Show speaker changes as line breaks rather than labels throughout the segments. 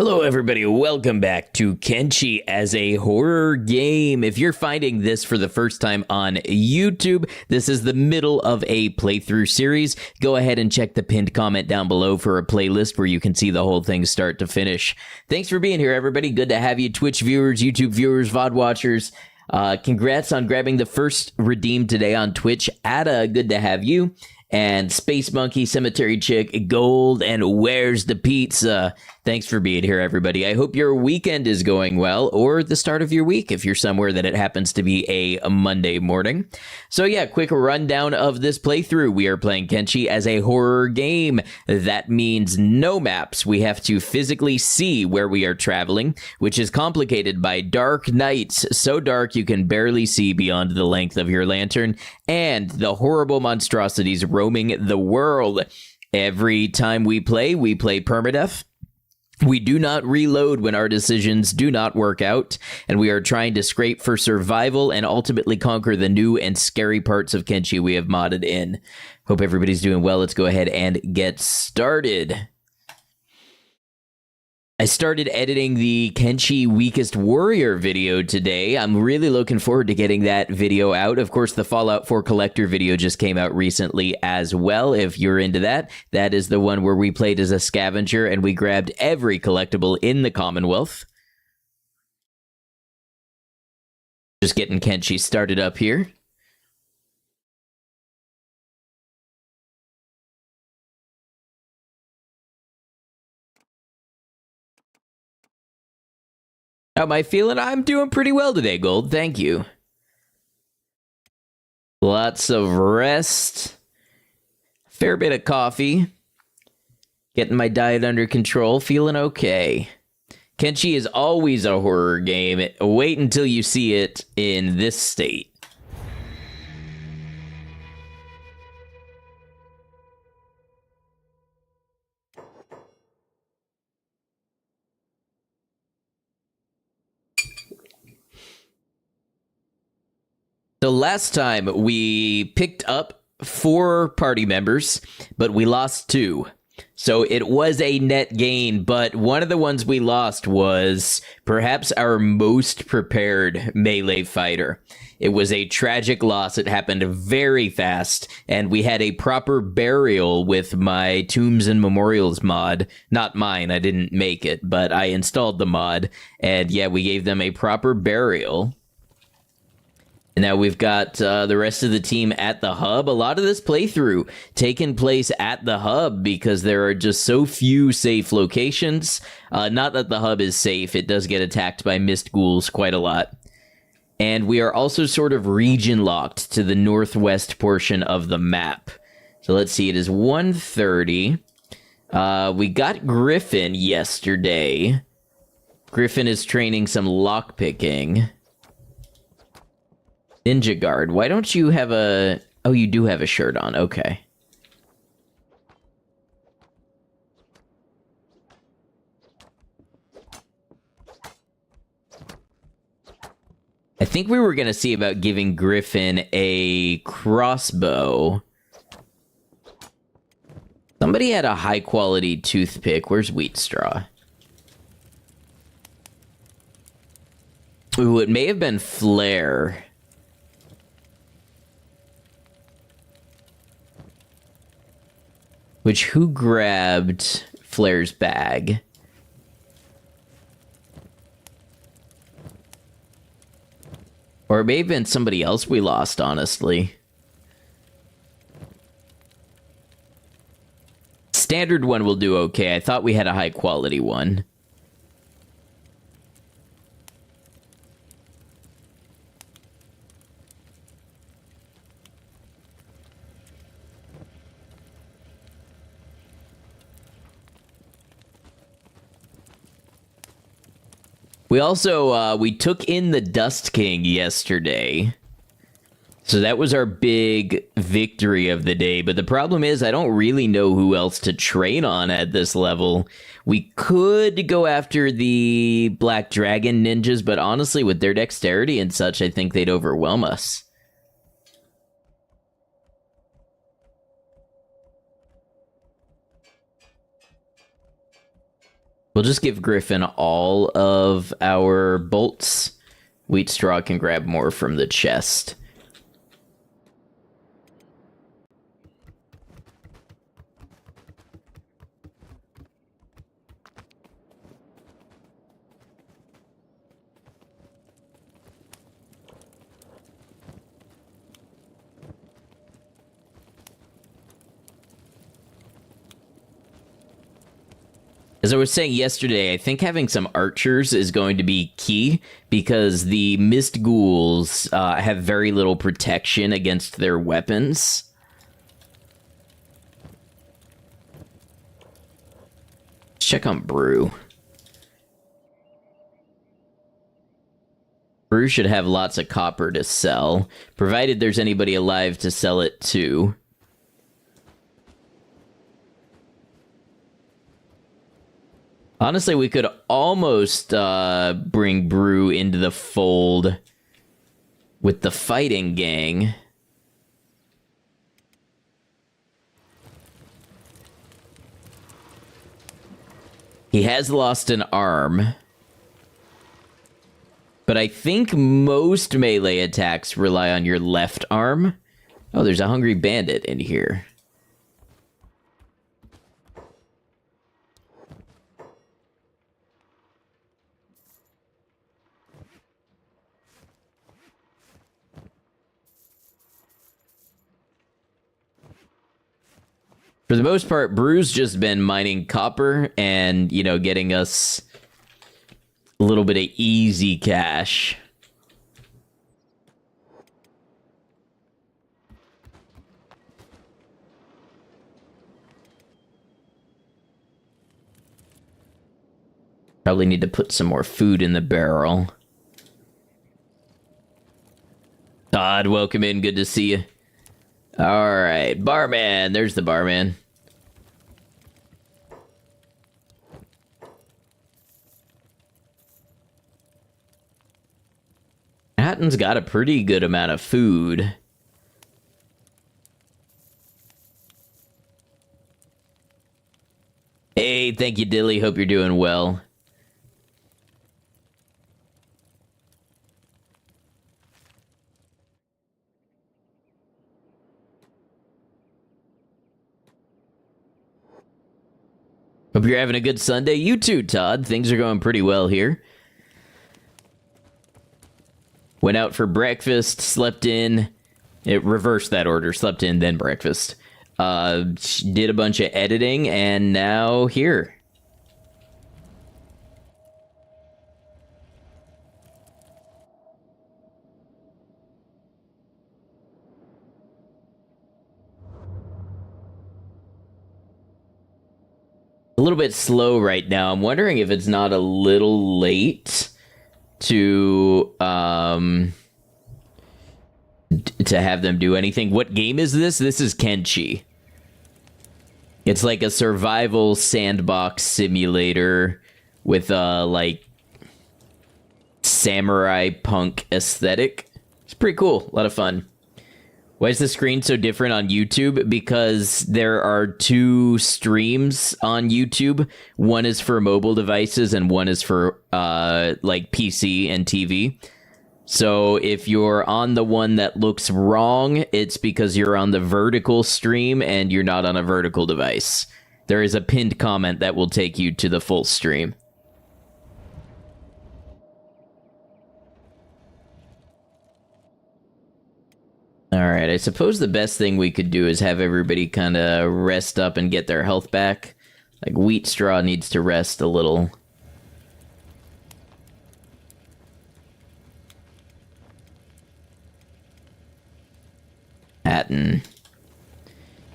Hello everybody, welcome back to Kenshi as a horror game. If you're finding this for the first time on YouTube, this is the middle of a playthrough series. Go ahead and check the pinned comment down below for a playlist where you can see the whole thing start to finish. Thanks for being here everybody, good to have you, Twitch viewers, YouTube viewers, VOD watchers. Congrats on grabbing the first redeem today on Twitch. Ada, good to have you. And Space Monkey, Cemetery Chick, Gold, and Where's the Pizza? Thanks for being here, everybody. I hope your weekend is going well, or the start of your week, if you're somewhere that it happens to be a Monday morning. So yeah, quick rundown of this playthrough. We are playing Kenshi as a horror game. That means no maps. We have to physically see where we are traveling, which is complicated by dark nights, so dark you can barely see beyond the length of your lantern, and the horrible monstrosities roaming the world. Every time we play Permadeath. We do not reload when our decisions do not work out, and we are trying to scrape for survival and ultimately conquer the new and scary parts of Kenshi we have modded in. Hope everybody's doing well. Let's go ahead and get started. I started editing the Kenshi Weakest Warrior video today. I'm really looking forward to getting that video out. Of course, the Fallout 4 Collector video just came out recently as well. If you're into that, that is the one where we played as a scavenger and we grabbed every collectible in the Commonwealth. Just getting Kenshi started up here. How am I feeling? I'm doing pretty well today, Gold. Thank you. Lots of rest. Fair bit of coffee. Getting my diet under control. Feeling okay. Kenshi is always a horror game. Wait until you see it in this state. So last time we picked up 4 party members, but we lost 2. So it was a net gain, but one of the ones we lost was perhaps our most prepared melee fighter. It was a tragic loss. It happened very fast, and we had a proper burial with my Tombs and Memorials mod. Not mine, I didn't make it, but I installed the mod, and yeah, we gave them a proper burial. Now we've got the rest of the team at the hub. A lot of this playthrough taking place at the hub because there are just so few safe locations. Not that the hub is safe. It does get attacked by mist ghouls quite a lot. And we are also sort of region locked to the northwest portion of the map. So let's see, it is 1:30. We got Griffin yesterday. Griffin is training some lockpicking. Ninja Guard, why don't you have a... Oh, you do have a shirt on, okay. I think we were going to see about giving Griffin a crossbow. Somebody had a high-quality toothpick. Where's wheat straw? Ooh, it may have been Flare. Which, who grabbed Flare's bag? Or it may have been somebody else we lost, honestly. Standard one will do okay. I thought we had a high-quality one. We also, we took in the Dust King yesterday. So that was our big victory of the day. But the problem is I don't really know who else to train on at this level. We could go after the Black Dragon ninjas, but honestly, with their dexterity and such, I think they'd overwhelm us. We'll just give Griffin all of our bolts. Wheat straw can grab more from the chest. As I was saying yesterday, I think having some archers is going to be key because the mist ghouls have very little protection against their weapons. Let's check on Brew. Brew should have lots of copper to sell, provided there's anybody alive to sell it to. Honestly, we could almost bring Brew into the fold with the fighting gang. He has lost an arm. But I think most melee attacks rely on your left arm. Oh, there's a hungry bandit in here. For the most part, Brew's just been mining copper and, you know, getting us a little bit of easy cash. Probably need to put some more food in the barrel. Todd, welcome in. Good to see you. All right, barman. There's the barman. Hatton's got a pretty good amount of food. Hey, thank you, Dilly. Hope you're doing well. Hope you're having a good Sunday. You too, Todd. Things are going pretty well here. Went out for breakfast, slept in. It reversed that order. Slept in, then breakfast. Did a bunch of editing, and now here. A little bit slow right now. I'm wondering if it's not a little late to have them do anything. What game is this? This is Kenshi. It's like a survival sandbox simulator with a like samurai punk aesthetic. It's pretty cool. A lot of fun. Why is the screen so different on YouTube? Because there are two streams on YouTube. One is for mobile devices and one is for like PC and TV. So if you're on the one that looks wrong, it's because you're on the vertical stream and you're not on a vertical device. There is a pinned comment that will take you to the full stream. All right, I suppose the best thing we could do is have everybody kind of rest up and get their health back. Like Wheat Straw needs to rest a little. Hatton.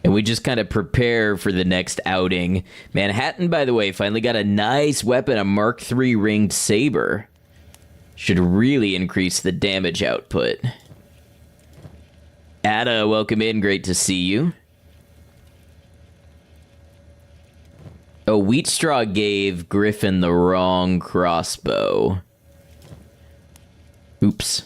And we just kind of prepare for the next outing. Manhattan, by the way, finally got a nice weapon, a Mark III ringed saber. Should really increase the damage output. Ada, welcome in. Great to see you. Oh, Wheat Straw gave Griffin the wrong crossbow. Oops.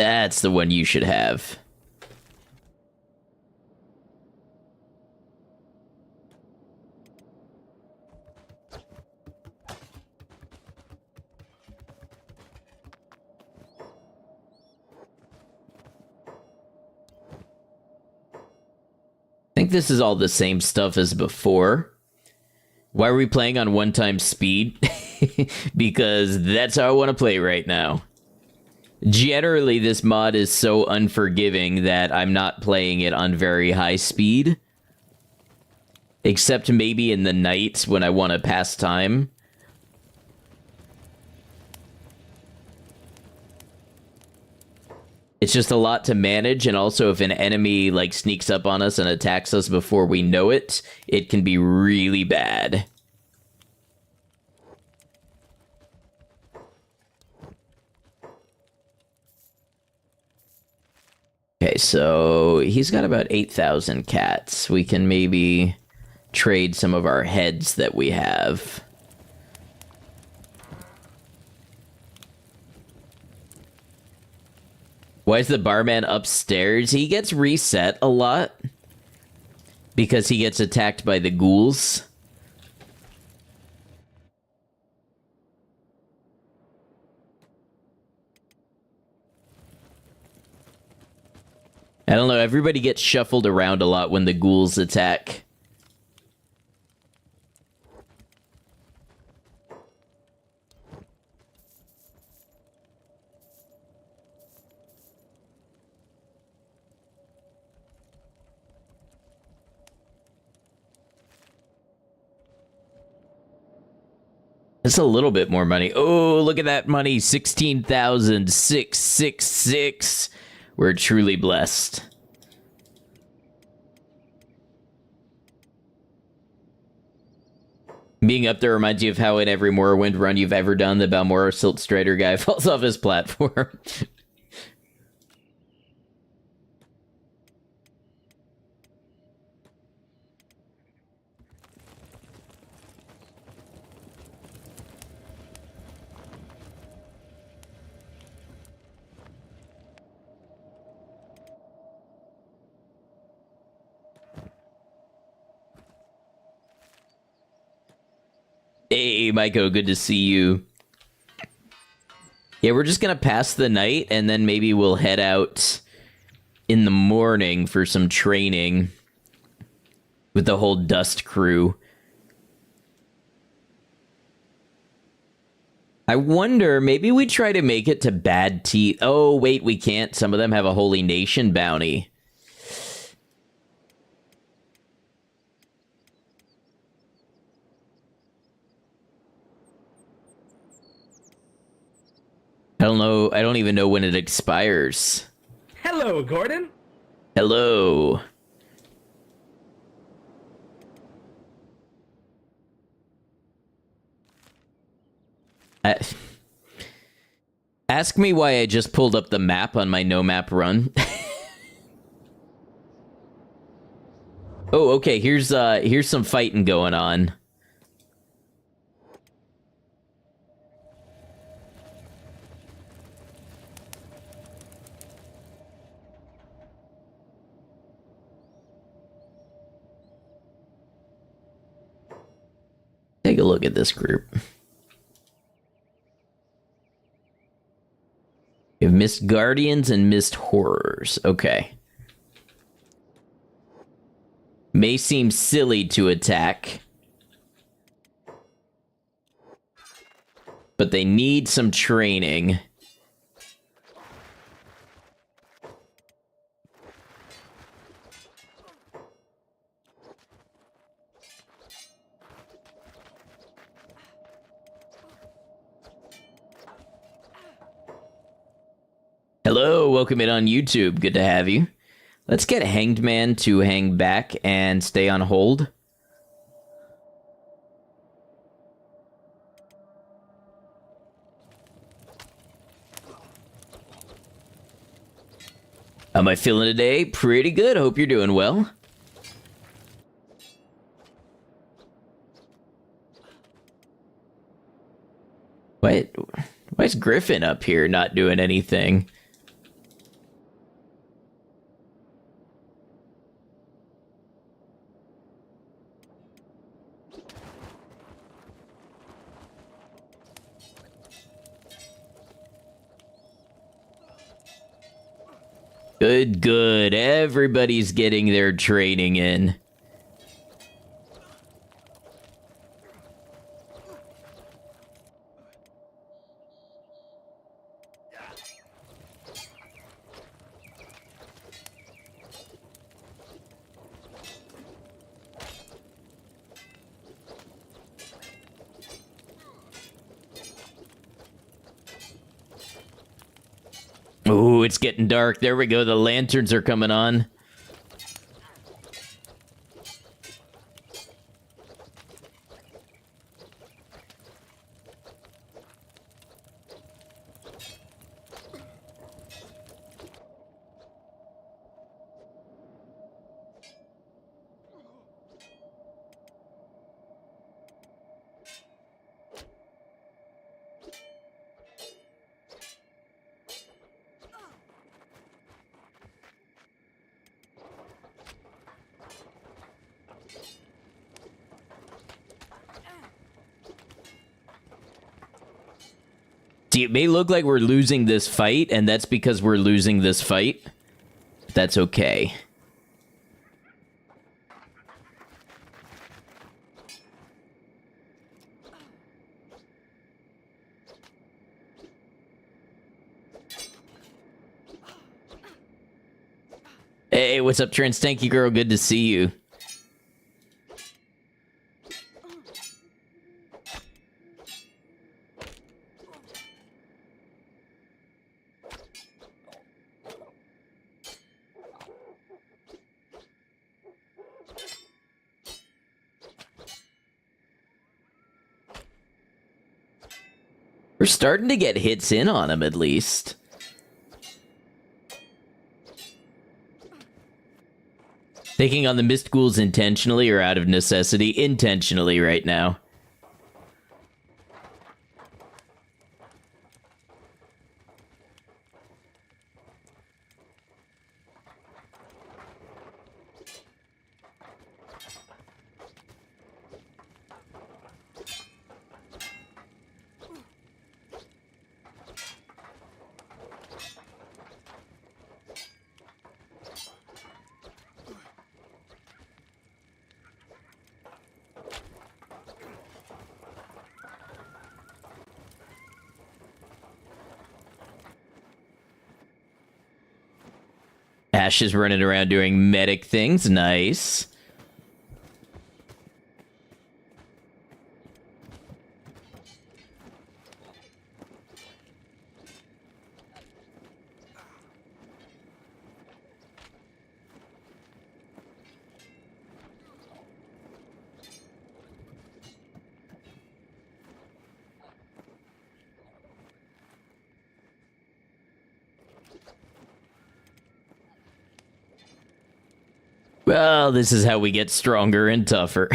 That's the one you should have. I think this is all the same stuff as before. Why are we playing on 1 time speed? Because that's how I want to play right now. Generally, this mod is so unforgiving that I'm not playing it on very high speed. Except maybe in the night when I want to pass time. It's just a lot to manage, and also if an enemy like sneaks up on us and attacks us before we know it, it can be really bad. Okay, so he's got about 8,000 cats. We can maybe trade some of our heads that we have. Why is the barman upstairs? He gets reset a lot because he gets attacked by the ghouls. I don't know, everybody gets shuffled around a lot when the ghouls attack. It's a little bit more money. Oh, look at that money. 16,666. We're truly blessed. Being up there reminds you of how in every Morrowind run you've ever done, the Balmora Silt Strider guy falls off his platform. Hey, Maiko, good to see you. Yeah, we're just gonna pass the night, and then maybe we'll head out in the morning for some training with the whole Dust crew. I wonder, maybe we try to make it to Bad Teeth. Oh, wait, we can't. Some of them have a Holy Nation bounty. I don't know. I don't even know when it expires.
Hello, Gordon.
Hello. Ask me why I just pulled up the map on my no map run. Oh, okay. Here's some fighting going on. Take a look at this group. We have Mist Guardians and Mist Horrors. Okay. May seem silly to attack, but they need some training. Hello, welcome in on YouTube. Good to have you. Let's get Hanged Man to hang back and stay on hold. How am I feeling today? Pretty good. Hope you're doing well. Why is Griffin up here not doing anything? Good, good. Everybody's getting their training in. Ooh, it's getting dark. There we go. The lanterns are coming on. See, it may look like we're losing this fight, and that's because we're losing this fight. That's okay. Hey, what's up, Trans Stanky Girl? Good to see you. We're starting to get hits in on him, at least. Taking on the Mist Ghouls intentionally or out of necessity? Intentionally right now. Ash is running around doing medic things. Nice. Well, this is how we get stronger and tougher.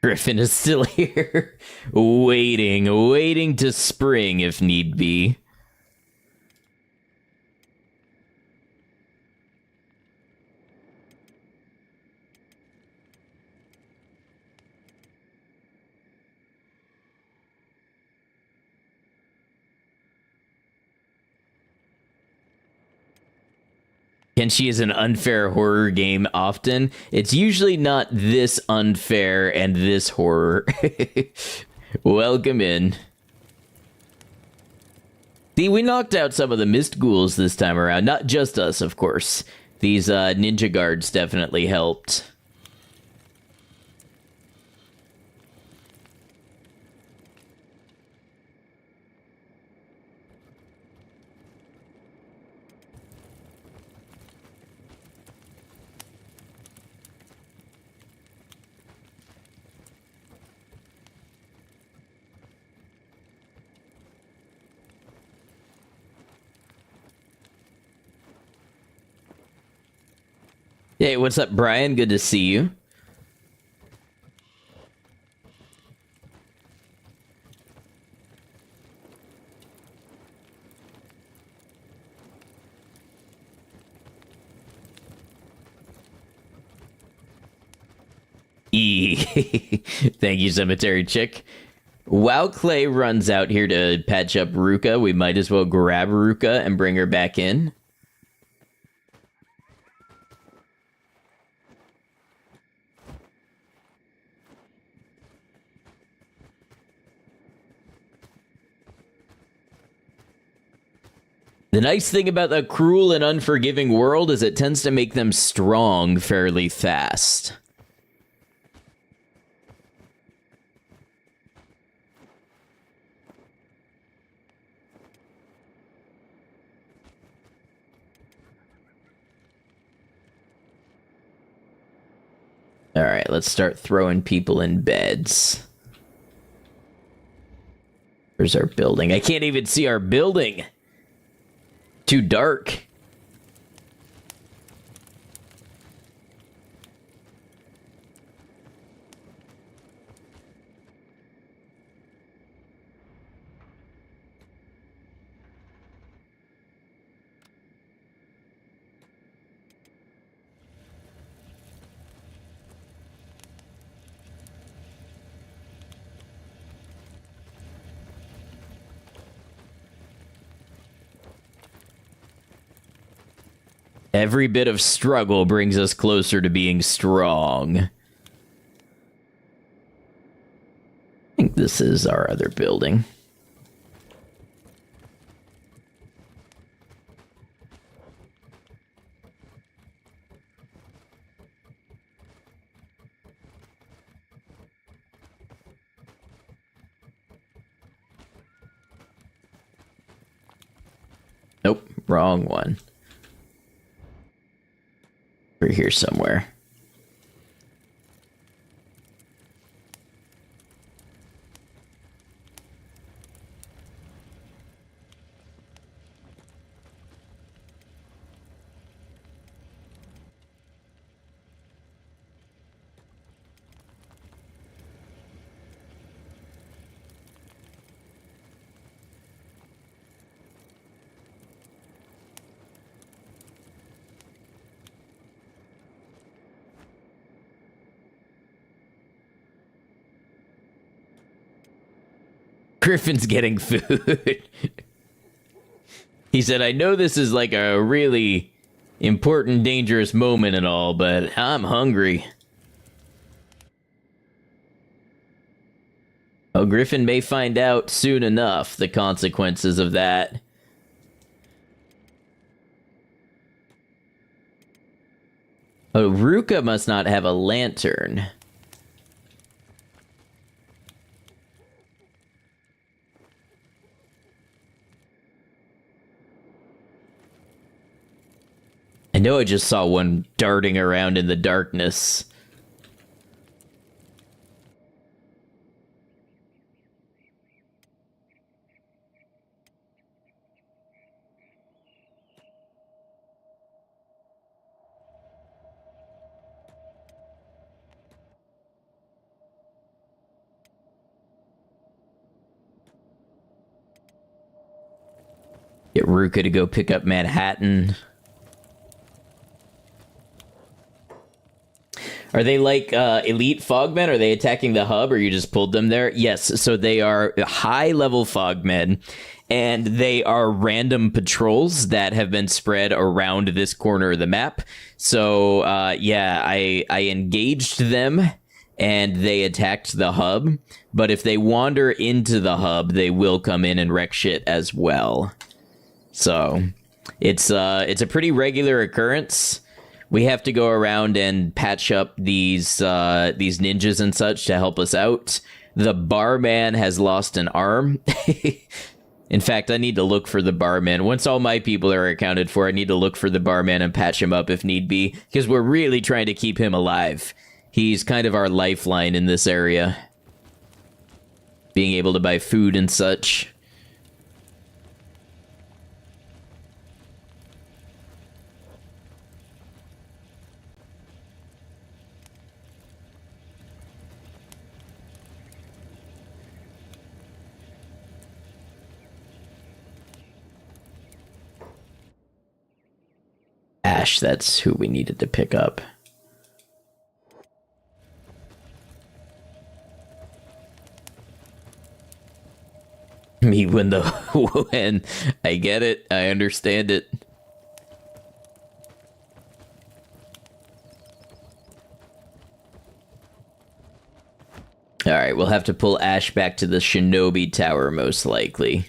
Griffin is still here, waiting to spring if need be. Kenshi is an unfair horror game often. It's usually not this unfair and this horror. Welcome in. See, we knocked out some of the Mist Ghouls this time around. Not just us, of course. These ninja guards definitely helped. Hey, what's up, Brian? Good to see you. Thank you, Cemetery Chick. While Clay runs out here to patch up Ruka, we might as well grab Ruka and bring her back in. The nice thing about the cruel and unforgiving world is it tends to make them strong fairly fast. All right, let's start throwing people in beds. Where's our building? I can't even see our building. Too dark. Every bit of struggle brings us closer to being strong. I think this is our other building. Nope, wrong one. We're here somewhere. Griffin's getting food. He said, I know this is like a really important, dangerous moment and all, but I'm hungry. Oh, Griffin may find out soon enough the consequences of that. Oh, Ruka must not have a lantern. I know I just saw one darting around in the darkness. Get Ruka to go pick up Manhattan. Are they like elite fogmen? Are they attacking the hub, or you just pulled them there? Yes, so they are high-level fogmen, and they are random patrols that have been spread around this corner of the map. So, yeah, I engaged them, and they attacked the hub. But if they wander into the hub, they will come in and wreck shit as well. So, it's a pretty regular occurrence. We have to go around and patch up these ninjas and such to help us out. The barman has lost an arm. In fact, I need to look for the barman. Once all my people are accounted for, I need to look for the barman and patch him up if need be, because we're really trying to keep him alive. He's kind of our lifeline in this area. Being able to buy food and such. Ash, that's who we needed to pick up. Me when the when I get it, I understand it. Alright, we'll have to pull Ash back to the Shinobi Tower, most likely.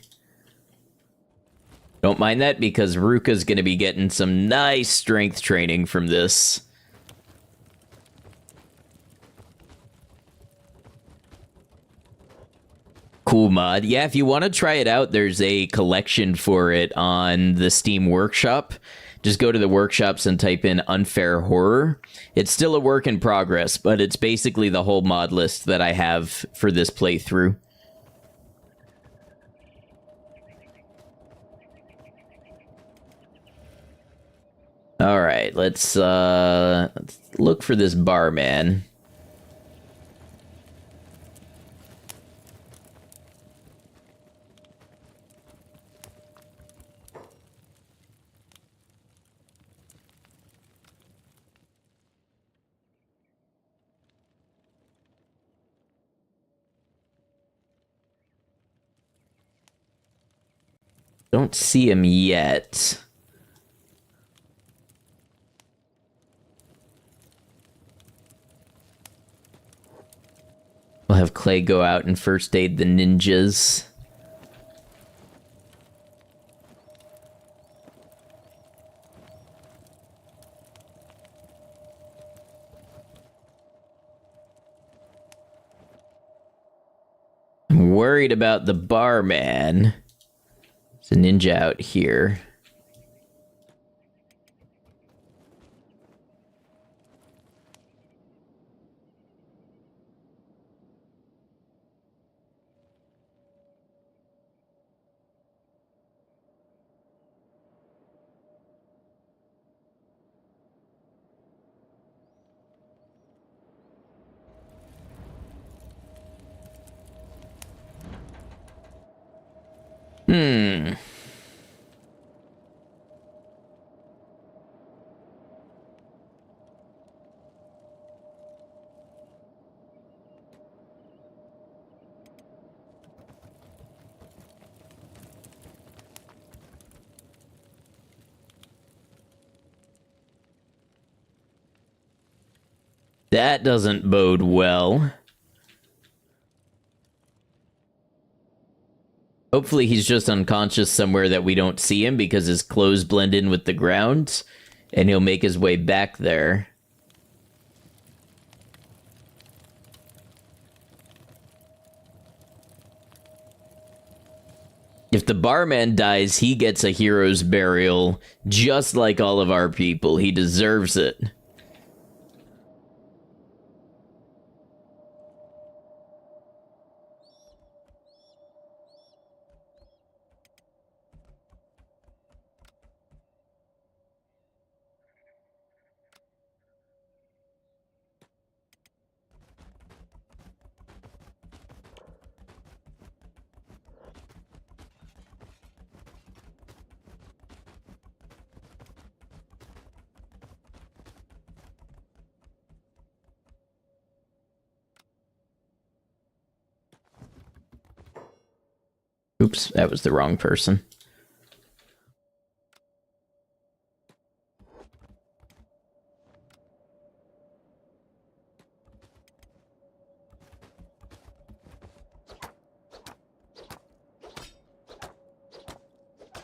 Don't mind that, because Ruka's gonna be getting some nice strength training from this. Cool mod. Yeah, if you want to try it out, there's a collection for it on the Steam Workshop. Just go to the workshops and type in Unfair Horror. It's still a work in progress, but it's basically the whole mod list that I have for this playthrough. Alright, let's look for this barman. Don't see him yet. We'll have Clay go out and first aid the ninjas. I'm worried about the barman. There's a ninja out here. That doesn't bode well. Hopefully he's just unconscious somewhere that we don't see him because his clothes blend in with the ground, and he'll make his way back there. If the barman dies, he gets a hero's burial, just like all of our people. He deserves it. Oops, that was the wrong person.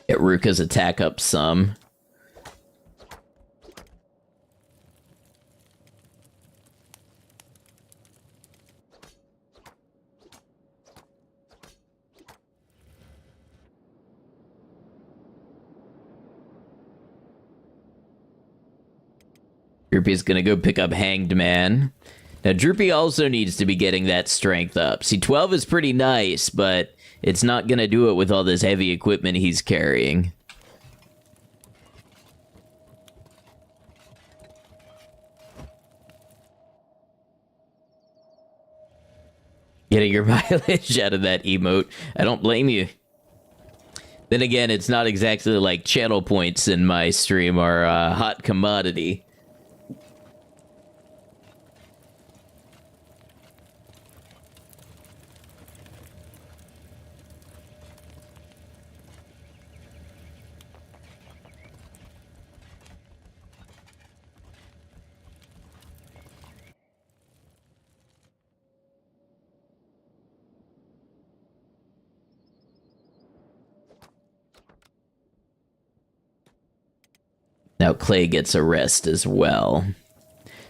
Get Ruka's attack up some. Droopy's gonna go pick up Hanged Man. Now, Droopy also needs to be getting that strength up. See, 12 is pretty nice, but it's not gonna do it with all this heavy equipment he's carrying. Getting your mileage out of that emote. I don't blame you. Then again, it's not exactly like channel points in my stream are a hot commodity. Now Clay gets a rest as well.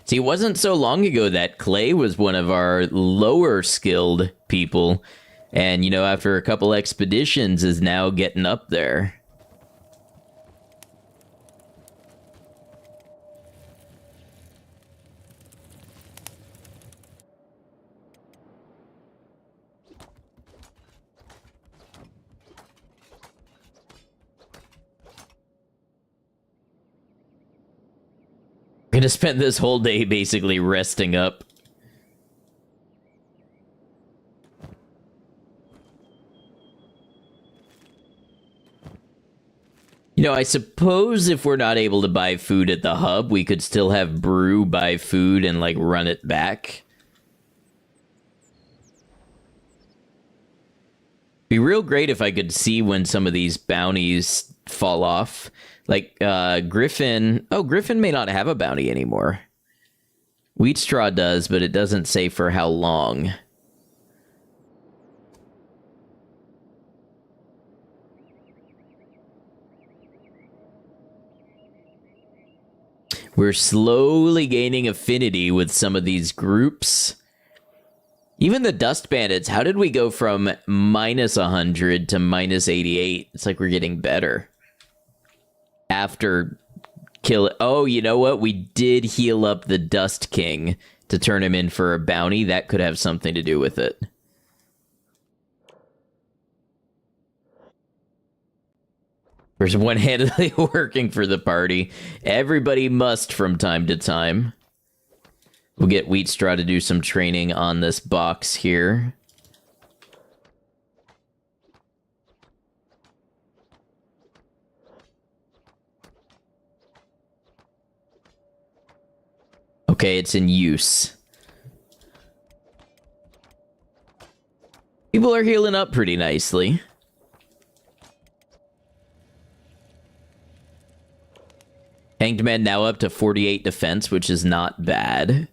See, it wasn't so long ago that Clay was one of our lower skilled people. And, you know, after a couple expeditions is now getting up there. Gonna spend this whole day basically resting up. You know, I suppose if we're not able to buy food at the hub, we could still have Brew buy food and, like, run it back. Be real great if I could see when some of these bounties fall off. Like, Griffin... Oh, Griffin may not have a bounty anymore. Wheatstraw does, but it doesn't say for how long. We're slowly gaining affinity with some of these groups. Even the Dust Bandits, how did we go from minus 100 to minus 88? It's like we're getting better. After kill it. Oh, you know what? We did heal up the Dust King to turn him in for a bounty. That could have something to do with it. There's one-handedly working for the party. Everybody must from time to time. We'll get Wheatstraw to do some training on this box here. Okay, it's in use. People are healing up pretty nicely. Hanged Man now up to 48 defense, which is not bad.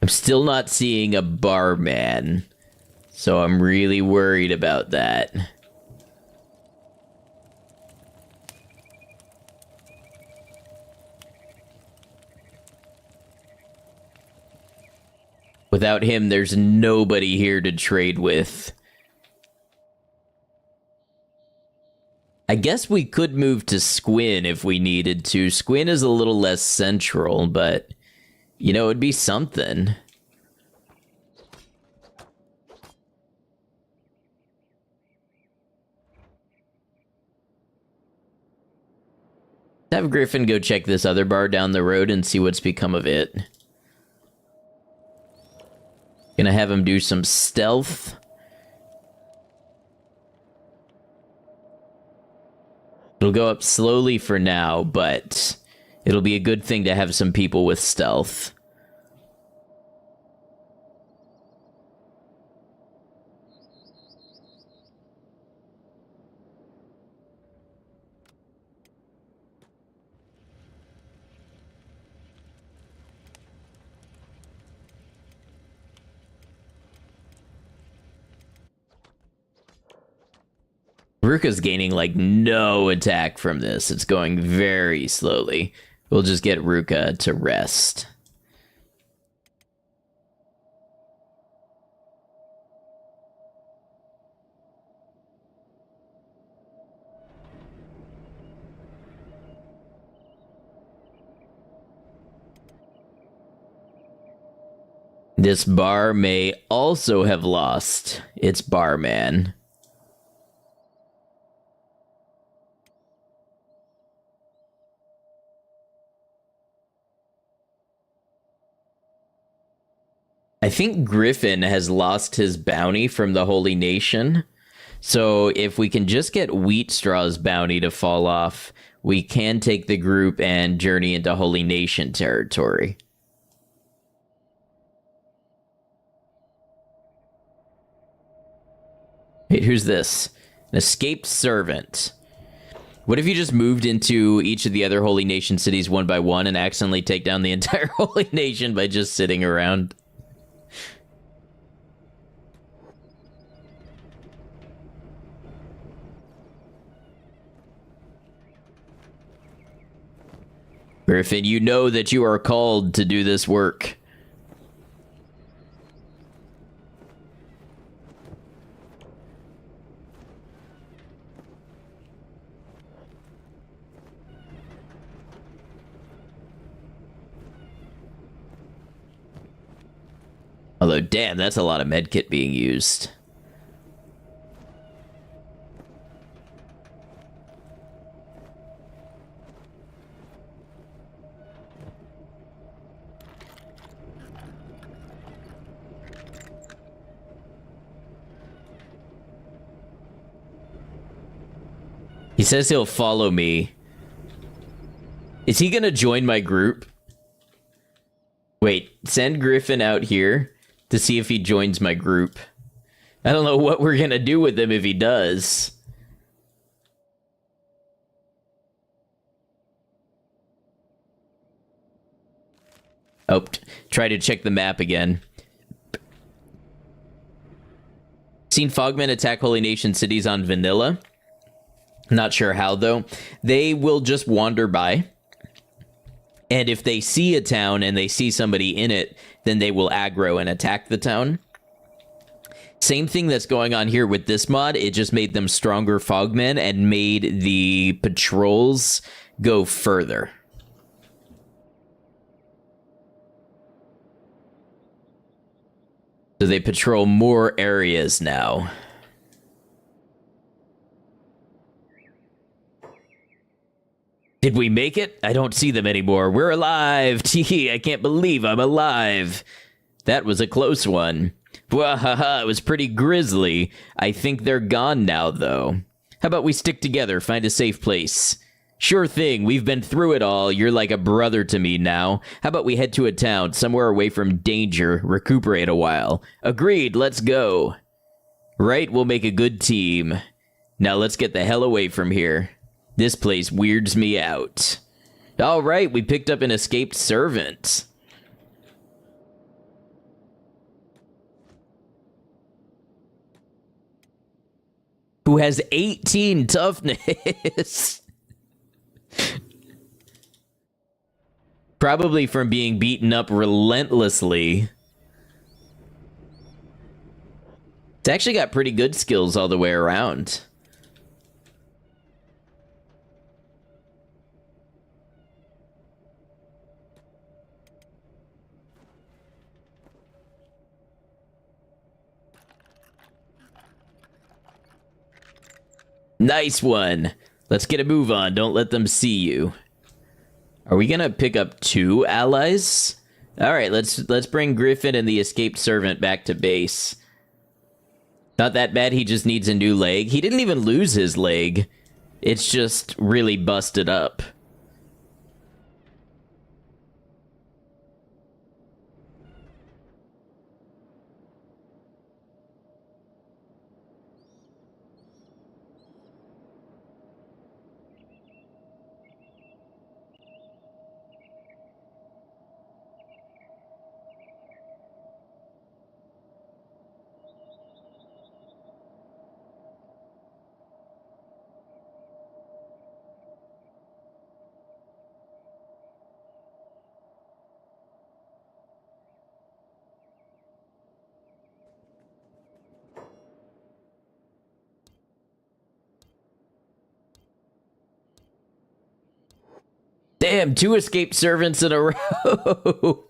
I'm still not seeing a barman, so I'm really worried about that. Without him, there's nobody here to trade with. I guess we could move to Squinn if we needed to. Squinn is a little less central, but... you know, it'd be something. Have Griffin go check this other bar down the road and see what's become of it. Gonna have him do some stealth. It'll go up slowly for now, but it'll be a good thing to have some people with stealth. Ruka's gaining, like, no attack from this. It's going very slowly. We'll just get Ruka to rest. This bar may also have lost its barman. I think Griffin has lost his bounty from the Holy Nation. So if we can just get Wheatstraw's bounty to fall off, we can take the group and journey into Holy Nation territory. Wait, who's this? An escaped servant. What if you just moved into each of the other Holy Nation cities one by one and accidentally take down the entire Holy Nation by just sitting around? Griffin, you know that you are called to do this work. Although, damn, that's a lot of medkit being used. He says he'll follow me. Is he gonna join my group? Wait, send Griffin out here to see if he joins my group. I don't know what we're gonna do with him if he does. Oh, try to check the map again. Seen Fogmen attack Holy Nation cities on vanilla. Not sure how, though. They will just wander by. And if they see a town and they see somebody in it, then they will aggro and attack the town. Same thing that's going on here with this mod. It just made them stronger Fogmen and made the patrols go further. So they patrol more areas now. Did we make it? I don't see them anymore. We're alive. Tee, I can't believe I'm alive. That was a close one. Bwahaha, it was pretty grisly. I think they're gone now, though. How about we stick together, find a safe place? Sure thing, we've been through it all. You're like a brother to me now. How about we head to a town, somewhere away from danger, recuperate a while? Agreed, let's go. Right, we'll make a good team. Now let's get the hell away from here. This place weirds me out. All right, we picked up an escaped servant. Who has 18 toughness. Probably from being beaten up relentlessly. It's actually got pretty good skills all the way around. Nice one. Let's get a move on. Don't let them see you. Are we gonna pick up 2 allies? All right, let's bring Griffin and the escaped servant back to base. Not that bad. He just needs a new leg. He didn't even lose his leg. It's just really busted up. Damn, 2 escaped servants in a row.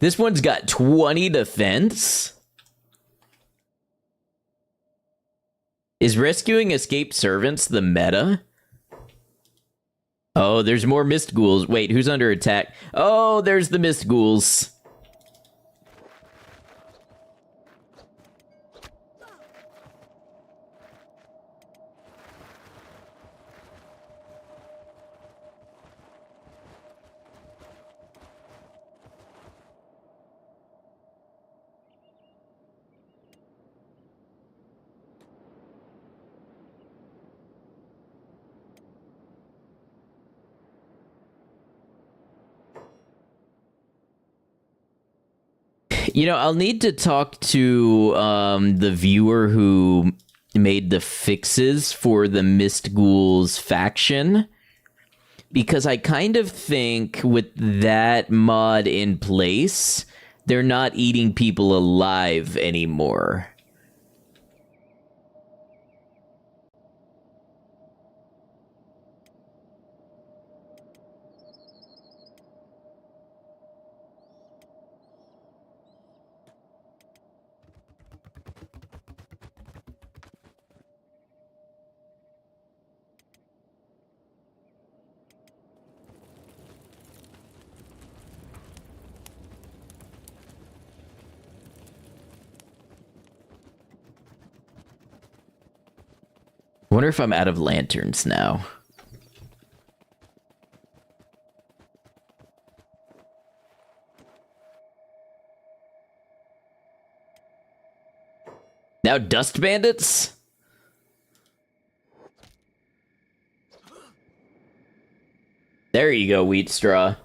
This one's got 20 defense. Is rescuing escaped servants the meta? Oh, there's more mist ghouls. Wait, who's under attack? Oh, there's the mist ghouls. You know, I'll need to talk to the viewer who made the fixes for the Mist Ghouls faction, because I kind of think with that mod in place, they're not eating people alive anymore. I wonder if I'm out of lanterns now. Now dust bandits? There you go, wheat straw.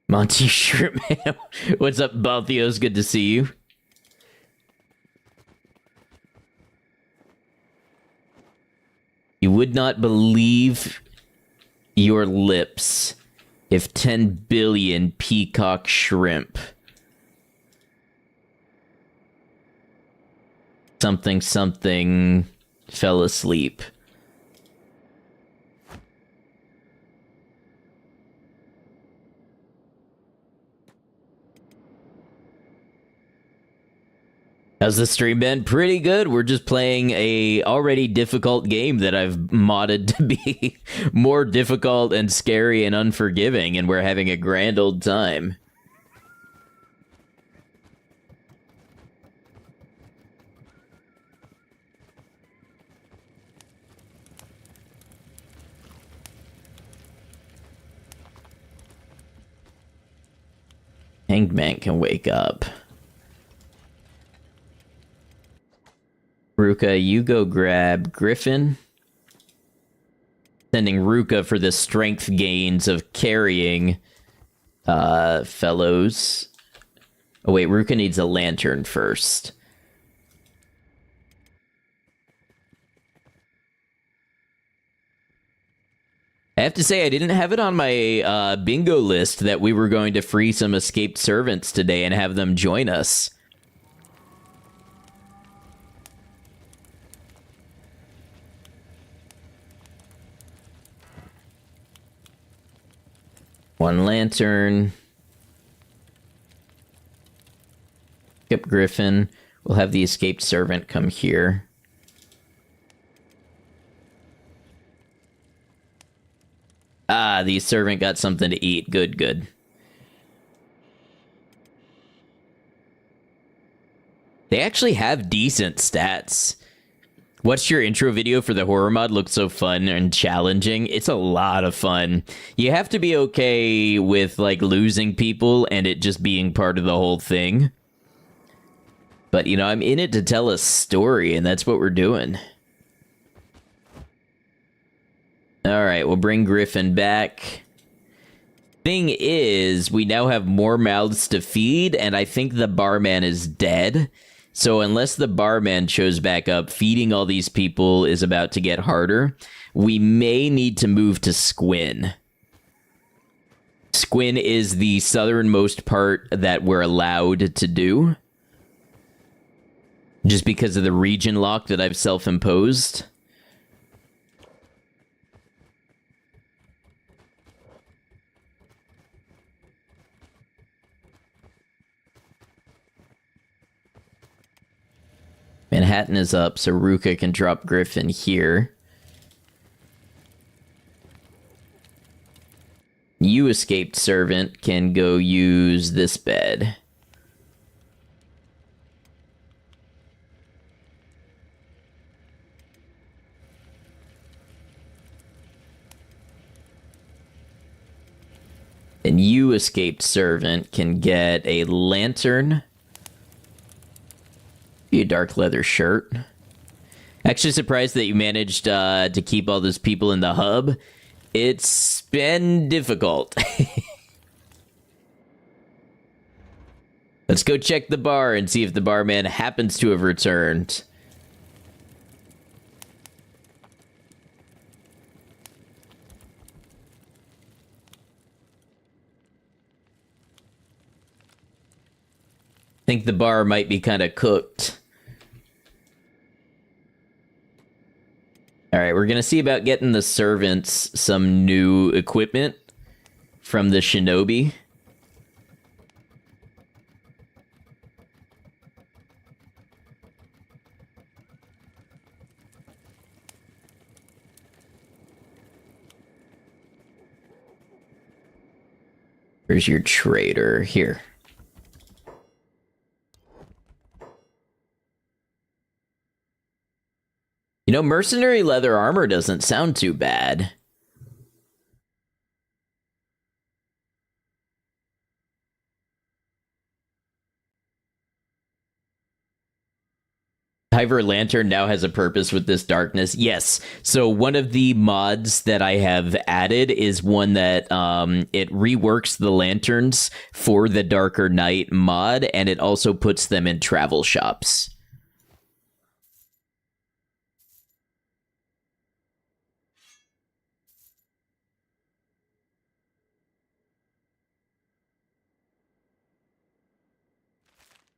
Monty Shrimp Man. What's up, Balthios? Good to see you. You would not believe your lips if 10 billion peacock shrimp something fell asleep. How's the stream been? Pretty good. We're just playing a already difficult game that I've modded to be more difficult and scary and unforgiving, and we're having a grand old time. Hanged Man can wake up. Ruka, you go grab Griffin. Sending Ruka for the strength gains of carrying fellows. Oh wait, Ruka needs a lantern first. I have to say, I didn't have it on my bingo list that we were going to free some escaped servants today and have them join us. One lantern. Skip Griffin. We'll have the escaped servant come here. Ah, the servant got something to eat. Good, good. They actually have decent stats. Watched your intro video for the horror mod, looked so fun and challenging. It's a lot of fun. You have to be okay with, like, losing people and it just being part of the whole thing. But, you know, I'm in it to tell a story, and that's what we're doing. Alright, we'll bring Griffin back. Thing is, we now have more mouths to feed, and I think the barman is dead. So unless the barman shows back up, feeding all these people is about to get harder. We may need to move to Squinn. Squinn is the southernmost part that we're allowed to do. Just because of the region lock that I've self-imposed. Manhattan is up, so Ruka can drop Griffin here. You, escaped servant, can go use this bed. And you, escaped servant, can get a lantern. Be a dark leather shirt. Actually surprised that you managed to keep all those people in the hub. It's been difficult. Let's go check the bar and see if the barman happens to have returned. Think the bar might be kind of cooked. All right, we're going to see about getting the servants some new equipment from the shinobi. Where's your trader? Here. You know, mercenary leather armor doesn't sound too bad. Hiver Lantern now has a purpose with this darkness. Yes. So one of the mods that I have added is one that it reworks the lanterns for the Darker Night mod, and it also puts them in travel shops.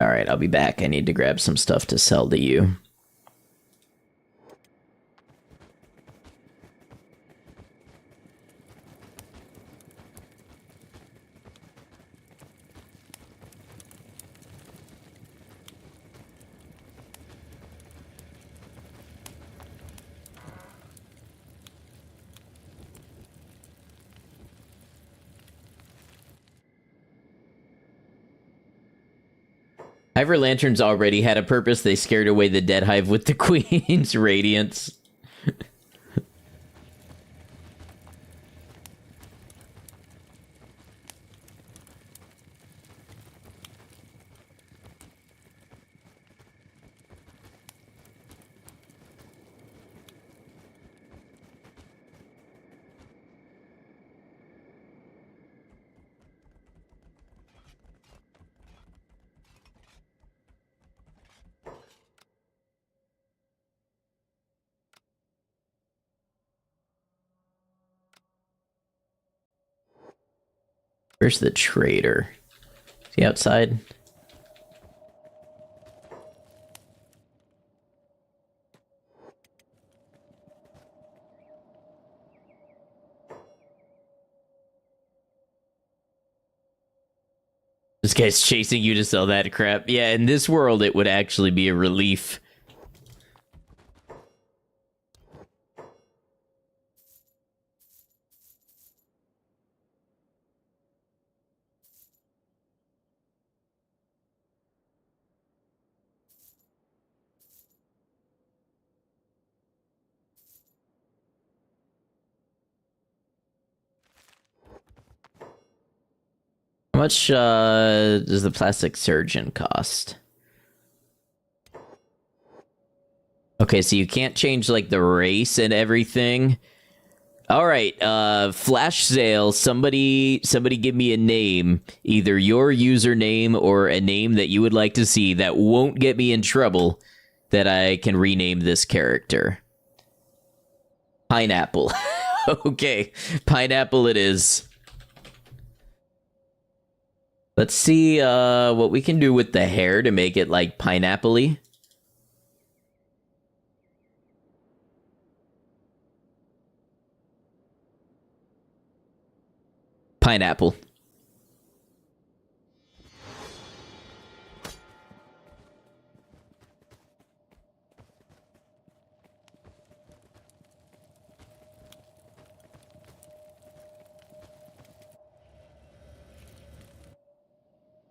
All right, I'll be back. I need to grab some stuff to sell to you. Hiver Lanterns already had a purpose. They scared away the Dead Hive with the Queen's Radiance. Where's the trader? Is he outside? This guy's chasing you to sell that crap. Yeah, in this world, it would actually be a relief. How much does the plastic surgeon cost? Okay, so you can't change like the race and everything. All right, flash sale. Somebody give me a name, either your username or a name that you would like to see that won't get me in trouble, that I can rename this character. Pineapple. Okay, Pineapple it is. Let's see what we can do with the hair to make it like pineapple-y. Pineapple.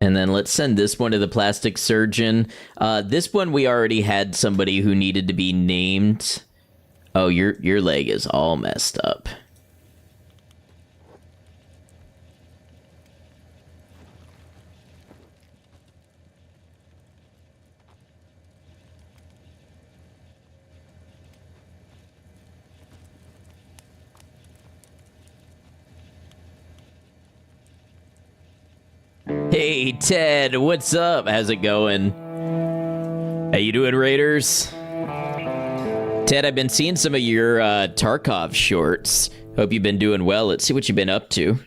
And then let's send this one to the plastic surgeon. This one we already had somebody who needed to be named. Oh, your leg is all messed up. Hey, Ted, what's up? How's it going? How you doing, Raiders? Ted, I've been seeing some of your Tarkov shorts. Hope you've been doing well. Let's see what you've been up to.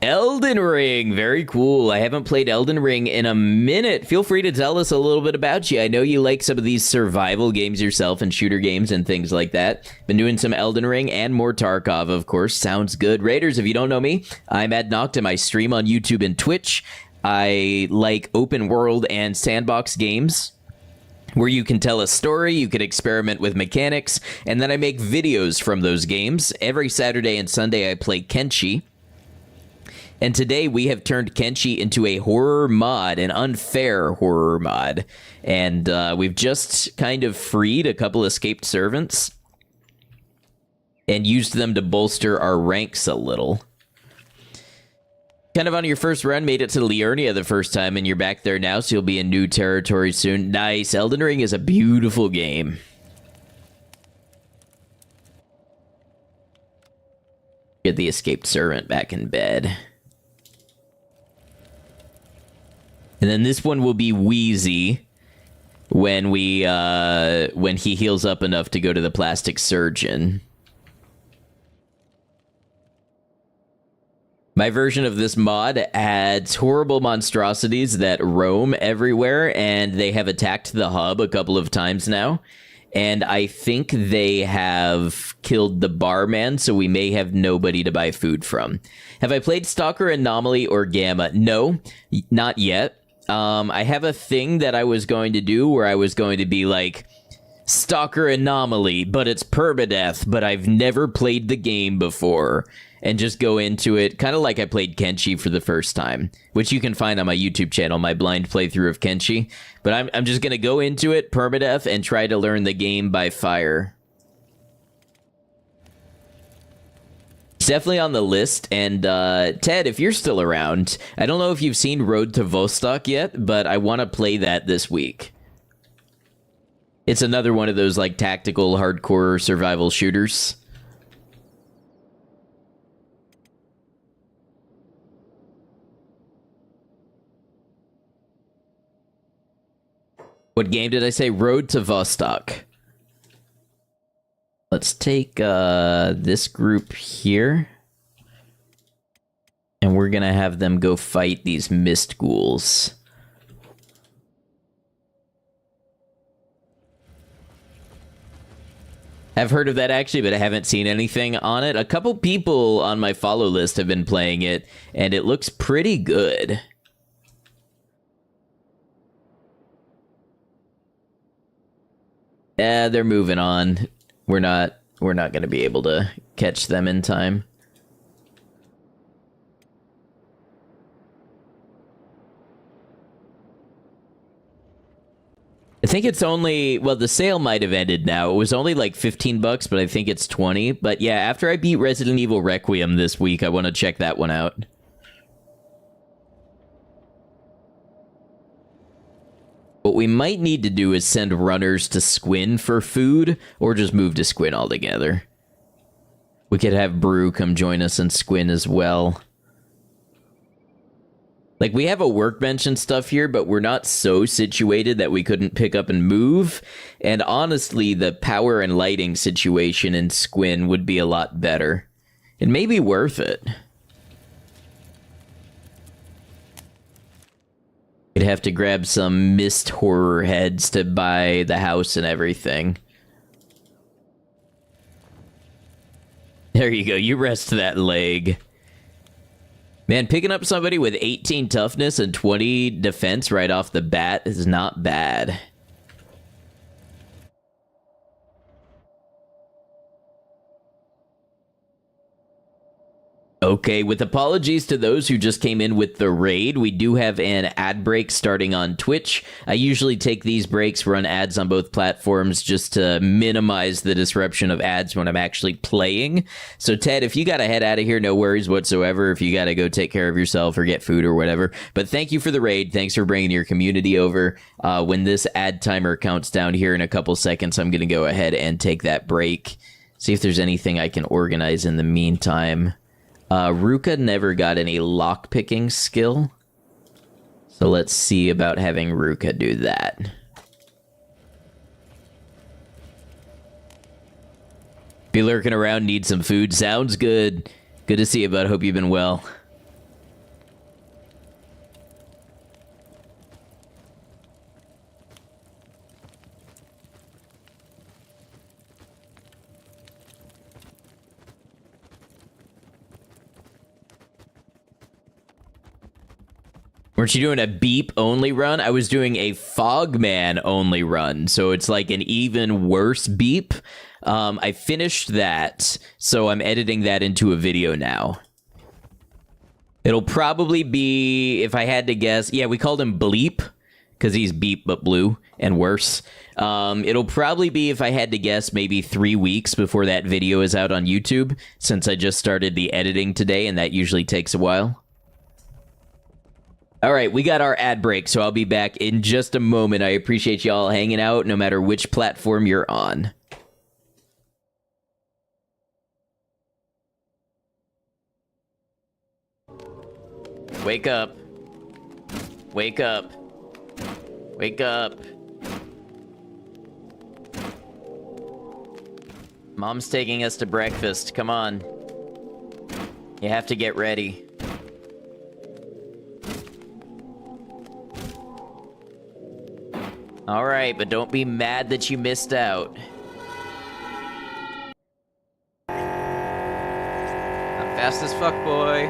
Elden Ring, very cool. I haven't played Elden Ring in a minute. Feel free to tell us a little bit about you. I know you like some of these survival games yourself and shooter games and things like that. Been doing some Elden Ring and more Tarkov, of course. Sounds good. Raiders, if you don't know me, I'm Ed Noctum. I stream on YouTube and Twitch. I like open world and sandbox games where you can tell a story, you can experiment with mechanics, and then I make videos from those games. Every Saturday and Sunday I play Kenshi. And today we have turned Kenshi into a horror mod, an unfair horror mod. And we've just kind of freed a couple escaped servants and used them to bolster our ranks a little. Kind of on your first run, made it to Liurnia the first time, and you're back there now, so you'll be in new territory soon. Nice. Elden Ring is a beautiful game. Get the escaped servant back in bed. And then this one will be Wheezy when he heals up enough to go to the plastic surgeon. My version of this mod adds horrible monstrosities that roam everywhere, and they have attacked the hub a couple of times now. And I think they have killed the barman, so we may have nobody to buy food from. Have I played Stalker, Anomaly, or Gamma? No, not yet. I have a thing that I was going to do where I was going to be like, Stalker Anomaly, but it's Permadeath, but I've never played the game before. And just go into it, kind of like I played Kenshi for the first time, which you can find on my YouTube channel, my blind playthrough of Kenshi. But I'm just going to go into it, Permadeath, and try to learn the game by fire. It's definitely on the list, and Ted, if you're still around, I don't know if you've seen Road to Vostok yet, but I want to play that this week. It's another one of those like tactical, hardcore survival shooters. What game did I say? Road to Vostok. Let's take this group here. And we're going to have them go fight these mist ghouls. I've heard of that actually, but I haven't seen anything on it. A couple people on my follow list have been playing it, and it looks pretty good. Yeah, they're moving on. We're not going to be able to catch them in time. I think it's only, well, the sale might have ended now. It was only like 15 bucks, but I think it's 20. But yeah, after I beat Resident Evil Requiem this week, I want to check that one out. What we might need to do is send runners to Squinn for food, or just move to Squinn altogether. We could have Brew come join us in Squinn as well. Like, we have a workbench and stuff here, but we're not so situated that we couldn't pick up and move. And honestly, the power and lighting situation in Squinn would be a lot better. It may be worth it. We'd have to grab some mist horror heads to buy the house and everything. There you go, you rest that leg. Man, picking up somebody with 18 toughness and 20 defense right off the bat is not bad. Okay, with apologies to those who just came in with the raid, we do have an ad break starting on Twitch. I usually take these breaks, run ads on both platforms just to minimize the disruption of ads when I'm actually playing. So Ted, if you gotta head out of here, no worries whatsoever. If you gotta go take care of yourself or get food or whatever. But thank you for the raid. Thanks for bringing your community over. When this ad timer counts down here in a couple seconds, I'm gonna go ahead and take that break. See if there's anything I can organize in the meantime. Ruka never got any lockpicking skill. So let's see about having Ruka do that. Be lurking around, need some food. Sounds good. Good to see you, bud. Hope you've been well. Weren't you doing a beep only run? I was doing a Fogman only run, so it's like an even worse beep. I finished that, so I'm editing that into a video now. It'll probably be, if I had to guess, yeah, we called him Bleep, because he's beep but blue, and worse. It'll probably be, if I had to guess, maybe 3 weeks before that video is out on YouTube, since I just started the editing today, and that usually takes a while. All right, we got our ad break, so I'll be back in just a moment. I appreciate y'all hanging out, no matter which platform you're on. Wake up. Wake up. Wake up. Mom's taking us to breakfast. Come on. You have to get ready. All right, but don't be mad that you missed out. I'm fast as fuck, boy.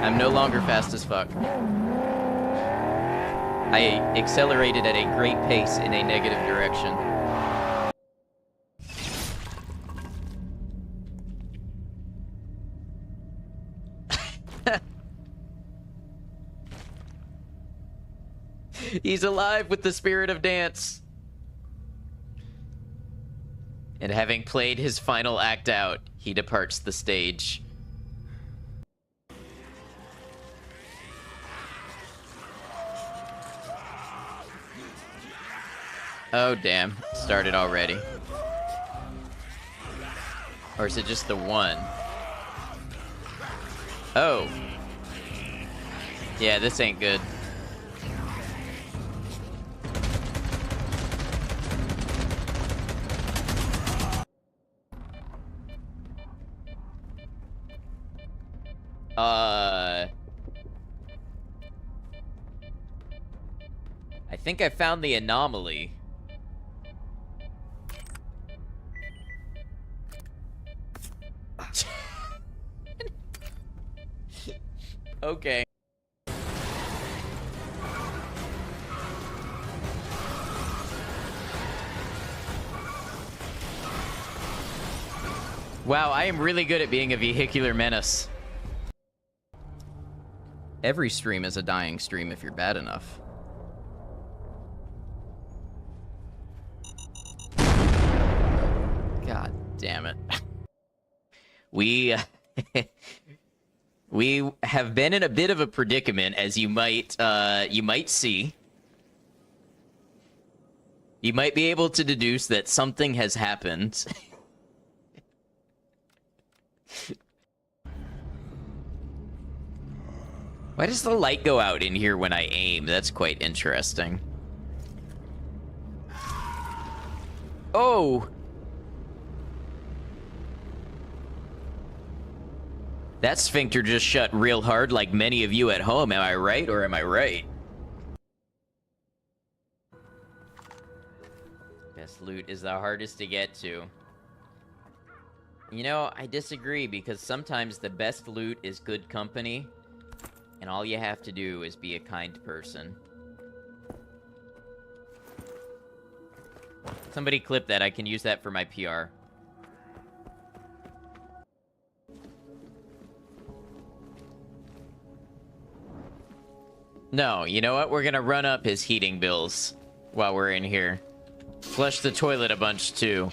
I'm no longer fast as fuck. I accelerated at a great pace in a negative direction. He's alive with the spirit of dance. And having played his final act out, he departs the stage. Oh, damn. Started already. Or is it just the one? Oh. Yeah, this ain't good. I think I found the anomaly. Okay. Wow, I am really good at being a vehicular menace. Every stream is a dying stream if you're bad enough. God damn it. We have been in a bit of a predicament, as you might see. You might be able to deduce that something has happened. Why does the light go out in here when I aim? That's quite interesting. Oh! That sphincter just shut real hard like many of you at home. Am I right or am I right? Best loot is the hardest to get to. You know, I disagree because sometimes the best loot is good company. And all you have to do is be a kind person. Somebody clip that. I can use that for my PR. No, you know what? We're gonna run up his heating bills while we're in here. Flush the toilet a bunch, too.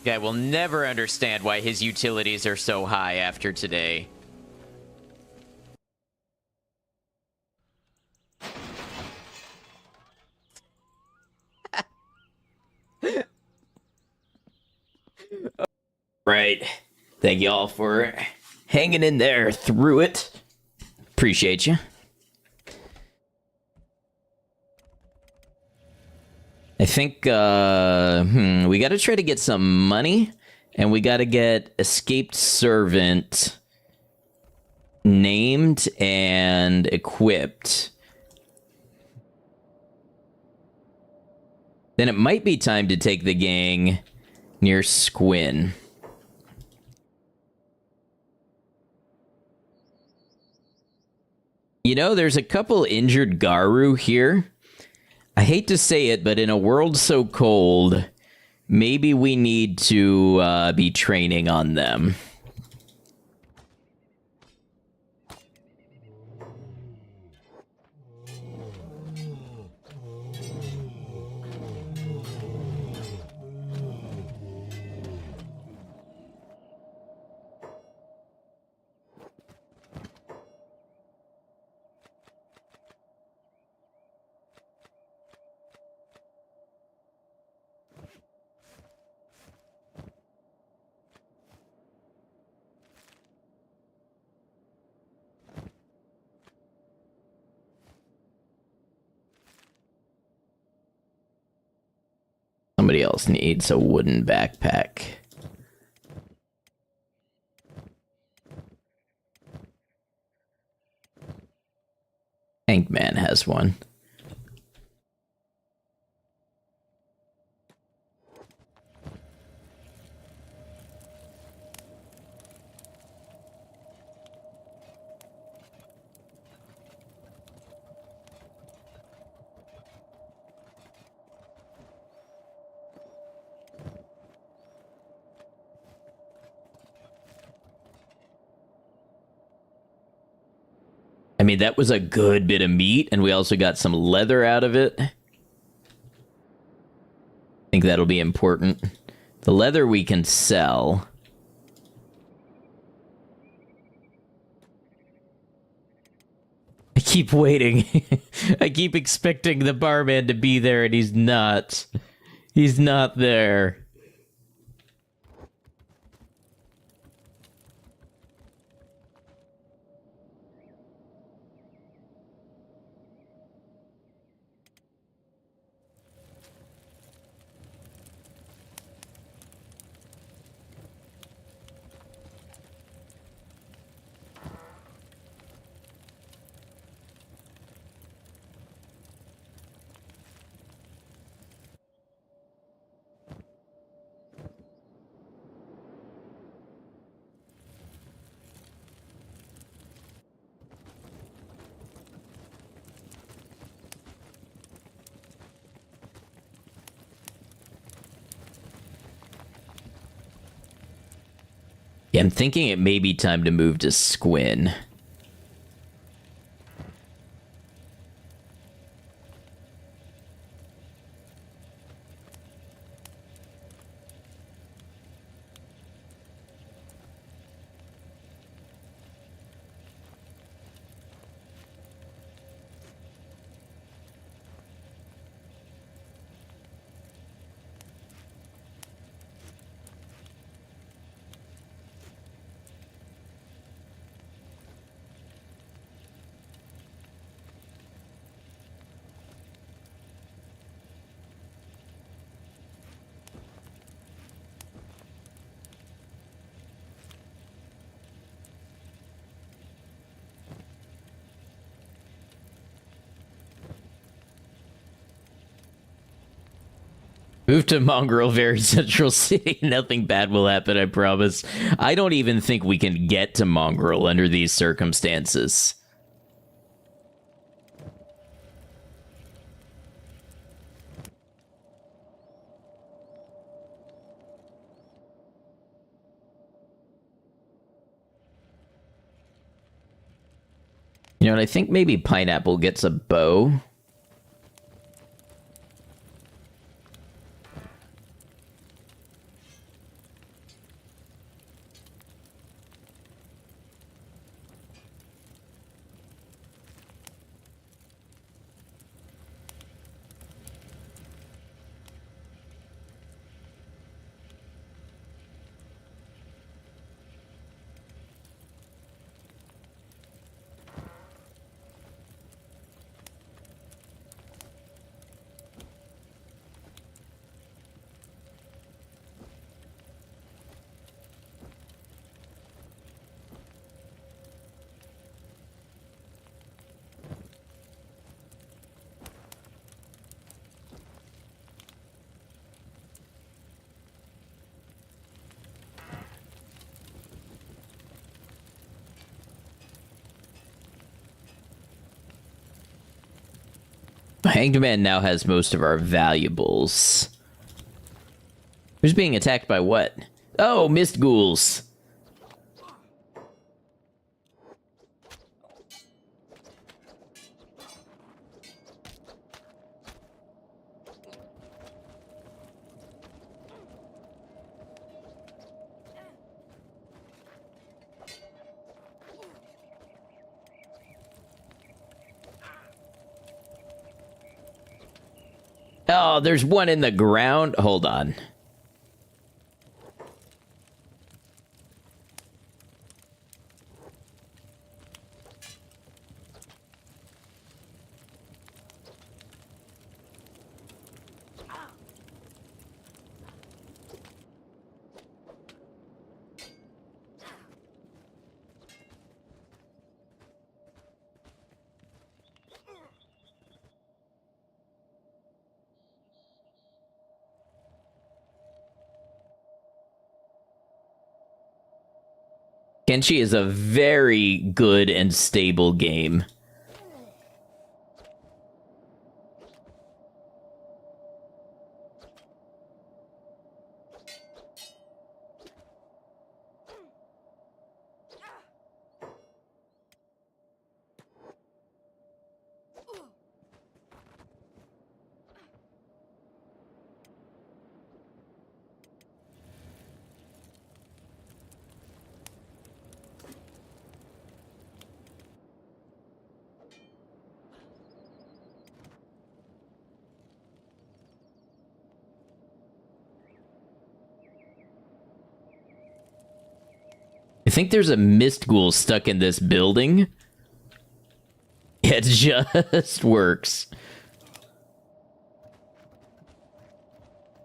Guy will never understand why his utilities are so high after today. Right. Thank y'all for hanging in there through it. Appreciate you. I think we got to try to get some money, and we got to get escaped servant named and equipped. Then it might be time to take the gang near Squinn. You know, there's a couple injured Garu here. I hate to say it, but in a world so cold, maybe we need to be training on them. Somebody else needs a wooden backpack. Tankman has one. I mean, that was a good bit of meat, and we also got some leather out of it. I think that'll be important. The leather we can sell. I keep waiting. I keep expecting the barman to be there, and he's not. He's not there. Yeah, I'm thinking it may be time to move to Squinn. Move to Mongrel, very central city. Nothing bad will happen, I promise. I don't even think we can get to Mongrel under these circumstances. You know what? I think maybe Pineapple gets a bow. Hanged Man now has most of our valuables. Who's being attacked by what? Oh, mist ghouls. Oh, there's one in the ground. Hold on. Kenshi is a very good and stable game. I think there's a mist ghoul stuck in this building. It just works.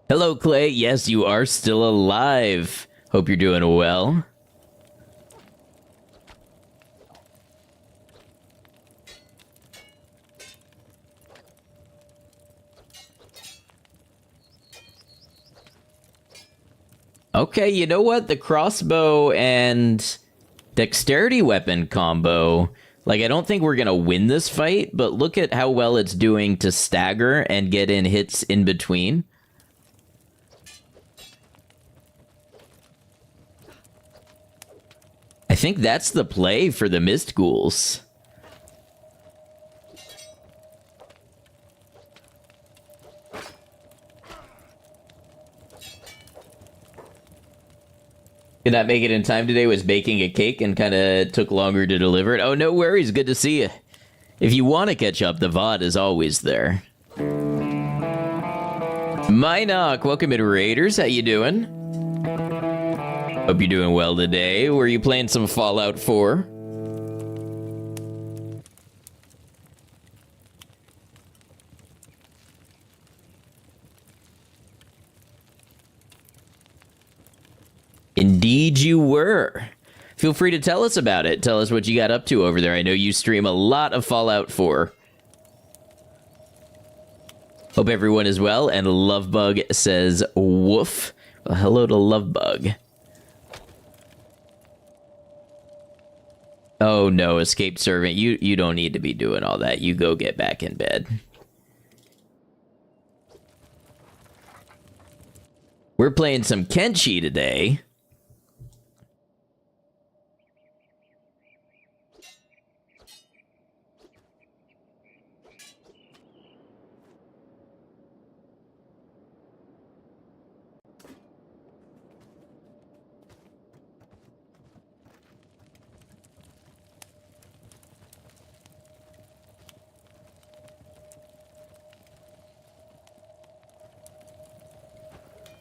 Hello, Clay. Yes, you are still alive. Hope you're doing well. Okay, you know what? The crossbow and dexterity weapon combo. Like, I don't think we're gonna win this fight, but look at how well it's doing to stagger and get in hits in between. I think that's the play for the mist ghouls. Did not make it in time today, was baking a cake and kind of took longer to deliver it. Oh, no worries. Good to see you. If you want to catch up, the VOD is always there. Minoc, welcome in, Raiders. How you doing? Hope you're doing well today. Were you playing some Fallout 4? Indeed you were. Feel free to tell us about it. Tell us what you got up to over there. I know you stream a lot of Fallout 4. Hope everyone is well. And Lovebug says, woof. Well, hello to Lovebug. Oh no, escaped servant. You don't need to be doing all that. You go get back in bed. We're playing some Kenshi today.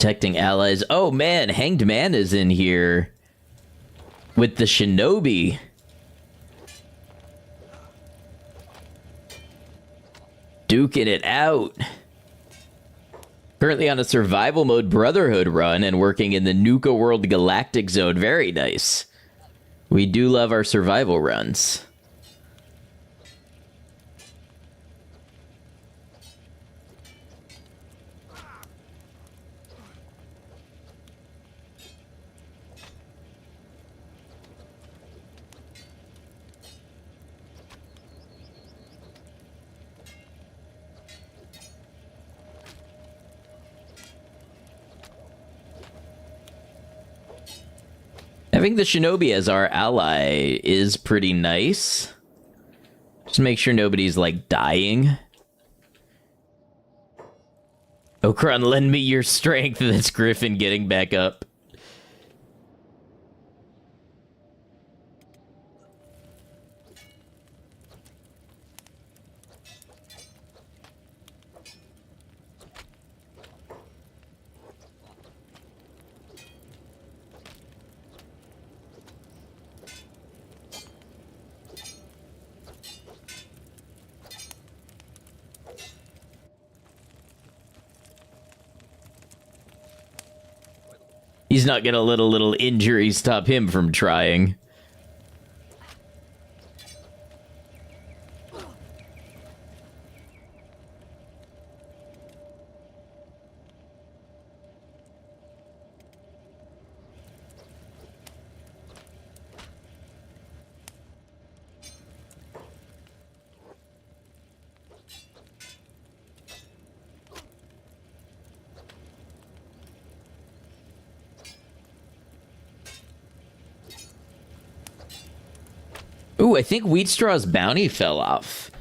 Protecting allies. Oh man, Hanged Man is in here with the shinobi. Duking it out. Currently on a survival mode Brotherhood run and working in the Nuka World Galactic Zone. Very nice. We do love our survival runs. Having the shinobi as our ally is pretty nice. Just make sure nobody's, like, dying. Okran, lend me your strength. That's Griffin getting back up. He's not gonna let a little injury stop him from trying. Ooh, I think Wheatstraw's bounty fell off.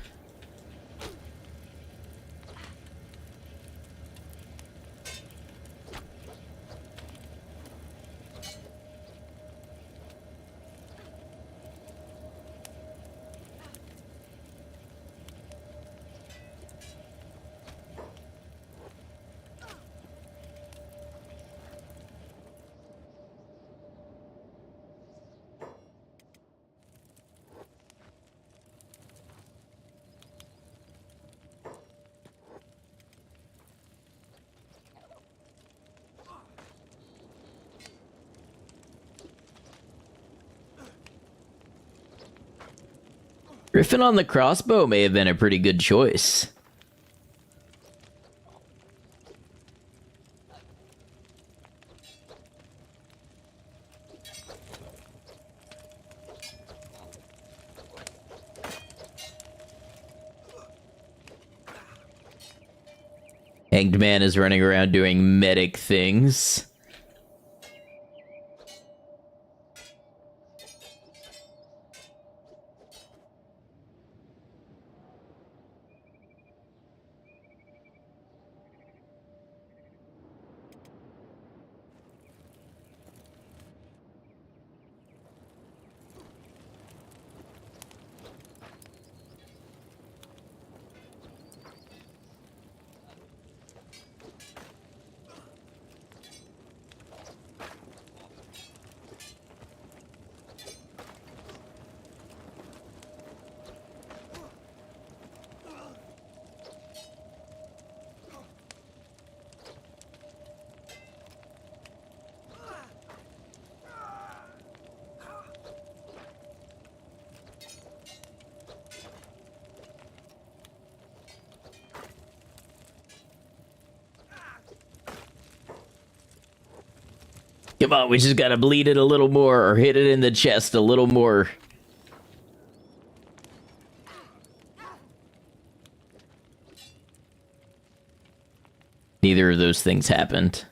Griffin on the crossbow may have been a pretty good choice. Hanged Man is running around doing medic things. Come on, we just gotta bleed it a little more or hit it in the chest a little more. Neither of those things happened.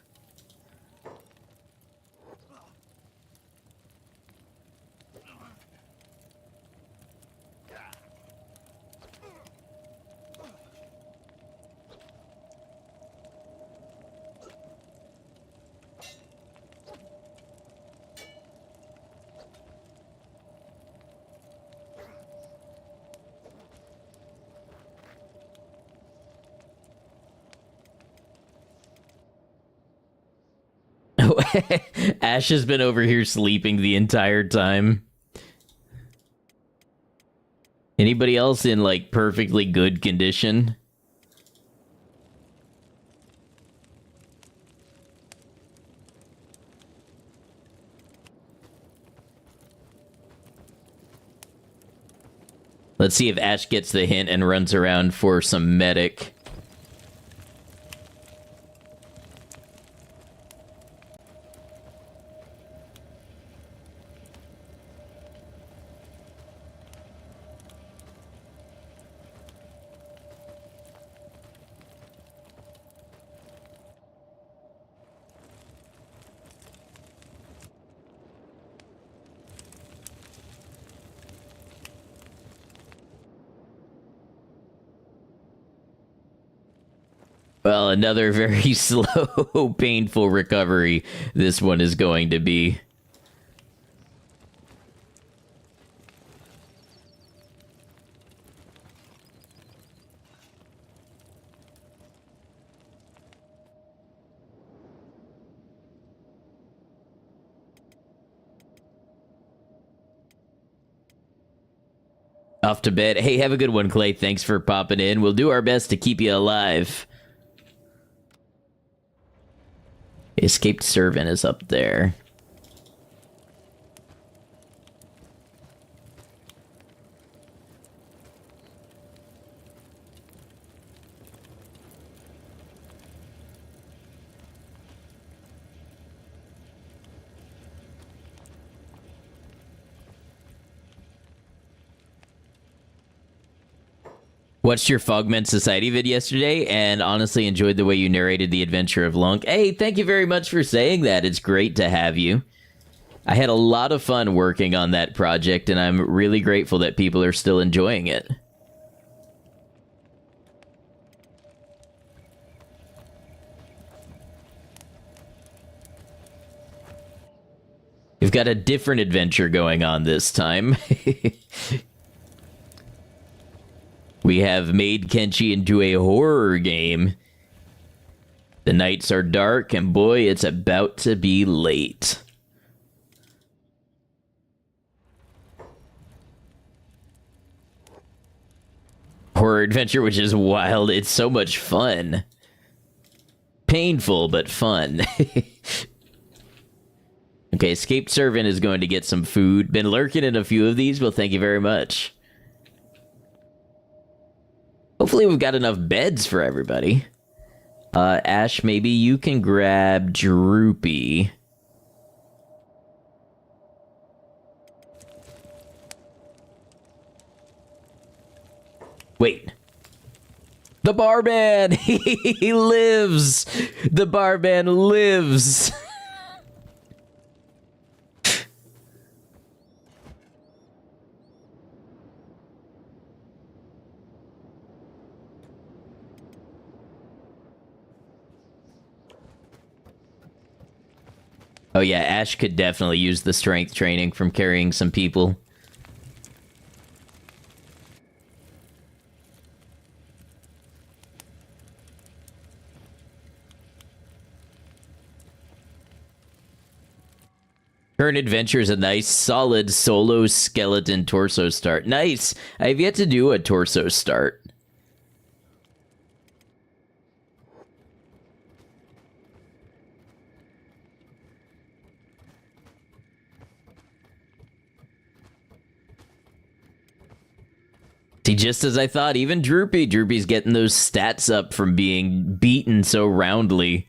Ash has been over here sleeping the entire time. Anybody else in, like, perfectly good condition? Let's see if Ash gets the hint and runs around for some medic. Well, another very slow, painful recovery this one is going to be. Off to bed. Hey, have a good one, Clay. Thanks for popping in. We'll do our best to keep you alive. Escaped servant is up there. Watched your Fogmen Society vid yesterday and honestly enjoyed the way you narrated the adventure of Lunk. Hey, thank you very much for saying that. It's great to have you. I had a lot of fun working on that project, and I'm really grateful that people are still enjoying it. We've got a different adventure going on this time. We have made Kenshi into a horror game. The nights are dark, and boy, it's about to be late. Horror adventure, which is wild. It's so much fun. Painful, but fun. Okay, escaped servant is going to get some food. Been lurking in a few of these. Well, thank you very much. Hopefully we've got enough beds for everybody. Ash, maybe you can grab Droopy. Wait. The barman! He lives! The barman lives! Oh yeah, Ash could definitely use the strength training from carrying some people. Current adventure is a nice, solid solo skeleton torso start. Nice! I have yet to do a torso start. See, just as I thought, even Droopy's getting those stats up from being beaten so roundly.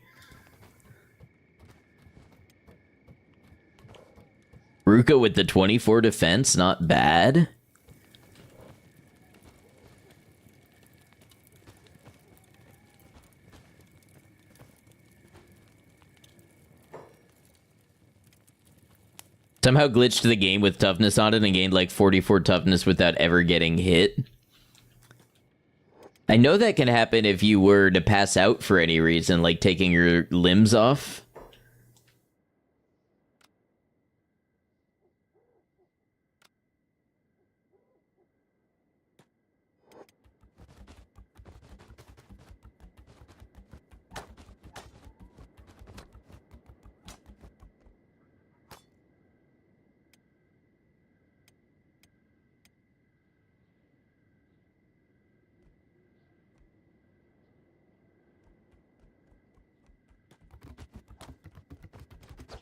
Ruka with the 24 defense, not bad. Somehow glitched the game with toughness on it and gained like 44 toughness without ever getting hit. I know that can happen if you were to pass out for any reason, like taking your limbs off.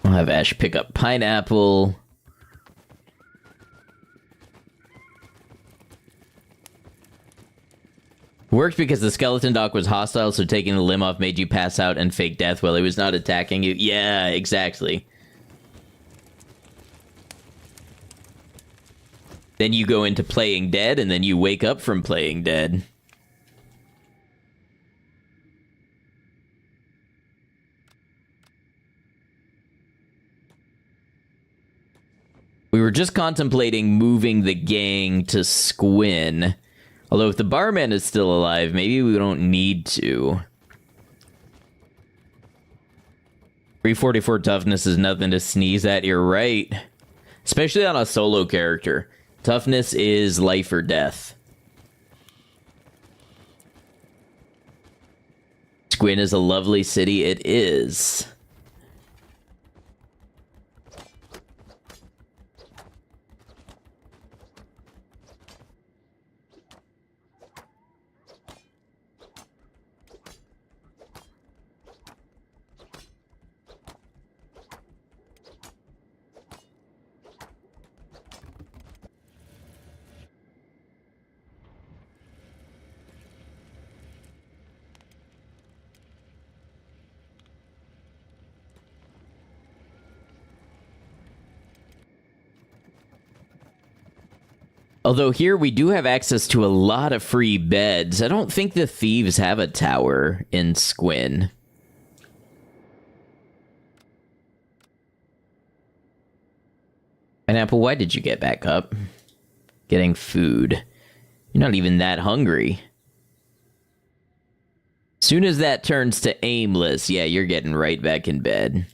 I'll have Ash pick up pineapple. Worked because the skeleton doc was hostile, so taking the limb off made you pass out and fake death while he was not attacking you. Yeah, exactly. Then you go into playing dead, and then you wake up from playing dead. We were just contemplating moving the gang to Squinn. Although if the barman is still alive, maybe we don't need to. 344 toughness is nothing to sneeze at, you're right. Especially on a solo character. Toughness is life or death. Squinn is a lovely city, it is. Although here we do have access to a lot of free beds. I don't think the thieves have a tower in Squinn. Pineapple, why did you get back up? Getting food. You're not even that hungry. Soon as that turns to aimless, yeah, you're getting right back in bed.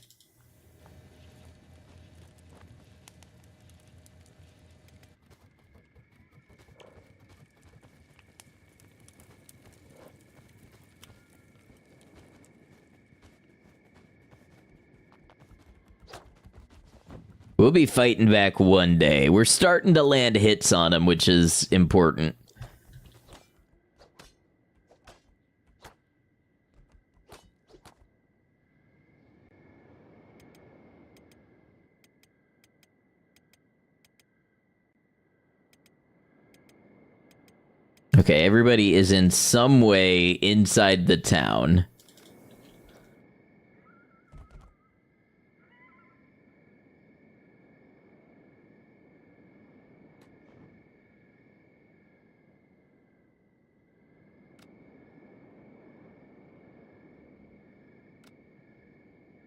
We'll be fighting back one day. We're starting to land hits on them, which is important. Okay, everybody is in some way inside the town.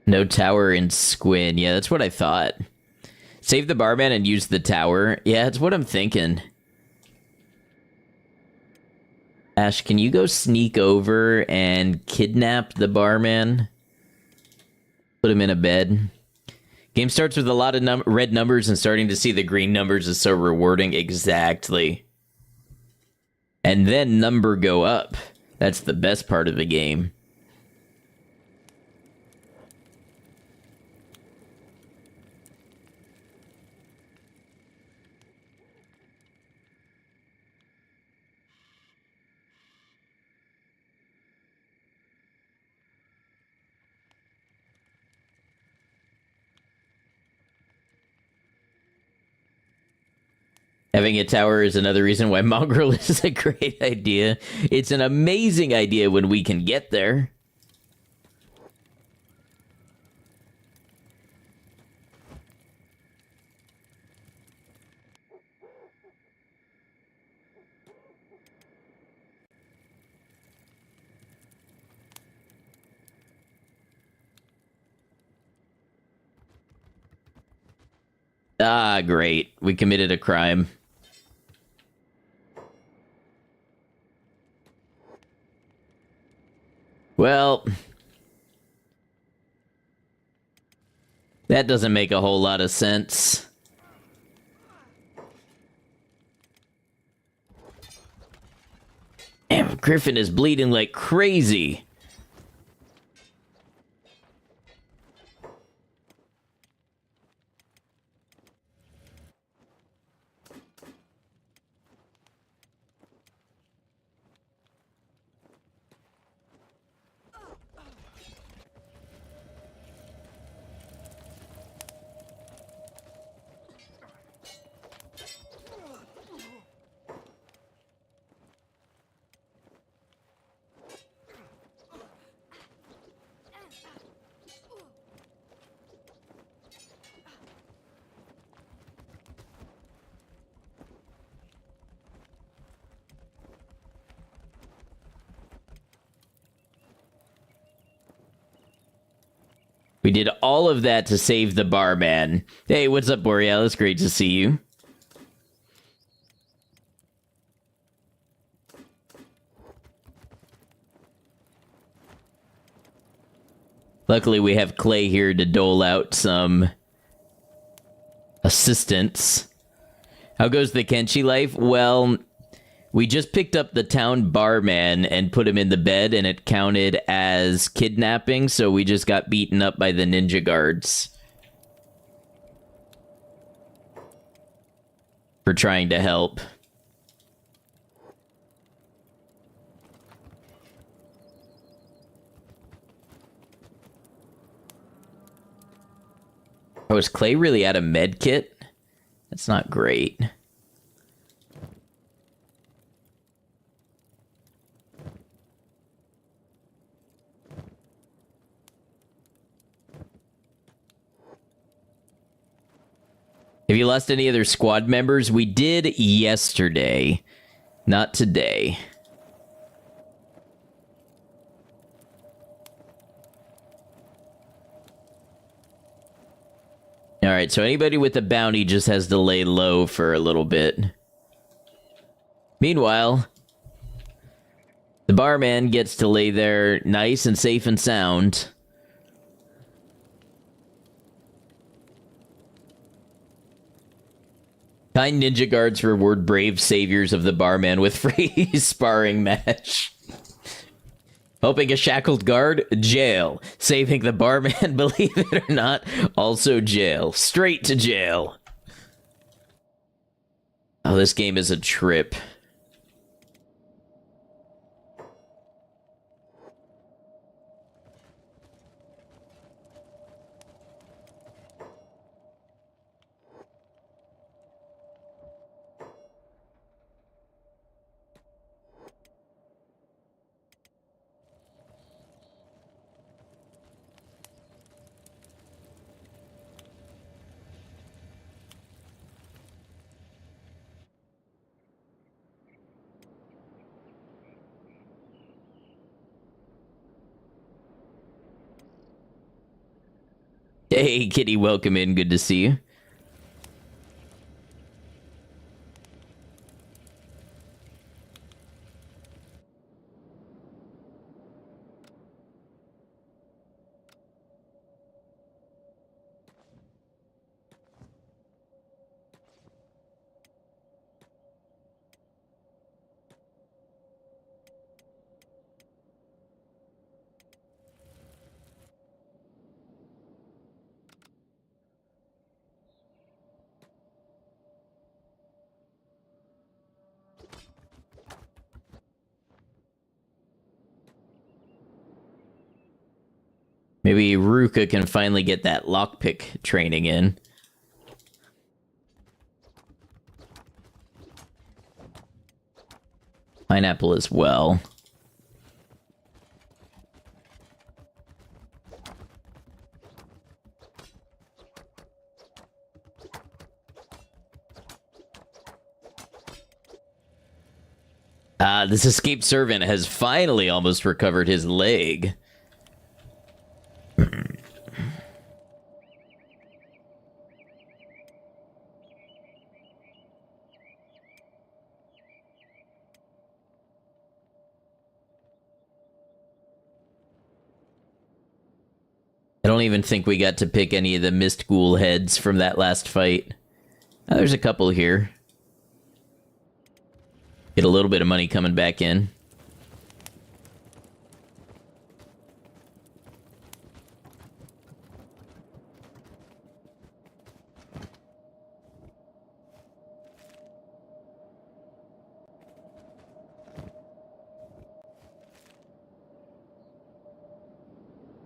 No tower in Squinn. Yeah, that's what I thought. Save the barman and use the tower. Yeah, that's what I'm thinking. Ash, can you go sneak over and kidnap the barman? Put him in a bed. Game starts with a lot of red numbers, and starting to see the green numbers is so rewarding. Exactly. And then number go up. That's the best part of the game. Having a tower is another reason why Mongrel is a great idea. It's an amazing idea when we can get there. Ah, great. We committed a crime. Well, that doesn't make a whole lot of sense. Damn, Griffin is bleeding like crazy. We did all of that to save the barman. Hey, what's up, Borealis? Great to see you. Luckily, we have Clay here to dole out some assistance. How goes the Kenshi life? Well, we just picked up the town barman and put him in the bed, and it counted as kidnapping, so we just got beaten up by the ninja guards for trying to help. Oh, is Clay really out of med kit? That's not great. Have you lost any other squad members? We did yesterday, not today. All right, so anybody with a bounty just has to lay low for a little bit. Meanwhile, the barman gets to lay there nice and safe and sound. Kind ninja guards reward brave saviors of the barman with free sparring match. Helping a shackled guard? Jail. Saving the barman, believe it or not, also jail. Straight to jail. Oh, this game is a trip. Hey, Kitty, welcome in. Good to see you. Maybe Ruka can finally get that lockpick training in. Pineapple as well. This escaped servant has finally almost recovered his leg. I don't even think we got to pick any of the mist ghoul heads from that last fight. Oh, there's a couple here. Get a little bit of money coming back in.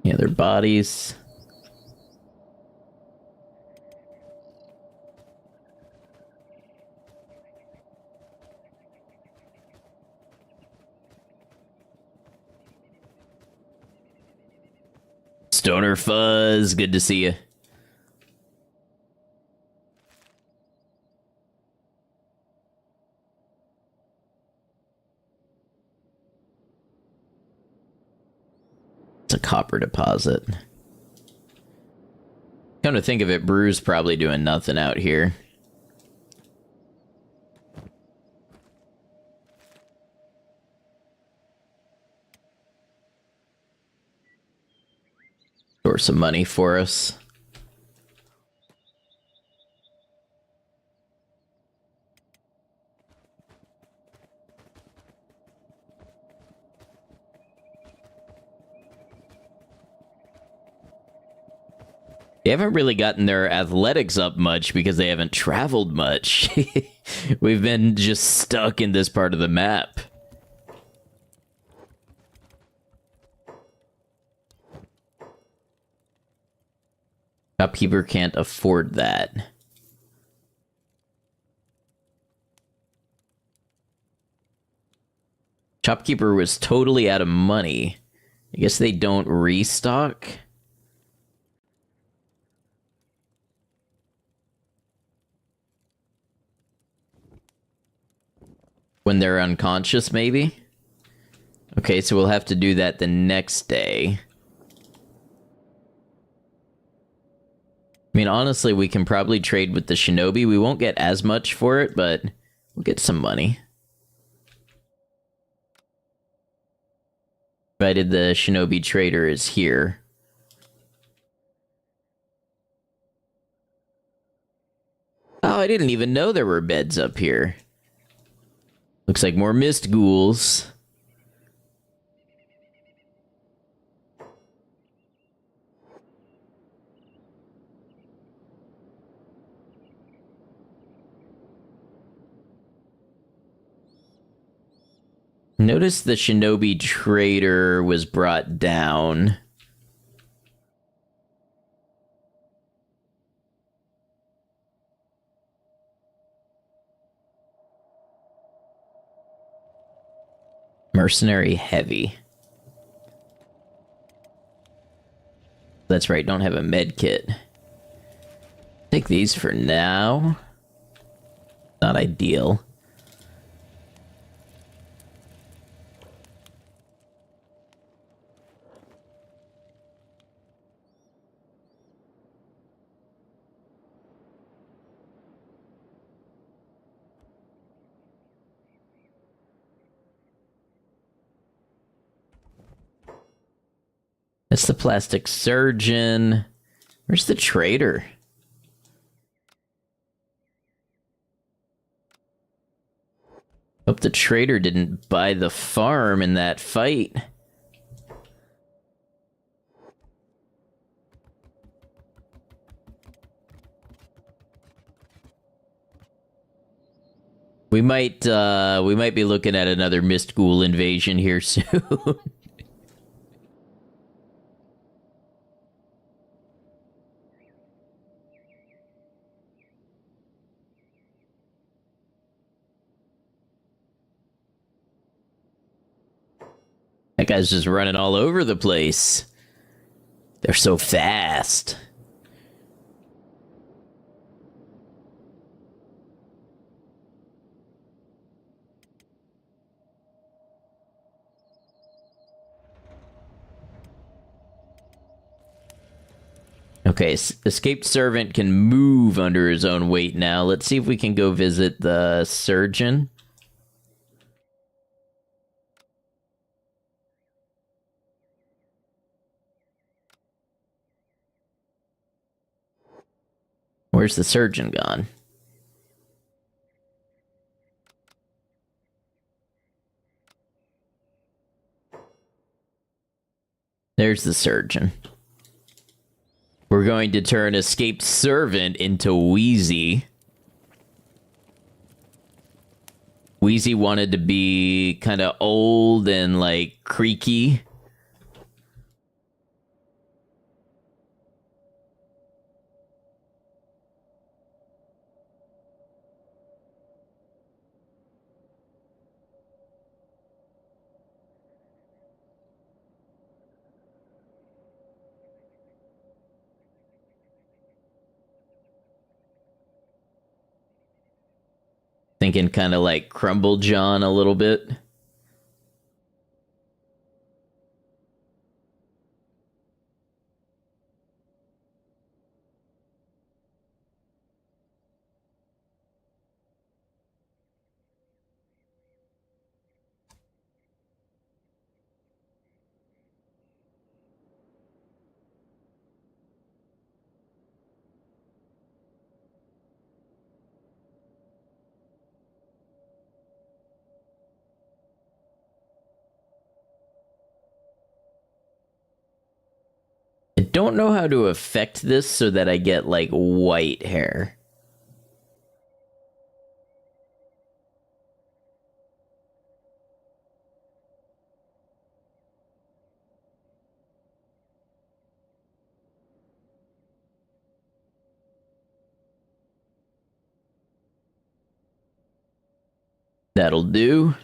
Yeah, their bodies. Stoner Fuzz, good to see you. It's a copper deposit. Come to think of it, Brew's probably doing nothing out here. Store some money for us. They haven't really gotten their athletics up much because they haven't traveled much. We've been just stuck in this part of the map. Shopkeeper can't afford that. Shopkeeper was totally out of money. I guess they don't restock. When they're unconscious, maybe? Okay, so we'll have to do that the next day. I mean, honestly, we can probably trade with the shinobi. We won't get as much for it, but we'll get some money. Provided the shinobi trader is here. Oh, I didn't even know there were beds up here. Looks like more mist ghouls. Notice the shinobi trader was brought down. Mercenary heavy. That's right, don't have a med kit. Take these for now. Not ideal. That's the plastic surgeon. Where's the trader? Hope the trader didn't buy the farm in that fight. We might be looking at another Mist Ghoul invasion here soon. That guy's just running all over the place. They're so fast. Okay, escaped servant can move under his own weight now. Let's see if we can go visit the surgeon. Where's the surgeon gone? There's the surgeon. We're going to turn escaped servant into Wheezy. Wheezy wanted to be kind of old and, like, creaky. Thinking kind of like Crumble John a little bit. don't know how to affect this so that I get, like, white hair. That'll do.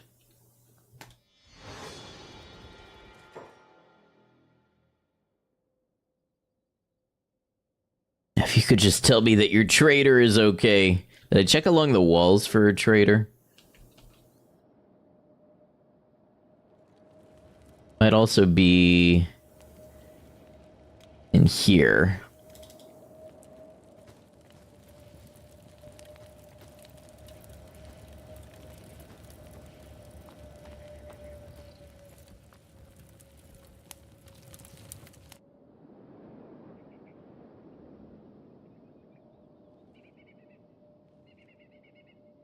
If you could just tell me that your trader is okay. Did I check along the walls for a trader? Might also be in here.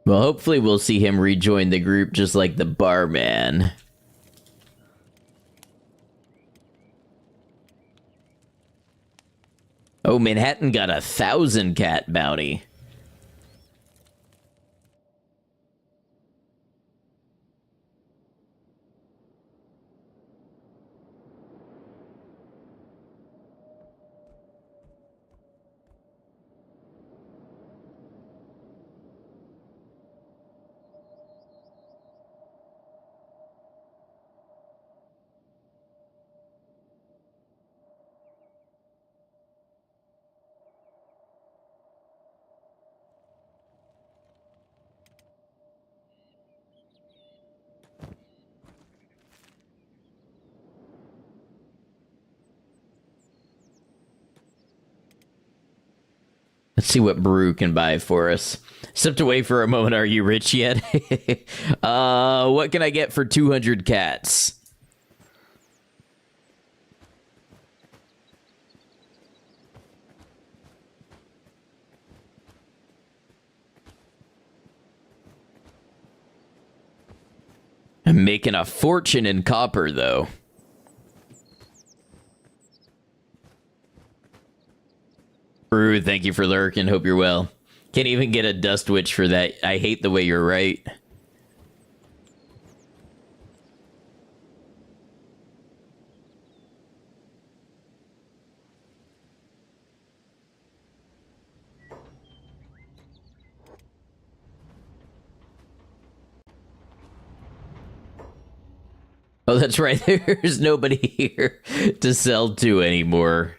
Well, hopefully we'll see him rejoin the group just like the barman. Oh, Manhattan got 1,000 cat bounty. Let's see what Brew can buy for us. Stepped away for a moment. Are you rich yet? What can I get for 200 cats? I'm making a fortune in copper, though. Brew, thank you for lurking. Hope you're well. Can't even get a dust witch for that. I hate the way you're right. Oh, that's right. There's nobody here to sell to anymore.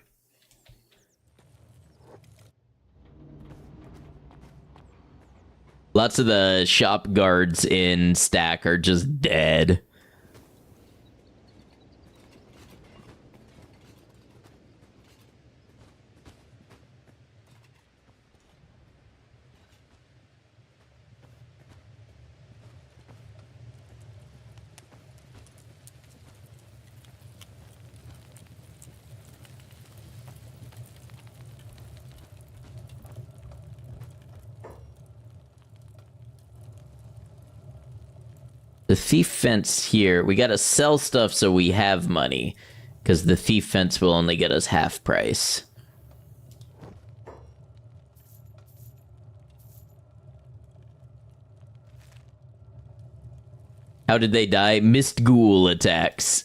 Lots of the shop guards in Stack are just dead. The thief fence here, we gotta sell stuff so we have money, because the thief fence will only get us half price. How did they die? Mist ghoul attacks.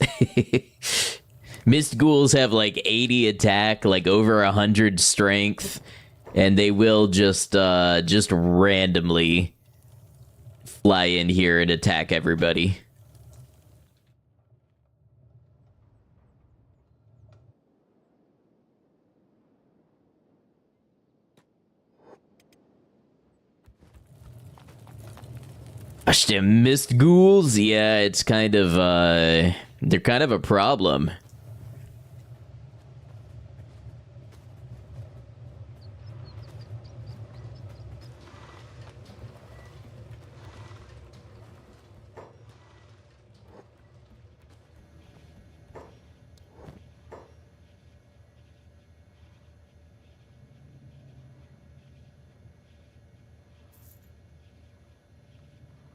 Mist ghouls have like 80 attack, like over 100 strength, and they will just randomly fly in here and attack everybody. Gosh, them mist ghouls, yeah, it's kind of they're kind of a problem.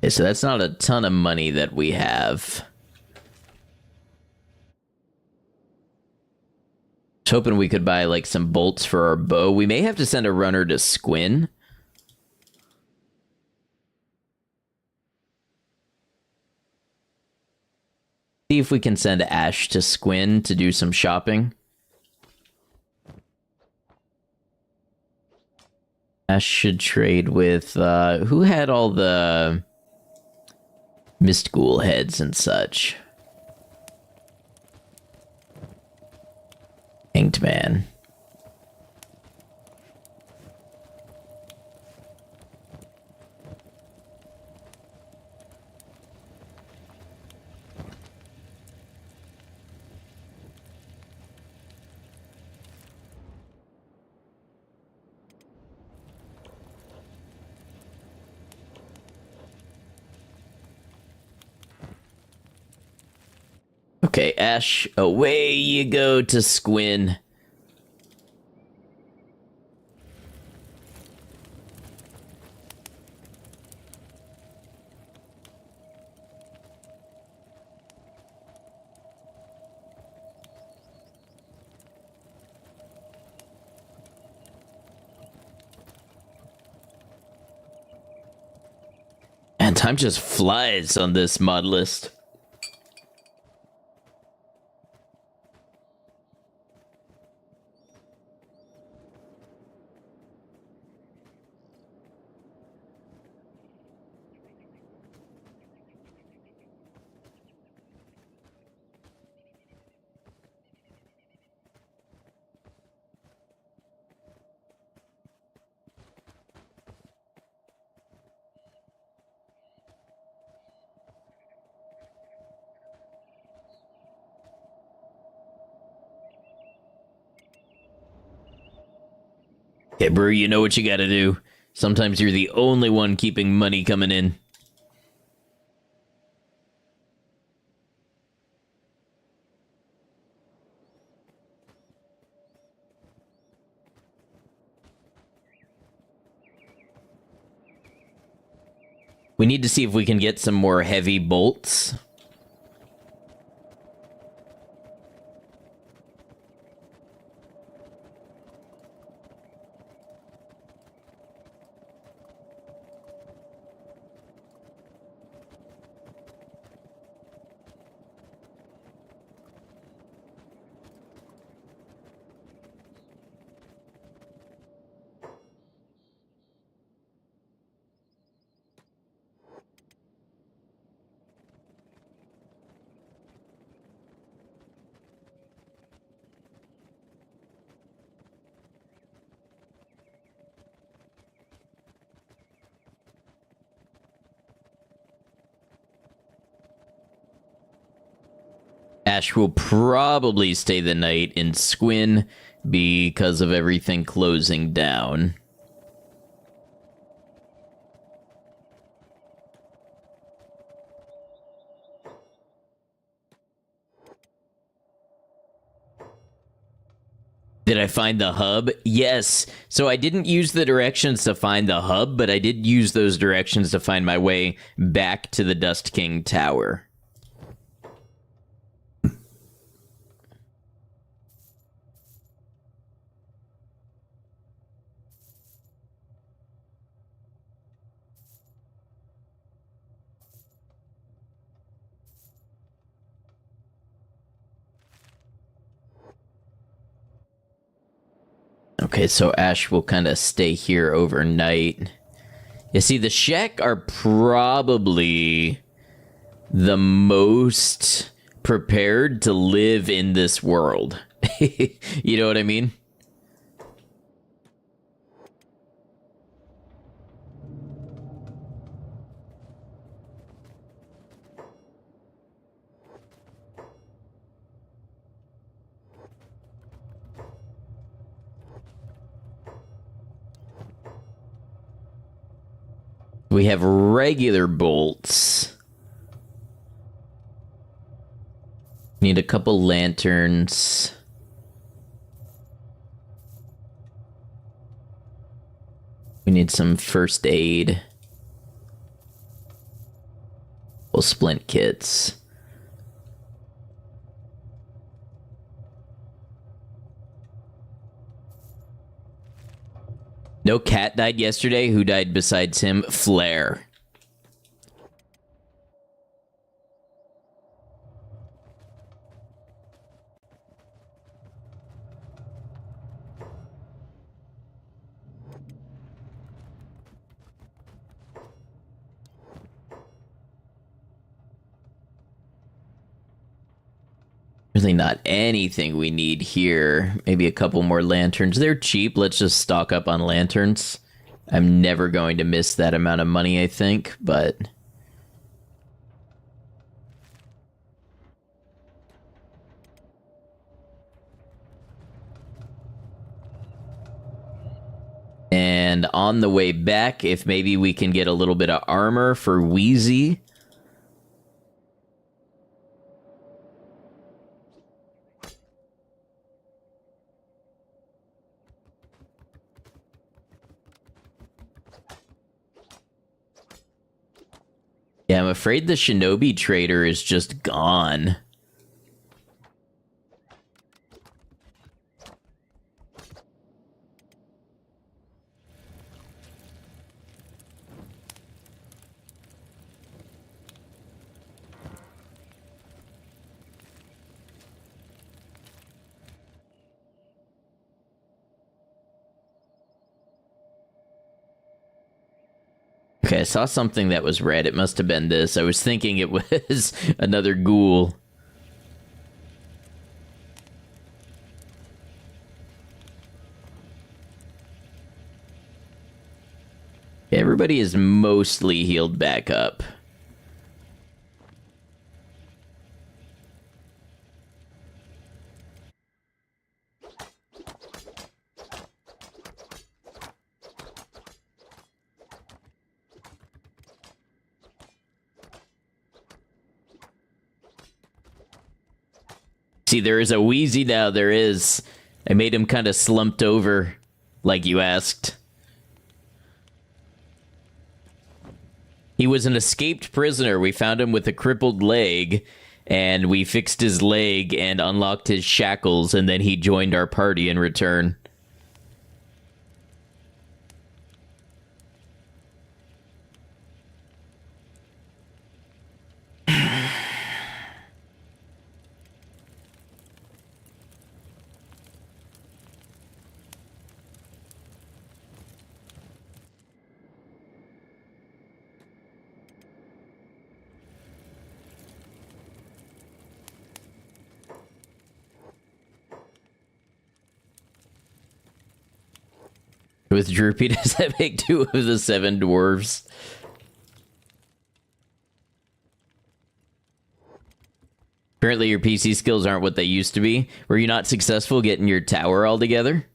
Okay, so that's not a ton of money that we have. hoping we could buy, like, some bolts for our bow. We may have to send a runner to Squinn. See if we can send Ash to Squinn to do some shopping. Ash should trade with, who had all the mist ghoul heads and such? Hanged Man. Okay, Ash, away you go to Squinn. And time just flies on this mod list. Okay, Brew, you know what you gotta do. Sometimes you're the only one keeping money coming in. We need to see if we can get some more heavy bolts. Ash will probably stay the night in Squinn because of everything closing down. Did I find the hub? Yes. So I didn't use the directions to find the hub, but I did use those directions to find my way back to the Dust King Tower. Okay, so Ash will kind of stay here overnight. You see, the Shek are probably the most prepared to live in this world. You know what I mean? We have regular bolts. Need a couple lanterns. We need some first aid. Well, splint kits. No cat died yesterday. Who died besides him? Flare. Really not anything we need here. Maybe a couple more lanterns. They're cheap. Let's just stock up on lanterns. I'm never going to miss that amount of money, I think, but... And on the way back, if maybe we can get a little bit of armor for Wheezy... Yeah, I'm afraid the Shinobi Trader is just gone. Okay, I saw something that was red. It must have been this. I was thinking it was another ghoul. Everybody is mostly healed back up. See, there is a Wheezy now. There is. I made him kind of slumped over, like you asked. He was an escaped prisoner. We found him with a crippled leg, and we fixed his leg and unlocked his shackles, and then he joined our party in return. With Droopy, does that make 2 of the 7 dwarves? Apparently your PC skills aren't what they used to be. Were you not successful getting your tower all together?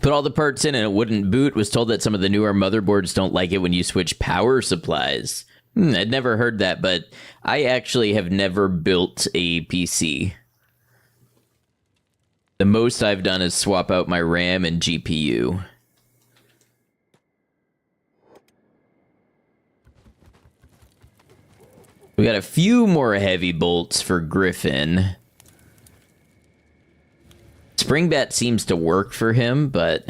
Put all the parts in and it wouldn't boot. Was told that some of the newer motherboards don't like it when you switch power supplies. I'd never heard that, but I actually have never built a PC. The most I've done is swap out my RAM and GPU. We got a few more heavy bolts for Griffin. Springbat seems to work for him, but...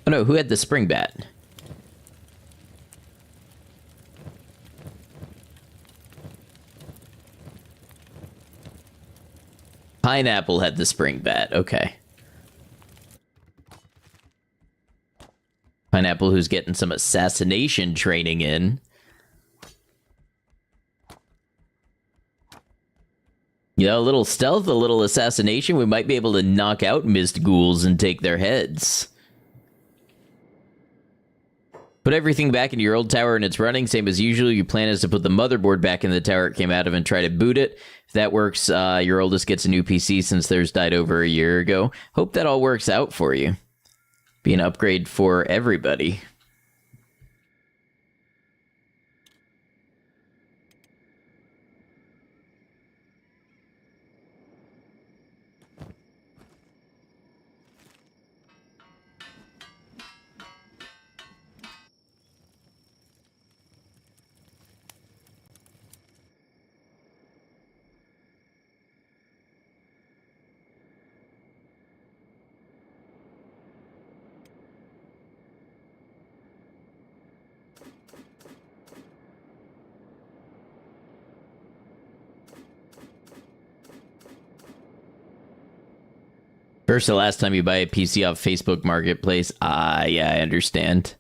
Oh no, who had the Springbat? Pineapple had the Springbat, okay. Pineapple, who's getting some assassination training in. Yeah, a little stealth, a little assassination. We might be able to knock out mist ghouls and take their heads. Put everything back into your old tower and it's running, same as usual. Your plan is to put the motherboard back in the tower it came out of and try to boot it. If that works, your oldest gets a new PC since theirs died over a year ago. Hope that all works out for you. Be an upgrade for everybody. First, the last time you buy a PC off Facebook Marketplace. Yeah, I understand.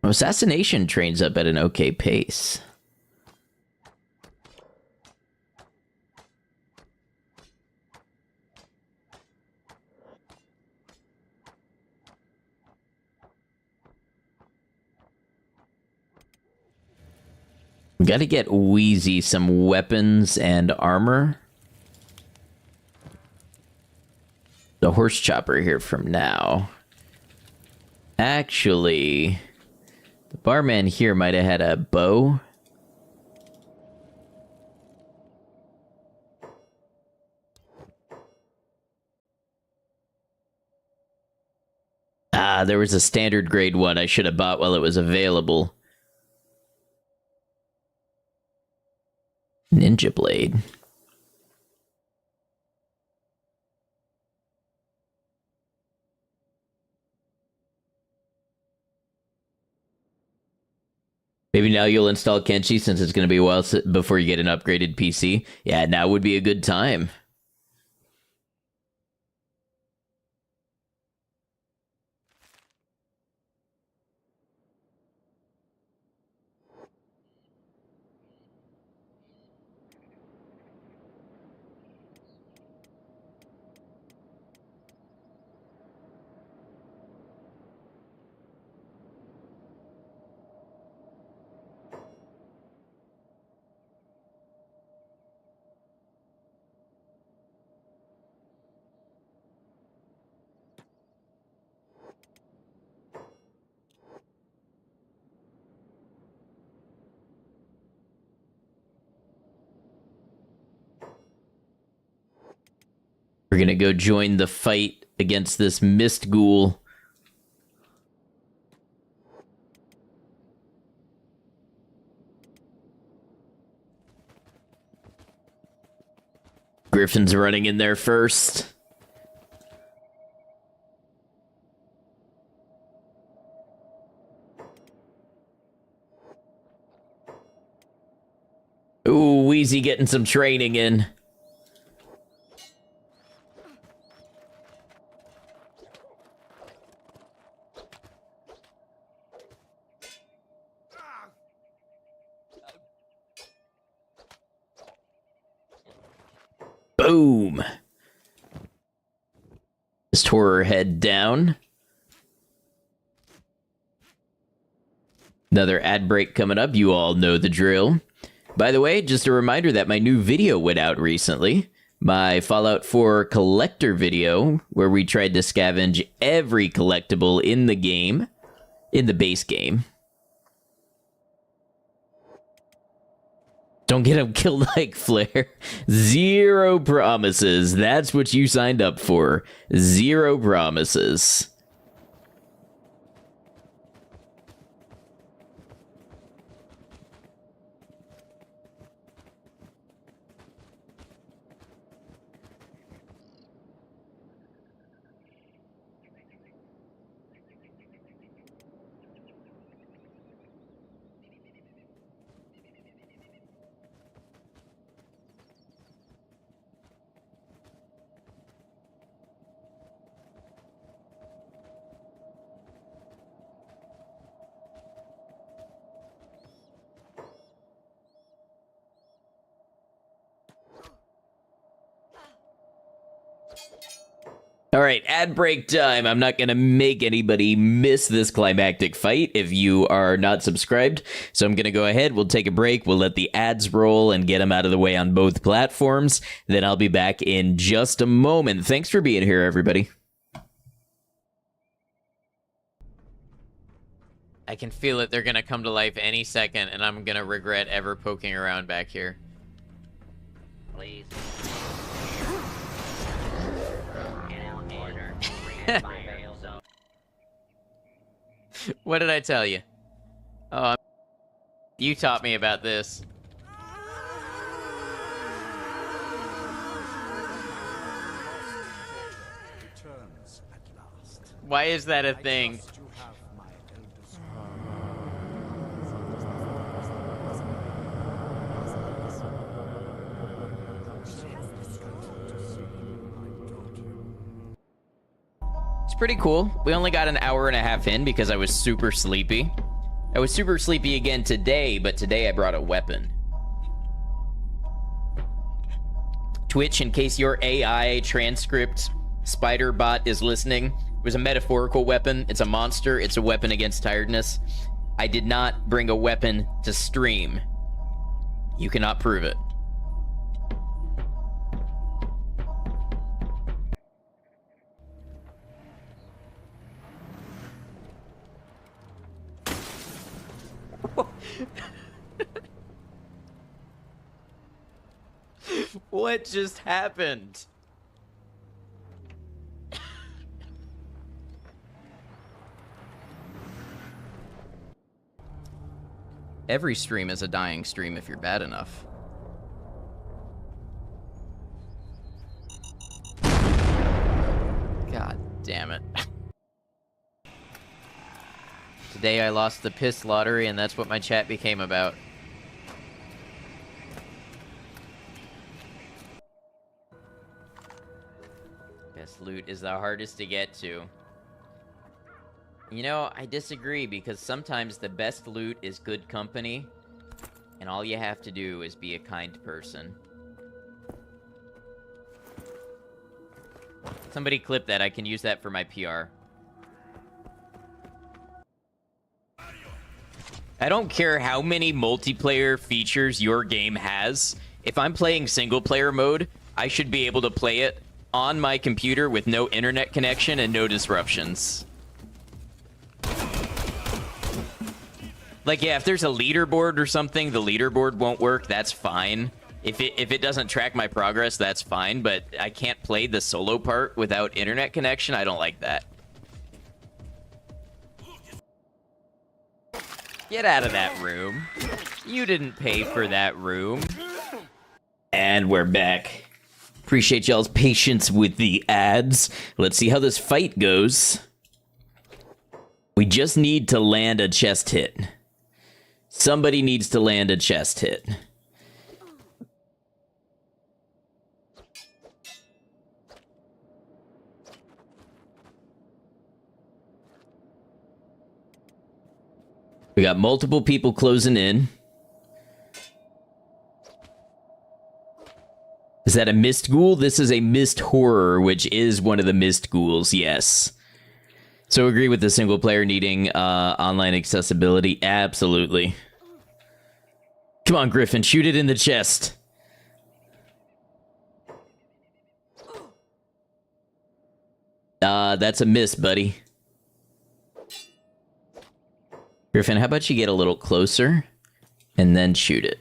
Assassination trains up at an okay pace. Got to get Wheezy some weapons and armor. The horse chopper here from now. Actually, the barman here might have had a bow. There was a standard grade one I should have bought while it was available. Ninja blade. Maybe now you'll install Kenshi since it's going to be a while before you get an upgraded PC. Yeah, now would be a good time. We're going to go join the fight against this mist ghoul. Griffin's running in there first. Ooh, Wheezy getting some training in. Boom. Just tore her head down. Another ad break coming up. You all know the drill. By the way, just a reminder that my new video went out recently. My Fallout 4 collector video, where we tried to scavenge every collectible in the game, in the base game. Don't get him killed like Flare. 0 promises. That's what you signed up for. 0 promises. All right, ad break time. I'm not going to make anybody miss this climactic fight if you are not subscribed. So I'm going to go ahead. We'll take a break. We'll let the ads roll and get them out of the way on both platforms. Then I'll be back in just a moment. Thanks for being here, everybody.
I can feel it. They're going to come to life any second, and I'm going to regret ever poking around back here.
Please.
What did I tell you? Oh, you taught me about this. Why is that a thing?
It's pretty cool. We only got an hour and a half in because I was super sleepy. I was super sleepy again today, but today I brought a weapon. Twitch, in case your AI transcript spider bot is listening, it was a metaphorical weapon. It's a monster. It's a weapon against tiredness. I did not bring a weapon to stream. You cannot prove it.
What just happened?
Every stream is a dying stream if you're bad enough.
God damn it. Today I lost the piss lottery, and that's what my chat became about. Best loot is the hardest to get to. You know, I disagree, because sometimes the best loot is good company, and all you have to do is be a kind person. Somebody clip that. I can use that for my PR. I don't care how many multiplayer features your game has. If I'm playing single player mode, I should be able to play it on my computer with no internet connection and no disruptions. Like, yeah, if there's a leaderboard or something, the leaderboard won't work, that's fine. If it doesn't track my progress, that's fine, but I can't play the solo part without internet connection. I don't like that. Get out of that room. You didn't pay for that room.
And we're back. Appreciate y'all's patience with the ads. Let's see how this fight goes. We just need to land a chest hit. Somebody needs to land a chest hit. We got multiple people closing in. Is that a mist ghoul? This is a mist horror, which is one of the mist ghouls, yes. So agree with the single player needing online accessibility? Absolutely. Come on, Griffin, shoot it in the chest. That's a miss, buddy. Griffin, how about you get a little closer and then shoot it?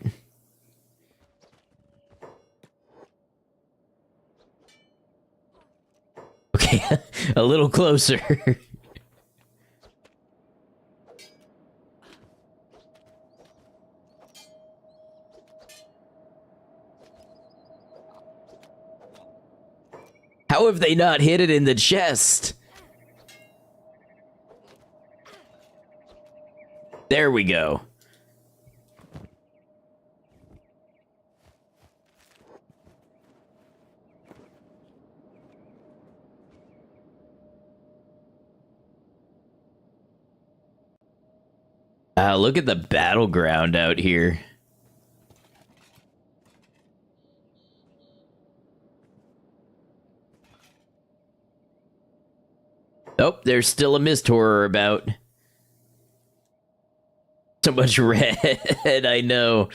Okay, a little closer. How have they not hit it in the chest? There we go. Look at the battleground out here. Oh, there's still a mist horror about. So much red, I know.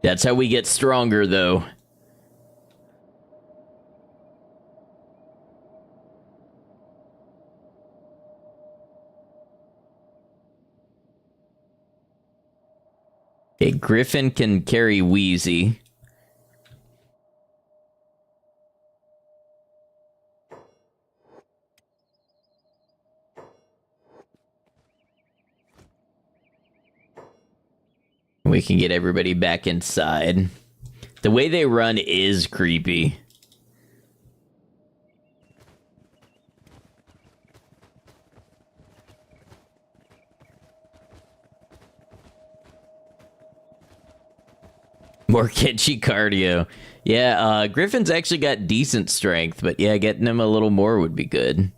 That's how we get stronger, though. Okay, Griffin can carry Wheezy. We can get everybody back inside. The way they run is creepy. More Kenshi cardio. Yeah, Griffin's actually got decent strength, but yeah, getting him a little more would be good.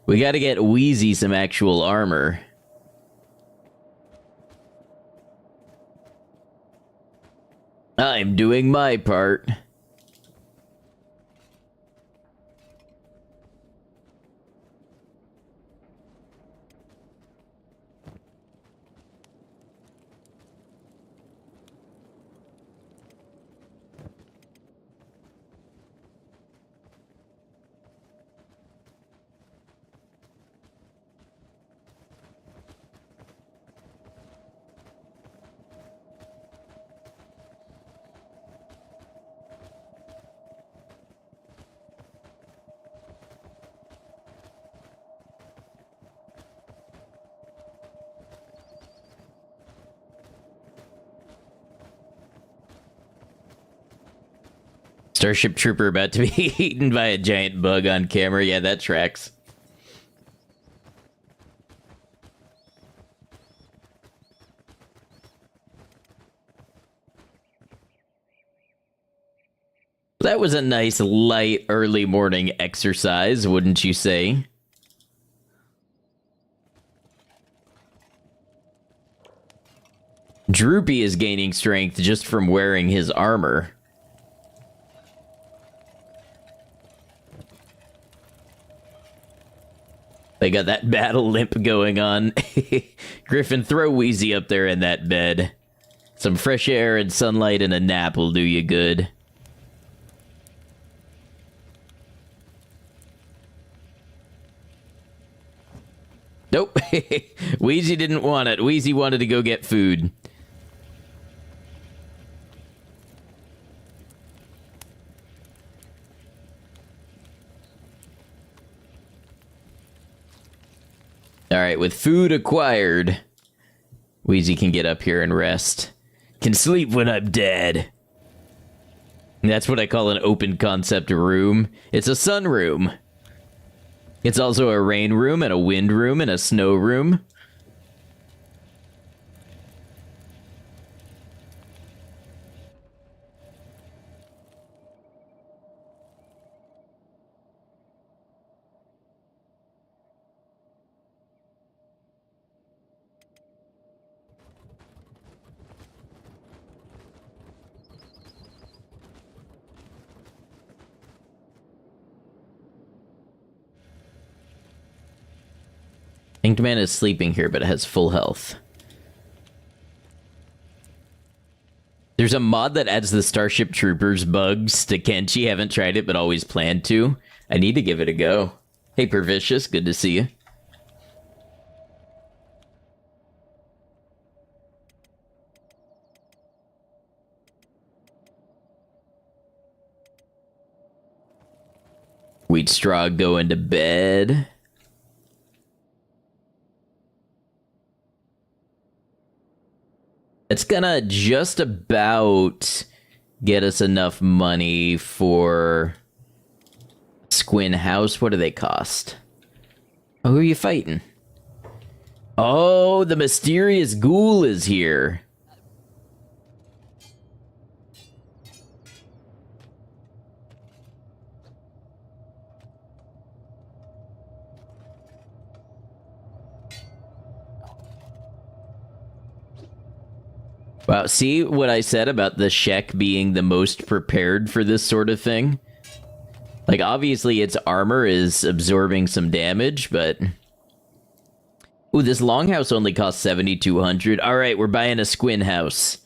We gotta get Wheezy some actual armor. I'm doing my part. Starship Trooper about to be eaten by a giant bug on camera. Yeah, that tracks. That was a nice, light, early morning exercise, wouldn't you say? Droopy is gaining strength just from wearing his armor. They got that battle limp going on. Griffin, throw Wheezy up there in that bed. Some fresh air and sunlight and a nap will do you good. Nope. Wheezy didn't want it. Wheezy wanted to go get food. Alright, with food acquired, Wheezy can get up here and rest. Can sleep when I'm dead. And that's what I call an open concept room. It's a sun room. It's also a rain room and a wind room and a snow room. Inkman is sleeping here, but it has full health. There's a mod that adds the Starship Troopers bugs to Kenshi. Haven't tried it, but always planned to. I need to give it a go. Hey, Pervicious, good to see you. Wheat Straw going to bed. It's gonna just about get us enough money for Squinn House. What do they cost? Oh, who are you fighting? Oh, the mysterious ghoul is here. Wow, see what I said about the Shek being the most prepared for this sort of thing? Like, obviously, its armor is absorbing some damage, but... Ooh, this longhouse only costs 7,200. All right, we're buying a Squinn house.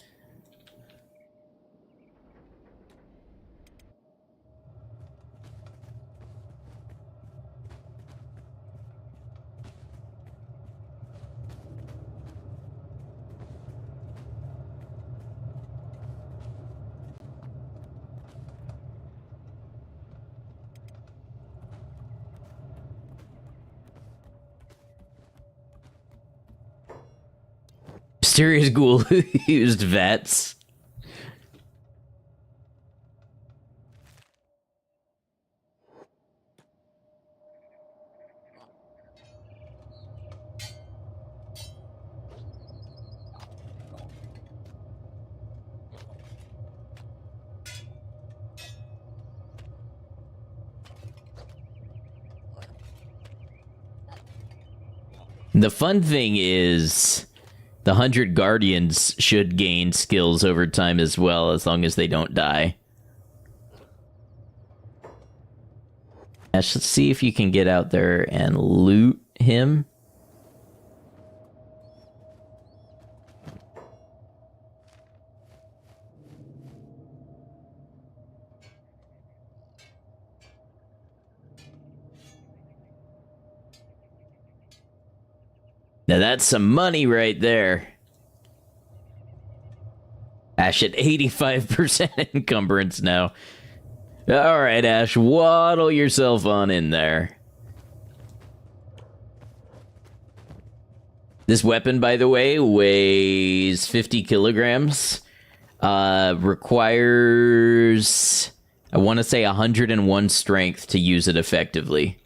Mysterious ghoul who used vets. The fun thing is... The 100 Guardians should gain skills over time as well, as long as they don't die. Ash, let's see if you can get out there and loot him. Now that's some money right there. Ash at 85% encumbrance now. Alright, Ash, waddle yourself on in there. This weapon, by the way, weighs 50 kilograms. Requires, I want to say, 101 strength to use it effectively.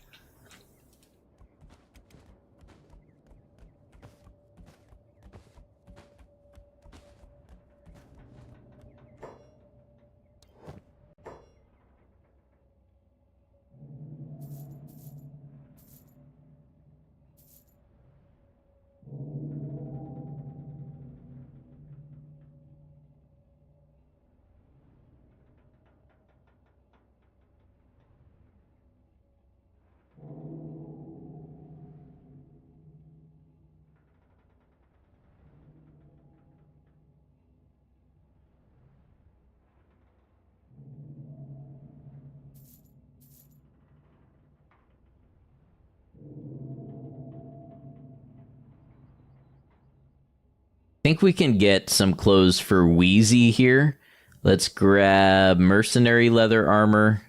Think we can get some clothes for Wheezy here. Let's grab mercenary leather armor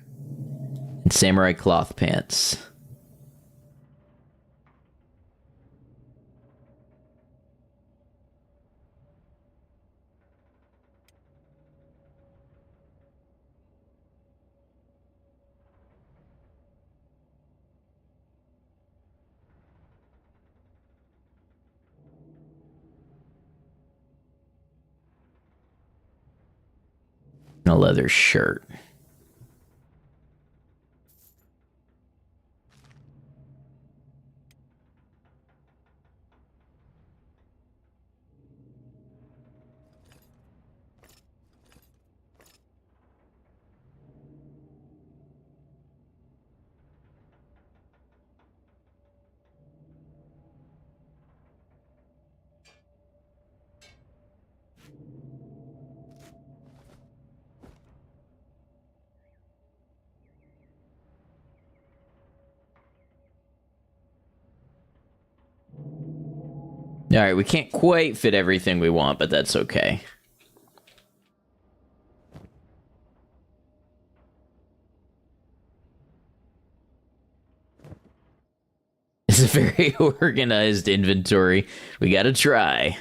and samurai cloth pants. A leather shirt. All right, we can't quite fit everything we want, but that's okay. It's a very organized inventory. We gotta try.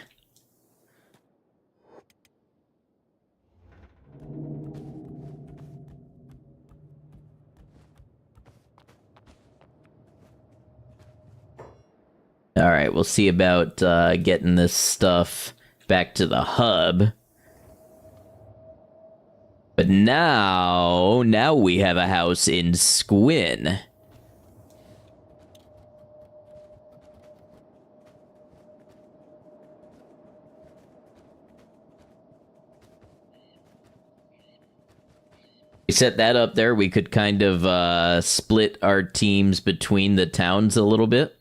All right, we'll see about getting this stuff back to the hub. But now we have a house in Squinn. We set that up there. We could kind of split our teams between the towns a little bit.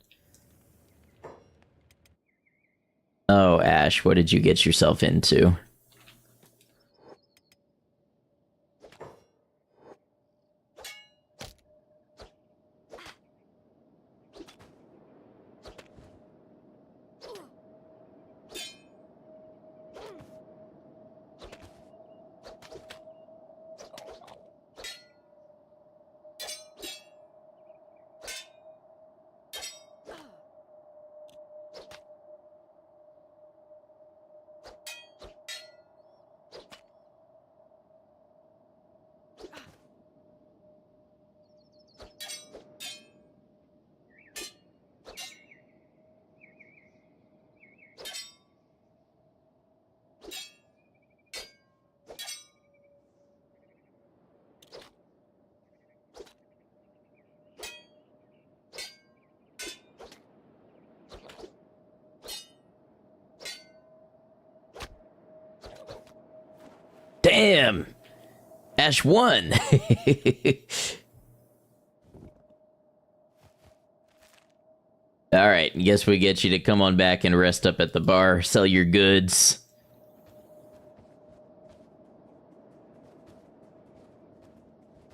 Oh, Ash, what did you get yourself into? Damn! Ash won! Alright, guess we get you to come on back and rest up at the bar, sell your goods.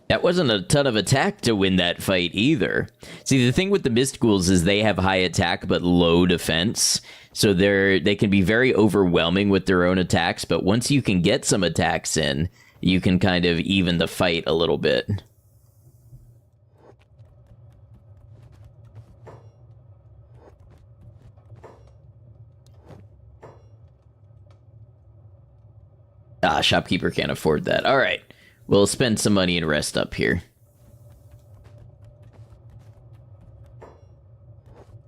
That wasn't a ton of attack to win that fight either. See, the thing with the Mist Ghouls is they have high attack but low defense. So they can be very overwhelming with their own attacks, but once you can get some attacks in, you can kind of even the fight a little bit. Ah, shopkeeper can't afford that. All right, we'll spend some money and rest up here.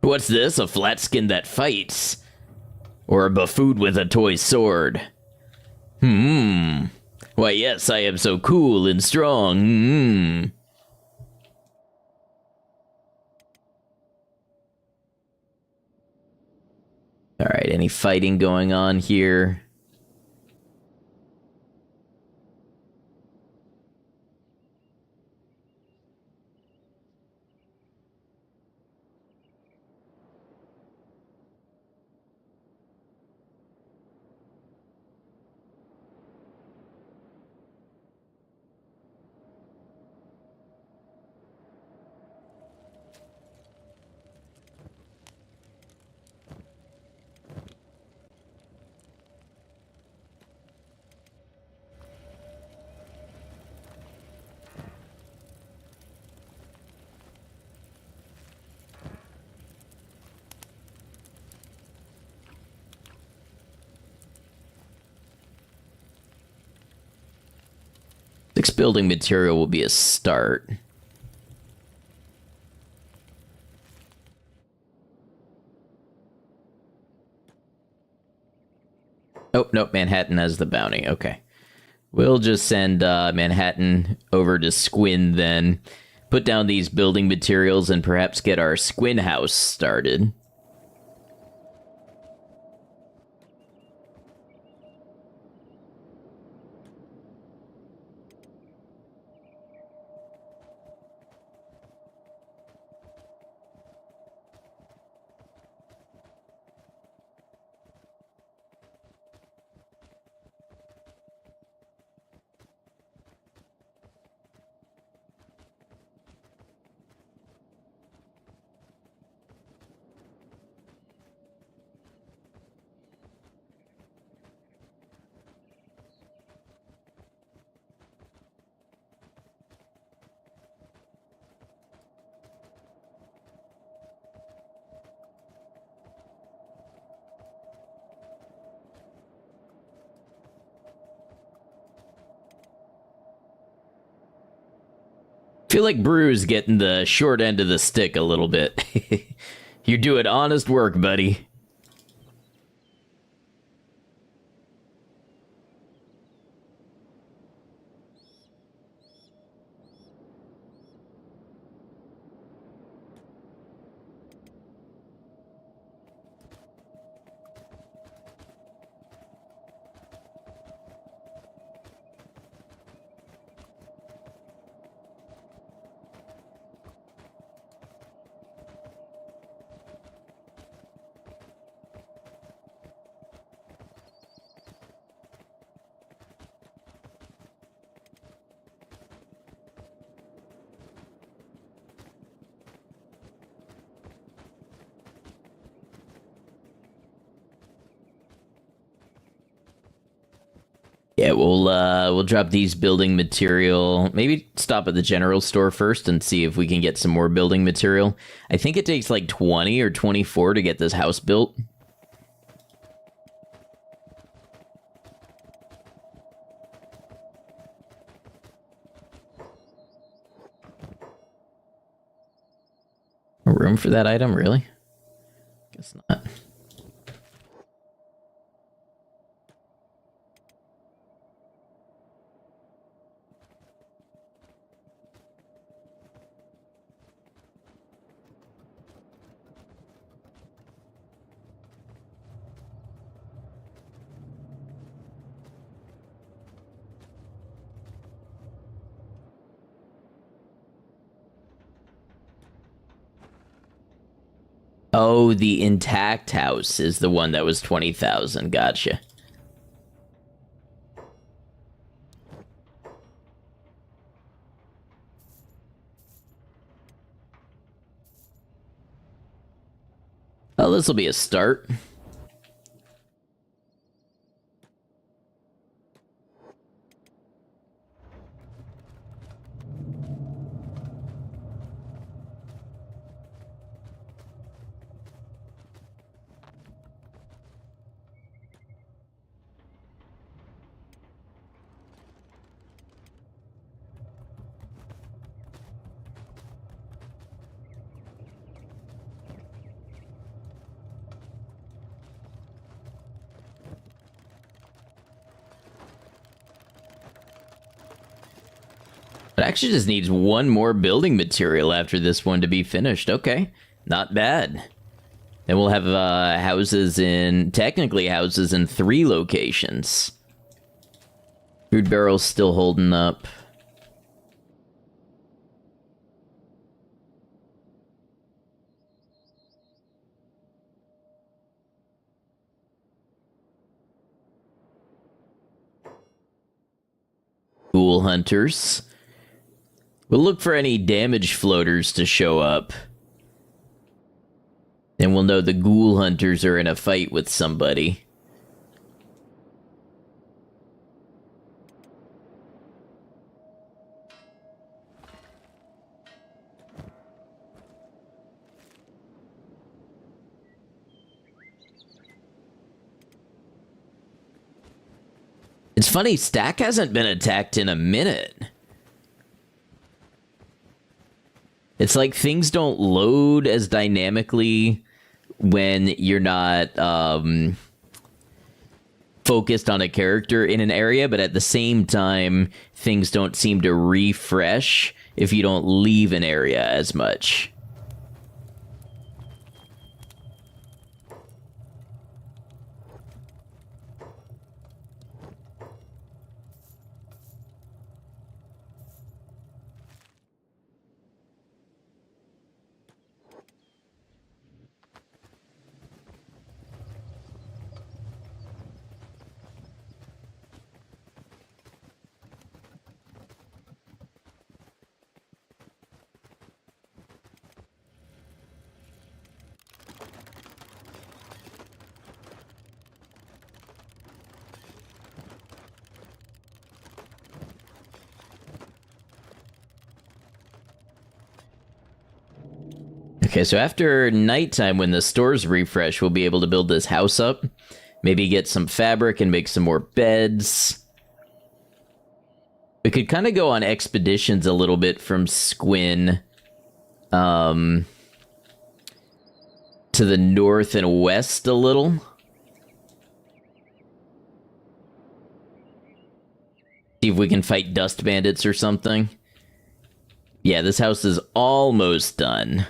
What's this? A flat skin that fights? Or a buffoon with a toy sword? Why, yes, I am so cool and strong. Alright, any fighting going on here? Building material will be a start. Oh, nope, Manhattan has the bounty. Okay. We'll just send Manhattan over to Squinn then. Put down these building materials and perhaps get our Squinn house started. Feel like Brew's getting the short end of the stick a little bit. You're doing honest work, buddy. Yeah, we'll drop these building material. Maybe stop at the general store first and see if we can get some more building material. I think it takes like 20 or 24 to get this house built. A room for that item, really? Guess not. Oh, the intact house is the one that was 20,000. Gotcha. Oh, this will be a start. It actually just needs one more building material after this one to be finished. Okay, not bad. Then we'll have technically houses in 3 locations. Food barrel's still holding up. Ghoul hunters. We'll look for any damage floaters to show up. And we'll know the ghoul hunters are in a fight with somebody. It's funny, Stack hasn't been attacked in a minute. It's like things don't load as dynamically when you're not focused on a character in an area, but at the same time, things don't seem to refresh if you don't leave an area as much. Okay, so after nighttime, when the stores refresh, we'll be able to build this house up. Maybe get some fabric and make some more beds. We could kind of go on expeditions a little bit from Squinn. To the north and west a little. See if we can fight dust bandits or something. Yeah, this house is almost done.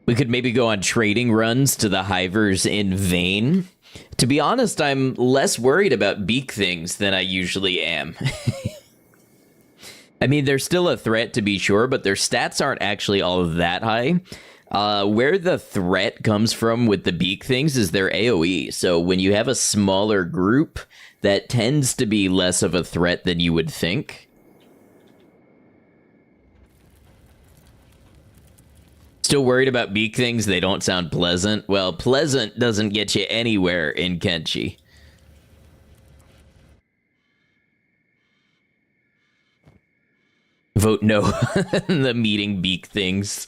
We could maybe go on trading runs to the hivers in Vane. To be honest, I'm less worried about beak things than I usually am. I mean, they're still a threat to be sure, but their stats aren't actually all that high. Where the threat comes from with the beak things is their AoE. So when you have a smaller group, that tends to be less of a threat than you would think. Still worried about beak things? They don't sound pleasant. Well, pleasant doesn't get you anywhere in Kenshi. Vote no. The meeting beak things.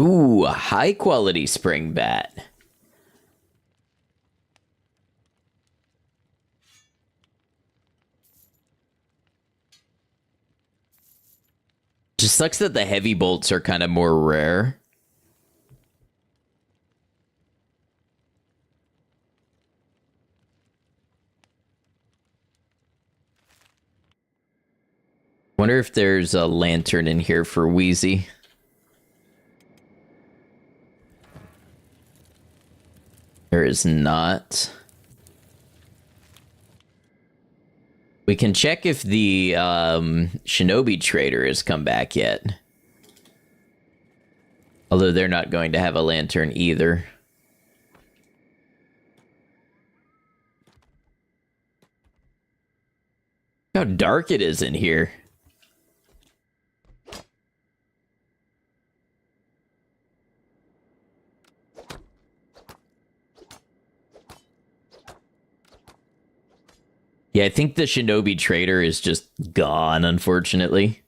Ooh, a high quality spring bat. Just sucks that the heavy bolts are kind of more rare. Wonder if there's a lantern in here for Wheezy. There is not. We can check if the Shinobi Trader has come back yet. Although they're not going to have a lantern either. Look how dark it is in here. Yeah, I think the Shinobi Trader is just gone, unfortunately.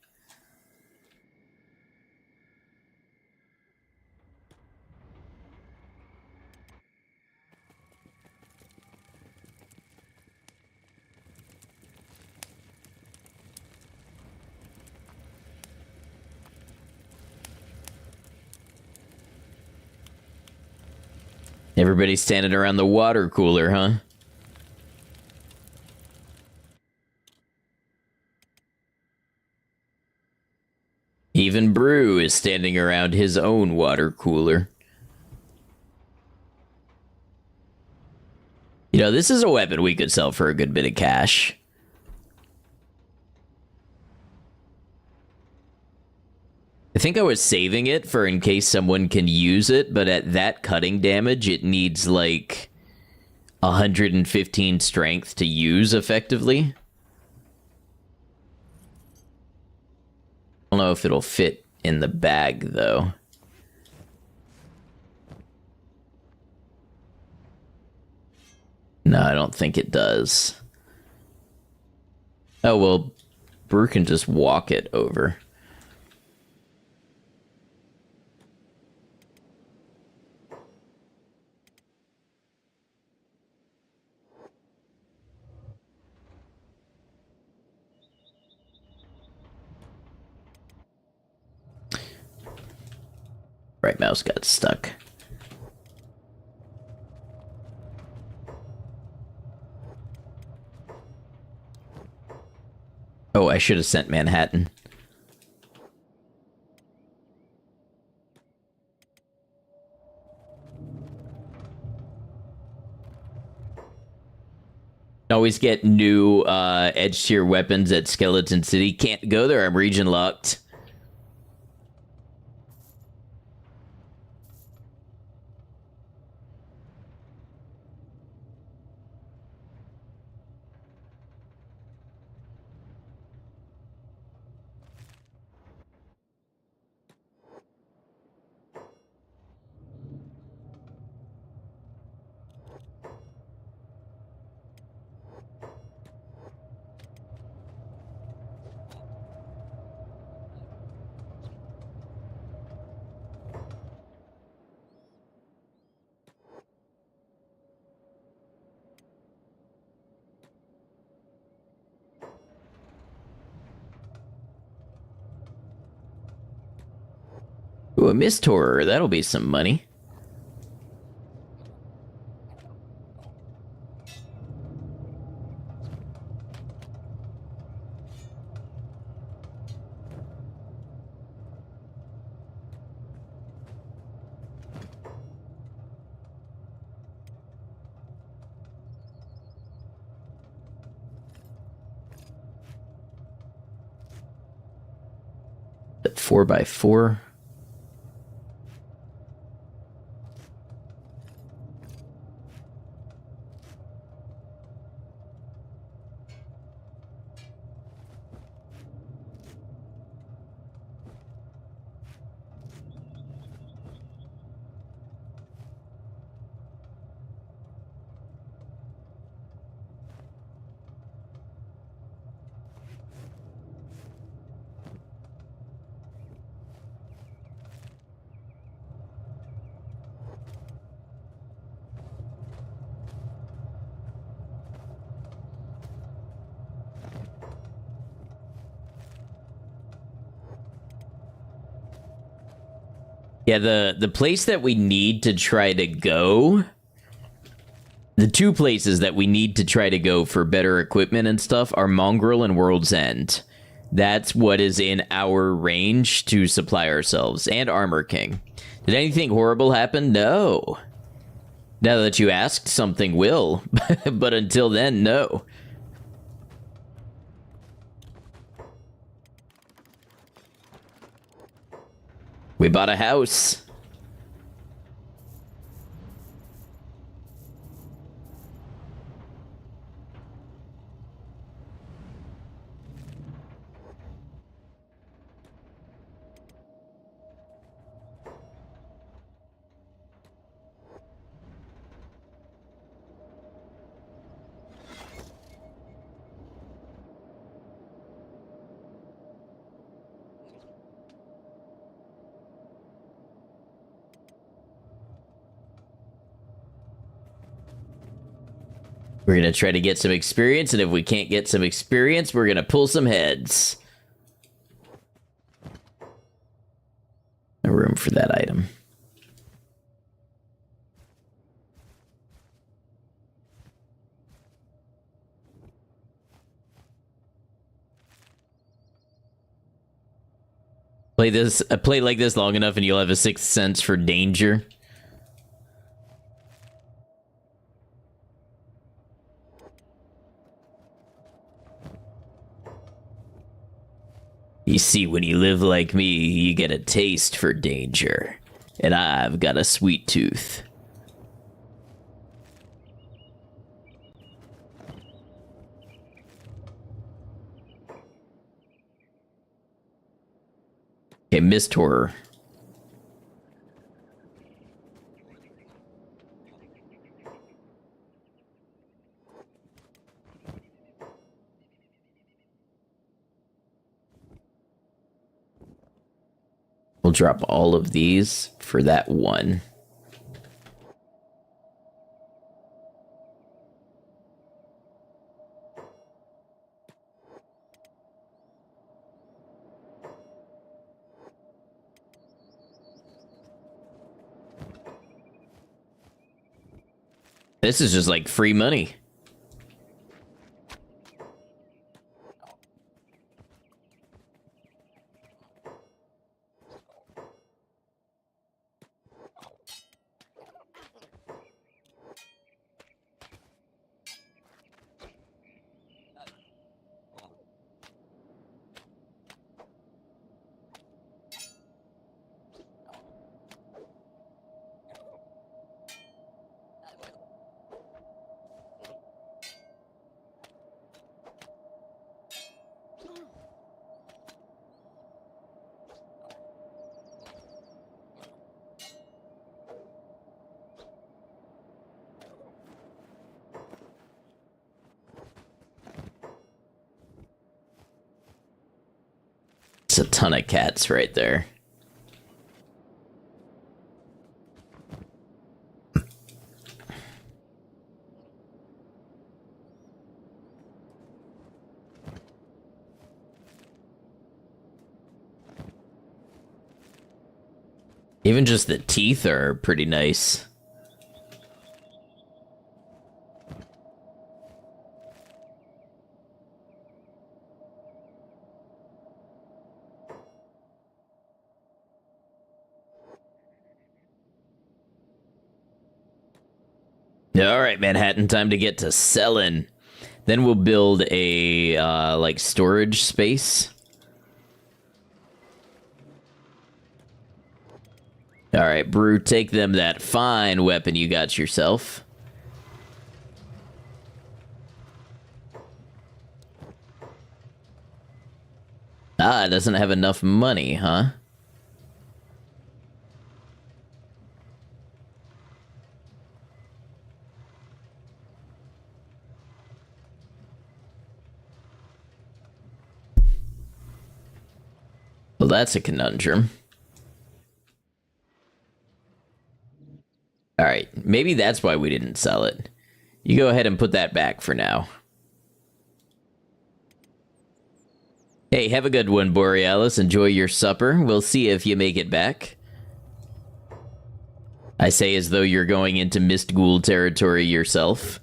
Everybody's standing around the water cooler, huh? Even Brew is standing around his own water cooler. You know, this is a weapon we could sell for a good bit of cash. I think I was saving it for in case someone can use it, but at that cutting damage, it needs like 115 strength to use effectively. I don't know if it'll fit in the bag, though. No, I don't think it does. Oh, well, Brew can just walk it over. Right mouse got stuck. Oh, I should have sent Manhattan. Always get new edge tier weapons at Skeleton City. Can't go there, I'm region locked. Ooh, a mist horror. That'll be some money. it 4x4? Yeah, the place that we need to try to go, the two places that we need to try to go for better equipment and stuff are Mongrel and World's End. That's what is in our range to supply ourselves, and Armor King. Did anything horrible happen? No. Now that you asked, something will, but until then, no. We bought a house. We're going to try to get some experience, and if we can't get some experience, we're going to pull some heads. No room for that item. Play like this long enough and you'll have a sixth sense for danger. You see, when you live like me, you get a taste for danger. And I've got a sweet tooth. Okay, Mist Horror. We'll drop all of these for that one. This is just like free money. It's a ton of cats right there. Even just the teeth are pretty nice. All right, Manhattan, time to get to selling. Then we'll build a like storage space. All right, Brew, take them that fine weapon you got yourself. Ah, it doesn't have enough money, huh? Well, that's a conundrum. All right, maybe that's why we didn't sell it. You go ahead and put that back for now. Hey, have a good one, Borealis. Enjoy your supper. We'll see if you make it back. I say as though you're going into Mist Ghoul territory yourself.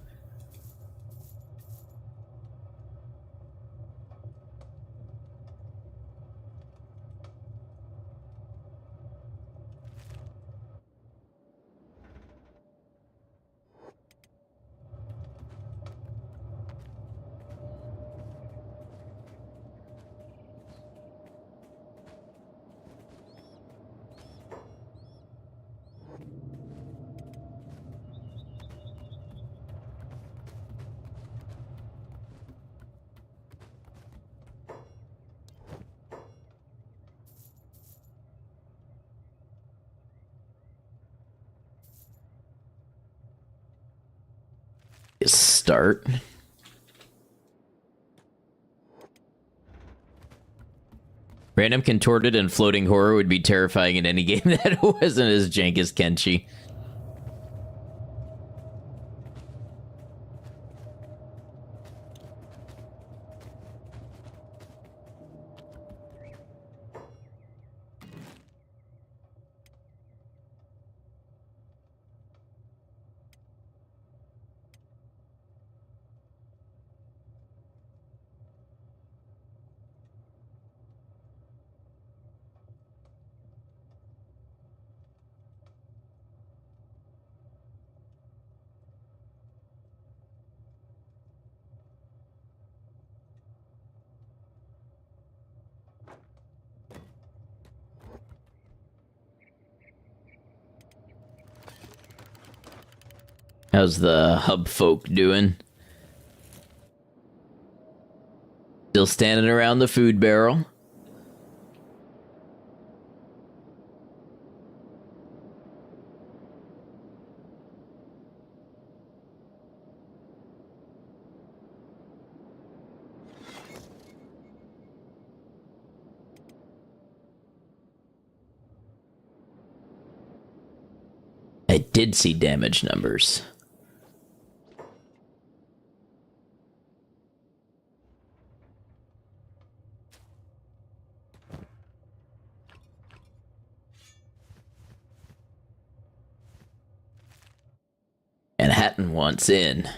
Start. Random contorted and floating horror would be terrifying in any game that wasn't as jank as Kenshi. How's the hub folk doing? Still standing around the food barrel? I did see damage numbers. Manhattan wants in.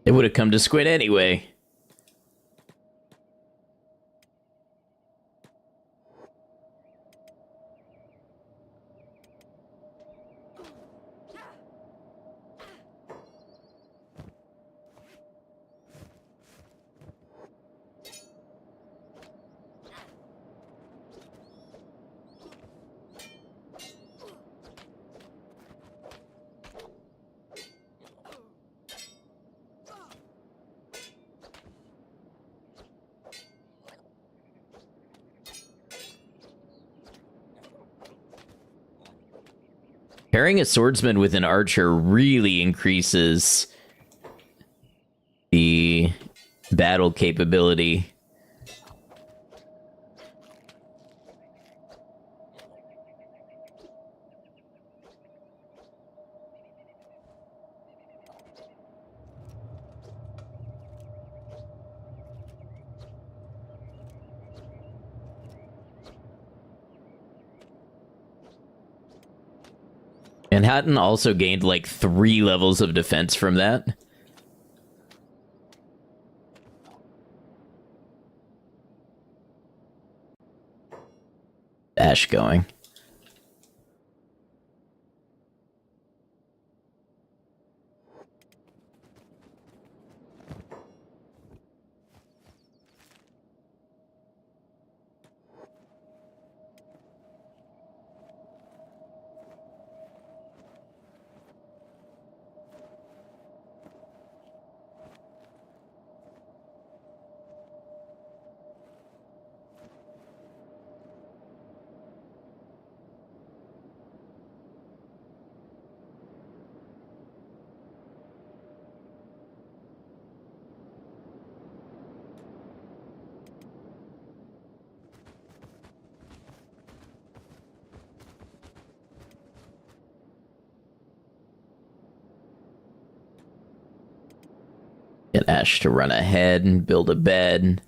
They would have come to Squinn anyway. Pairing a swordsman with an archer really increases the battle capability. And Hatton also gained like 3 levels of defense from that. Ash going. Get Ash to run ahead and build a bed.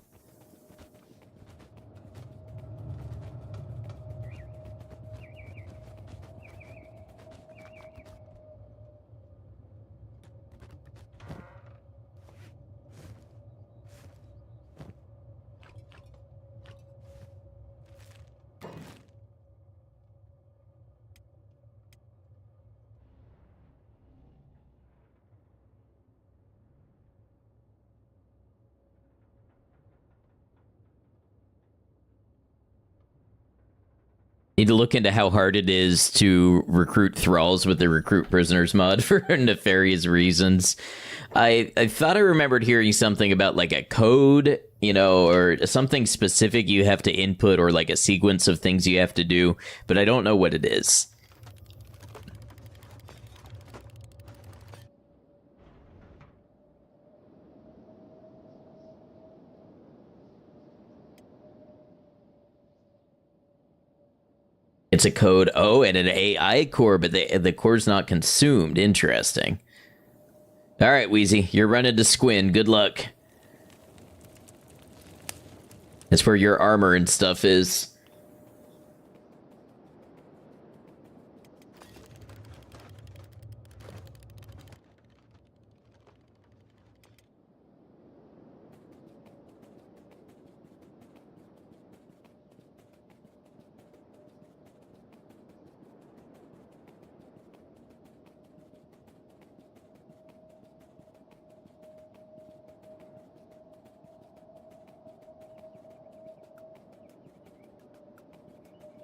Need to look into how hard it is to recruit thralls with the recruit prisoners mod for nefarious reasons. I thought I remembered hearing something about like a code, you know, or something specific you have to input, or like a sequence of things you have to do, but I don't know what it is. It's a code, oh, and an AI core, but the core's not consumed. Interesting. All right, Wheezy, you're running to Squinn. Good luck. That's where your armor and stuff is.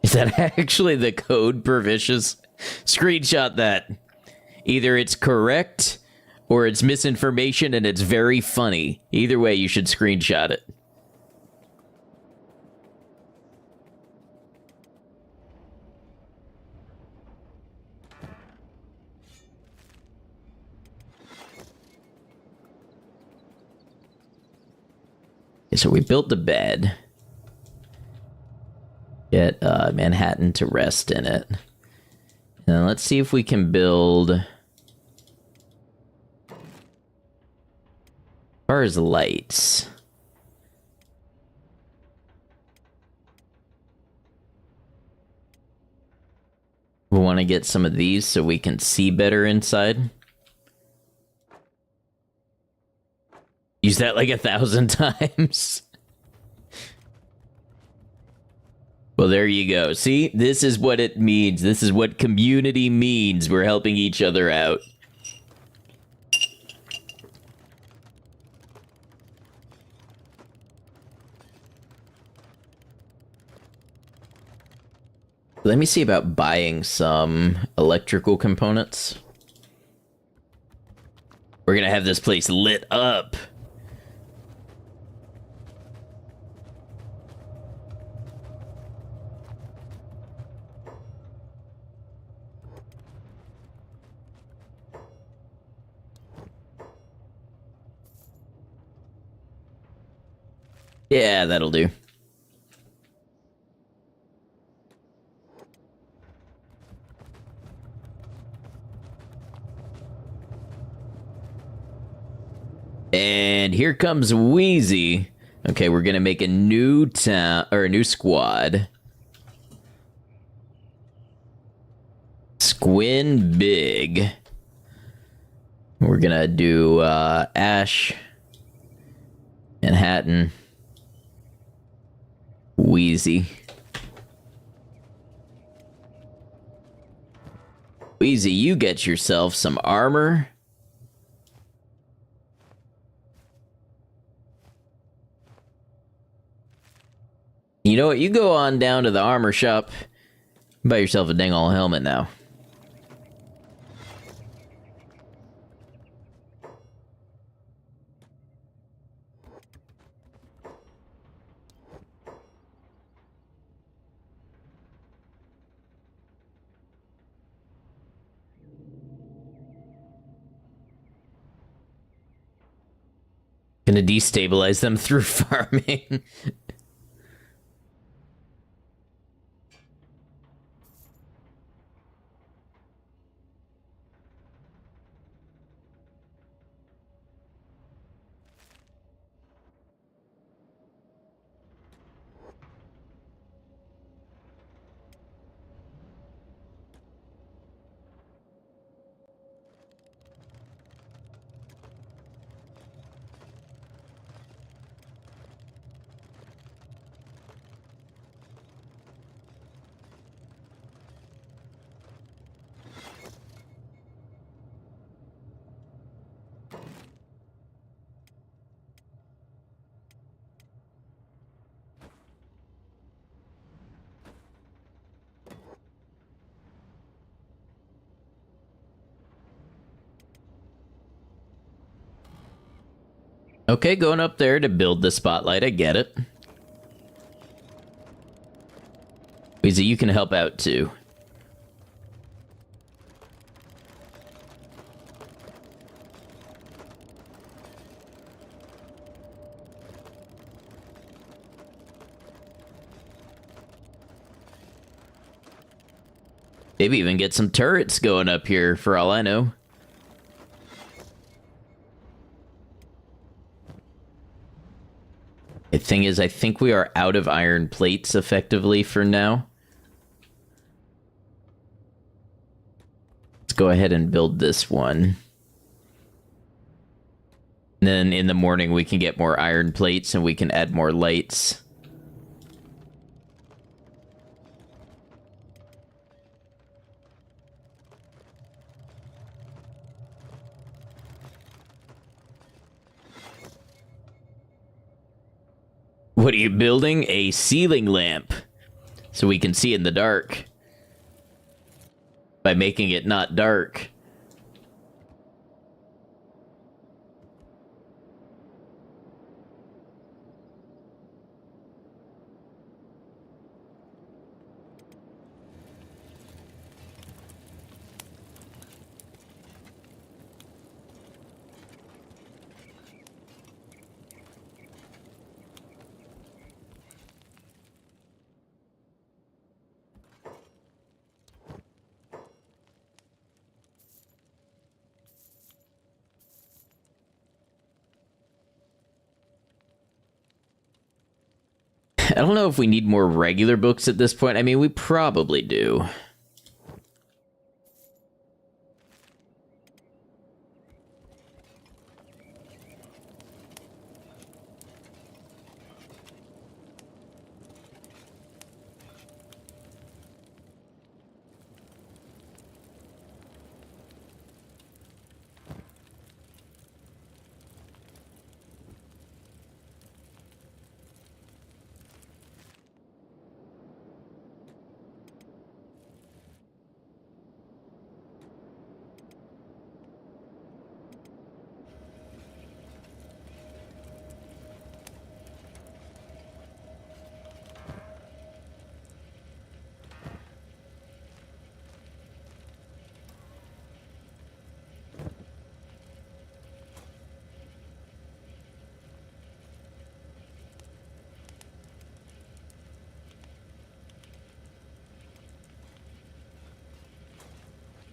Is that actually the code, Pervicious? Screenshot that. Either it's correct or it's misinformation and it's very funny. Either way, you should screenshot it. Okay, so we built the bed. Get Manhattan to rest in it. And let's see if we can build... As far as lights... We want to get some of these so we can see better inside. Use that like 1,000 times. Well, there you go. See, this is what it means. This is what community means. We're helping each other out. Let me see about buying some electrical components. We're gonna have this place lit up. Yeah, that'll do. And here comes Wheezy. Okay, we're gonna make a new town or a new squad. Squinn Big. We're gonna do Ash, Manhattan, Wheezy. Wheezy, you get yourself some armor. You know what? You go on down to the armor shop. Buy yourself a dang all helmet now. Gonna destabilize them through farming. Okay, going up there to build the spotlight. I get it. Weezy, you can help out too. Maybe even get some turrets going up here for all I know. The thing is, I think we are out of iron plates effectively for now. Let's go ahead and build this one. And then in the morning we can get more iron plates and we can add more lights. What are you building? A ceiling lamp. So we can see in the dark. By making it not dark. I don't know if we need more regular books at this point. I mean, we probably do.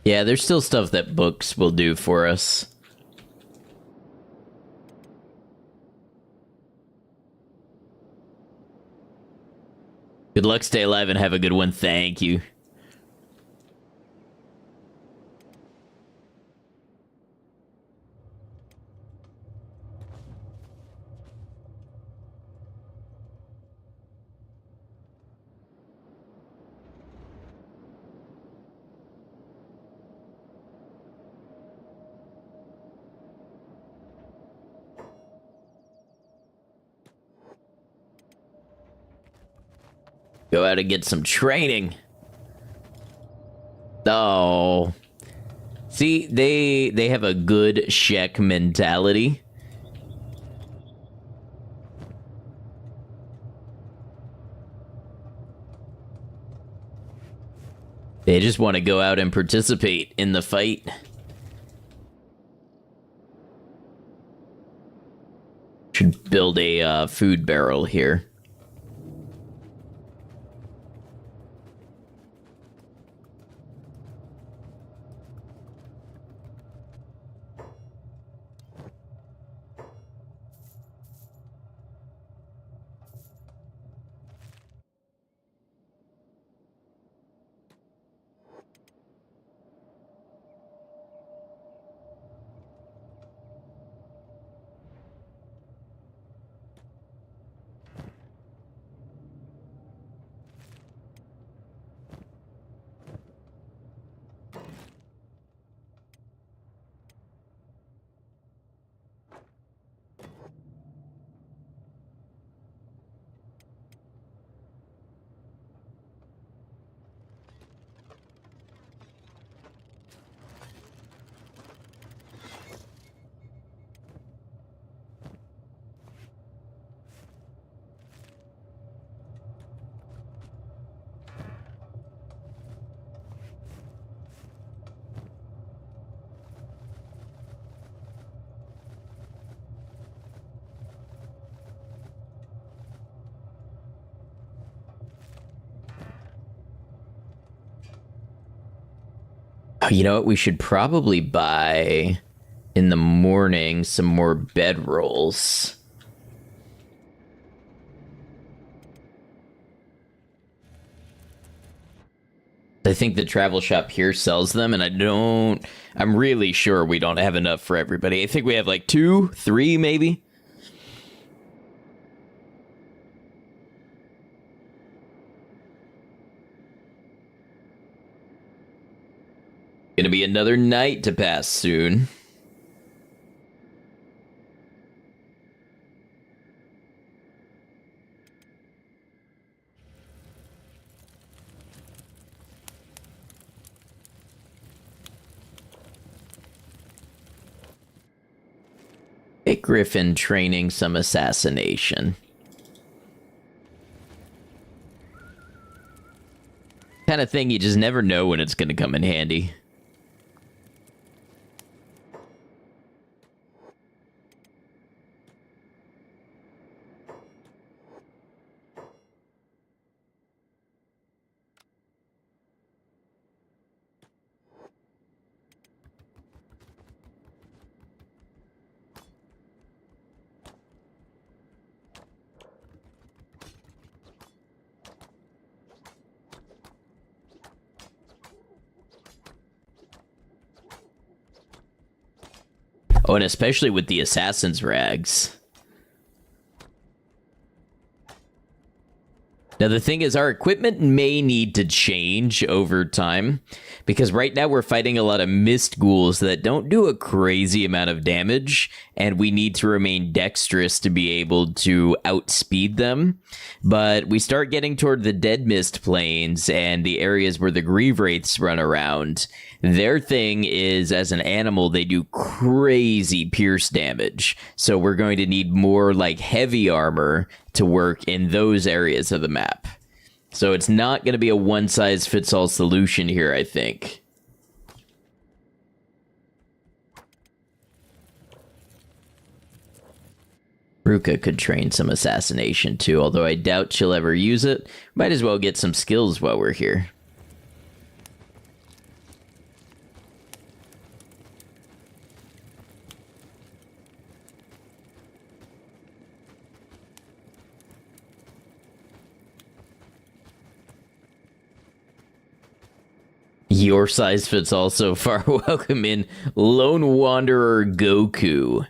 Yeah, there's still stuff that books will do for us. Good luck, stay alive, and have a good one. Thank you. Go out and get some training. Oh. See, they have a good Shek mentality. They just want to go out and participate in the fight. Should build a food barrel here. You know what? We should probably buy in the morning some more bedrolls. I think the travel shop here sells them, and I'm really sure we don't have enough for everybody. I think we have like 2, 3 maybe. Gonna be another night to pass soon. A Griffin training some assassination. Kind of thing you just never know when it's gonna come in handy. Oh, and especially with the assassin's rags. Now, the thing is, our equipment may need to change over time, because right now we're fighting a lot of mist ghouls that don't do a crazy amount of damage, and we need to remain dexterous to be able to outspeed them. But we start getting toward the dead mist plains and the areas where the grieve wraiths run around. Their thing is, as an animal, they do crazy pierce damage. So we're going to need more like heavy armor to work in those areas of the map. So it's not going to be a one-size-fits-all solution here, I think. Ruka could train some assassination too, although I doubt she'll ever use it. Might as well get some skills while we're here. Your size fits all so far. Welcome in, Lone Wanderer Goku.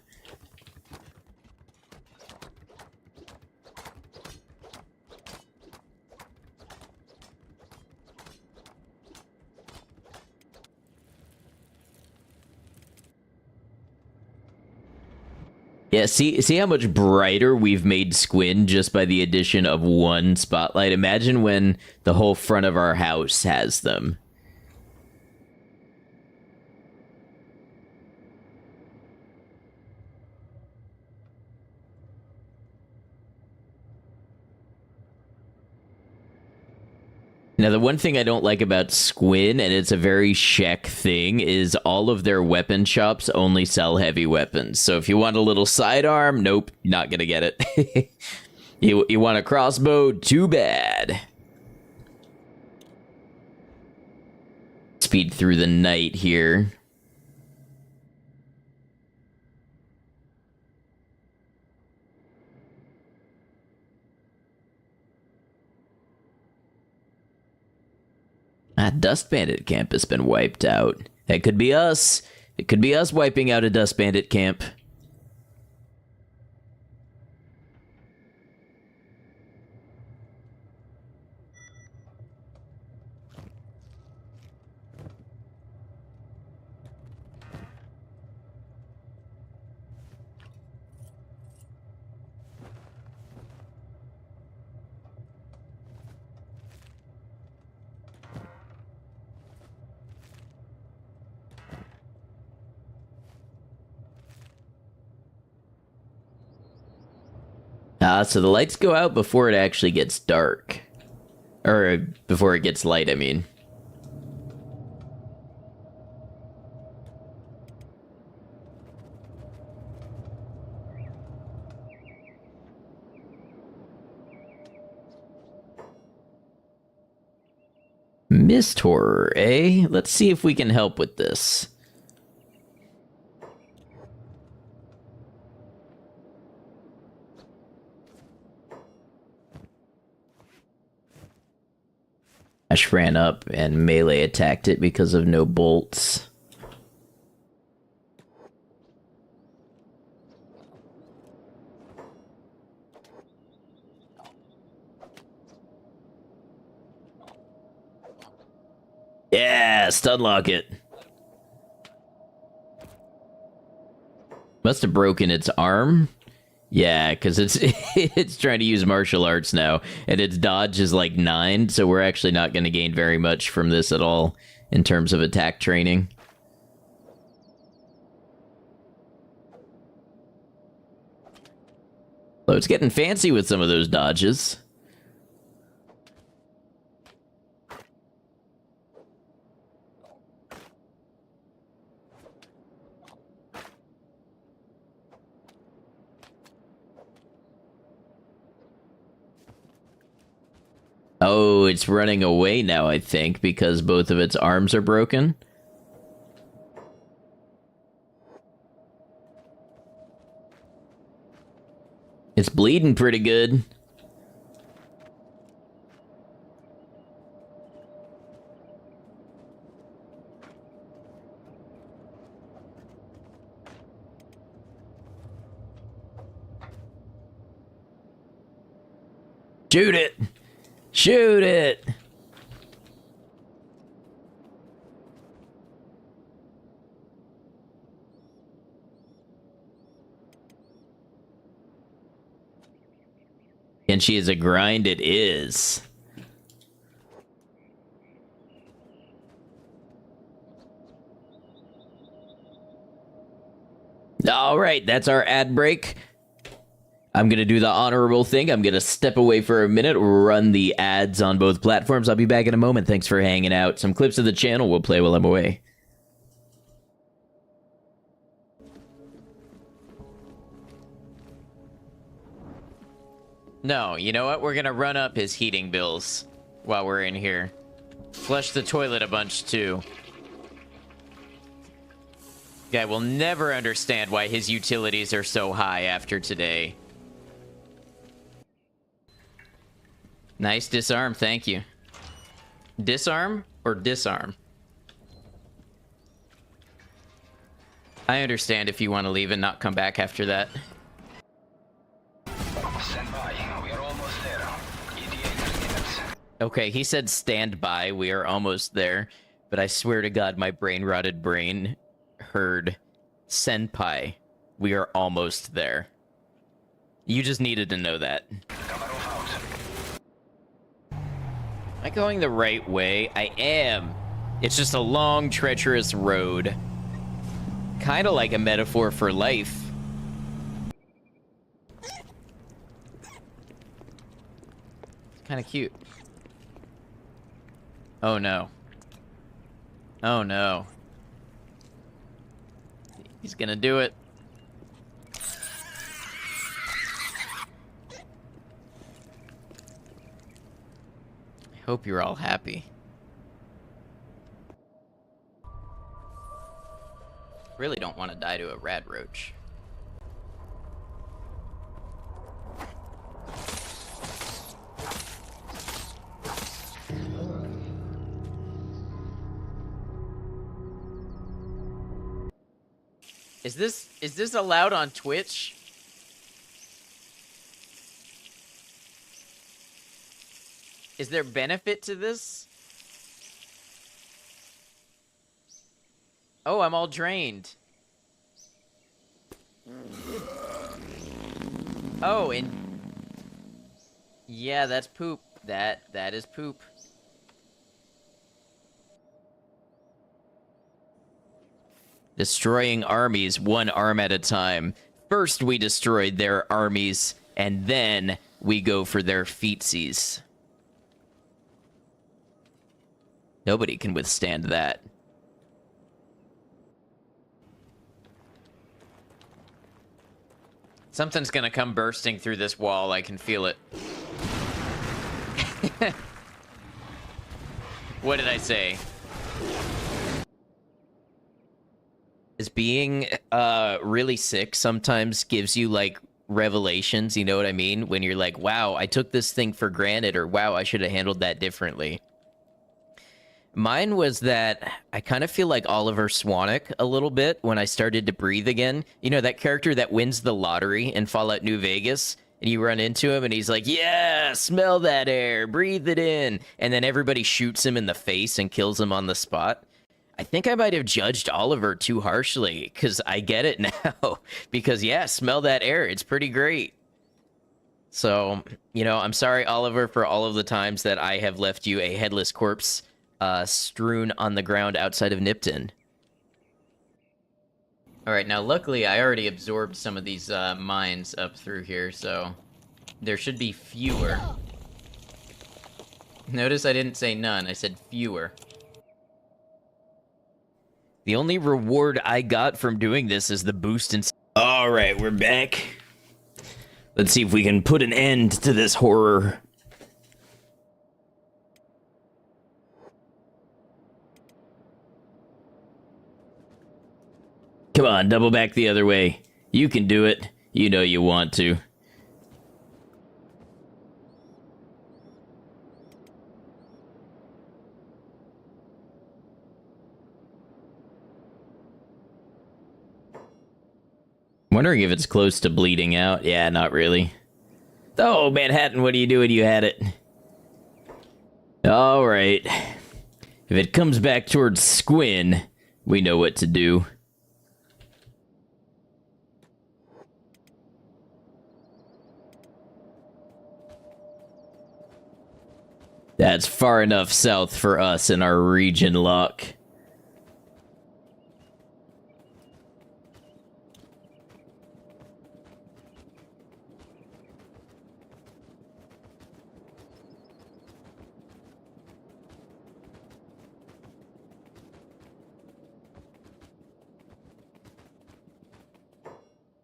Yeah, see how much brighter we've made Squinn just by the addition of one spotlight? Imagine when the whole front of our house has them. Now, the one thing I don't like about Squinn, and it's a very Shek thing, is all of their weapon shops only sell heavy weapons. So if you want a little sidearm, nope, not gonna get it. You want a crossbow? Too bad. Speed through the night here. Dust Bandit camp has been wiped out. That could be us. It could be us wiping out a Dust Bandit camp. So the lights go out before it actually gets dark. Or before it gets light, I mean. Mist horror, eh? Let's see if we can help with this. Ash ran up and melee attacked it because of no bolts. Yeah, stunlock it. Must have broken its arm. Yeah, because it's it's trying to use martial arts now, and its dodge is like 9, so we're actually not going to gain very much from this at all in terms of attack training. So it's getting fancy with some of those dodges. Oh, it's running away now, I think, because both of its arms are broken. It's bleeding pretty good. Shoot it! Shoot it! And she is a grind, it is. All right, that's our ad break. I'm going to do the honorable thing. I'm going to step away for a minute, run the ads on both platforms. I'll be back in a moment. Thanks for hanging out. Some clips of the channel will play while I'm away.
No, you know what? We're gonna run up his heating bills while we're in here. Flush the toilet a bunch, too. Guy will never understand why his utilities are so high after today. Nice disarm, thank you. Disarm or disarm? I understand if you want to leave and not come back after that.
Stand by. We are almost there. ETA 3 minutes.
Okay, he said stand by, we are almost there. But I swear to God, my brain-rotted brain heard senpai, we are almost there. You just needed to know that.
Cover off out.
Am I going the right way? I am. It's just a long, treacherous road. Kind of like a metaphor for life. It's kind of cute. Oh no. Oh no. He's gonna do it. I hope you're all happy. Really don't want to die to a rad roach. Is this allowed on Twitch? Is there benefit to this? Oh, I'm all drained. Oh, and yeah, that's poop. That is poop. Destroying armies one arm at a time. First we destroyed their armies, and then we go for their feetsies. Nobody can withstand that. Something's gonna come bursting through this wall, I can feel it. What did I say? Is being really sick sometimes gives you like revelations, you know what I mean? When you're like, wow, I took this thing for granted, or wow, I should have handled that differently. Mine was that I kind of feel like Oliver Swanwick a little bit when I started to breathe again. You know, that character that wins the lottery in Fallout New Vegas, and you run into him and he's like, yeah, smell that air, breathe it in. And then everybody shoots him in the face and kills him on the spot. I think I might have judged Oliver too harshly, because I get it now. Because, yeah, smell that air. It's pretty great. So, you know, I'm sorry, Oliver, for all of the times that I have left you a headless corpse strewn on the ground outside of Nipton. Alright, now luckily I already absorbed some of these mines up through here, so there should be fewer. Notice I didn't say none, I said fewer. The only reward I got from doing this is the boost in... Alright, we're back. Let's see if we can put an end to this horror. Come on, double back the other way. You can do it. You know you want to. Wondering if it's close to bleeding out. Yeah, not really. Oh, Manhattan, what are you doing? You had it. Alright. If it comes back towards Squinn, we know what to do. That's far enough south for us in our region lock.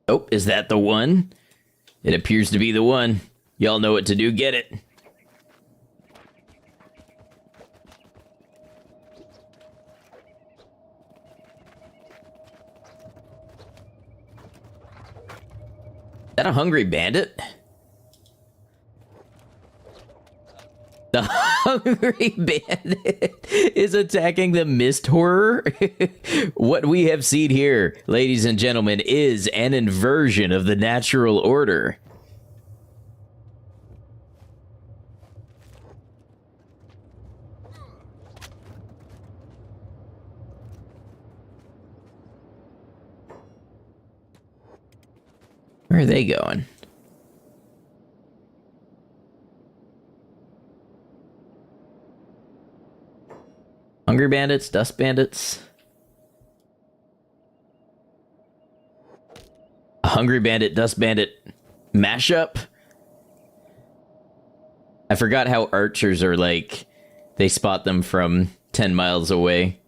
Oh, is that the one? It appears to be the one. Y'all know what to do. Get it. Is that a hungry bandit?
The hungry bandit is attacking the mist horror. What we have seen here, ladies and gentlemen, is an inversion of the natural order. Where are they going? Hungry bandits, dust bandits. A hungry bandit, dust bandit mashup. I forgot how archers are like, they spot them from 10 miles away.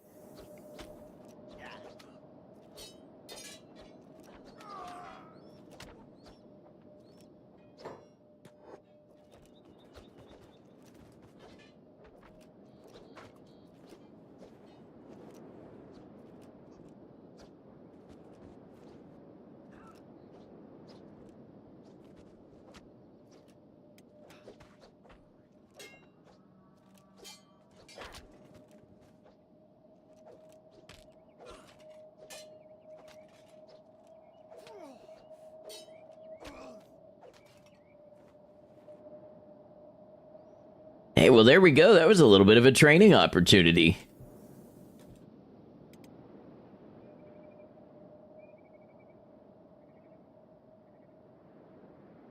Hey, well, there we go. That was a little bit of a training opportunity.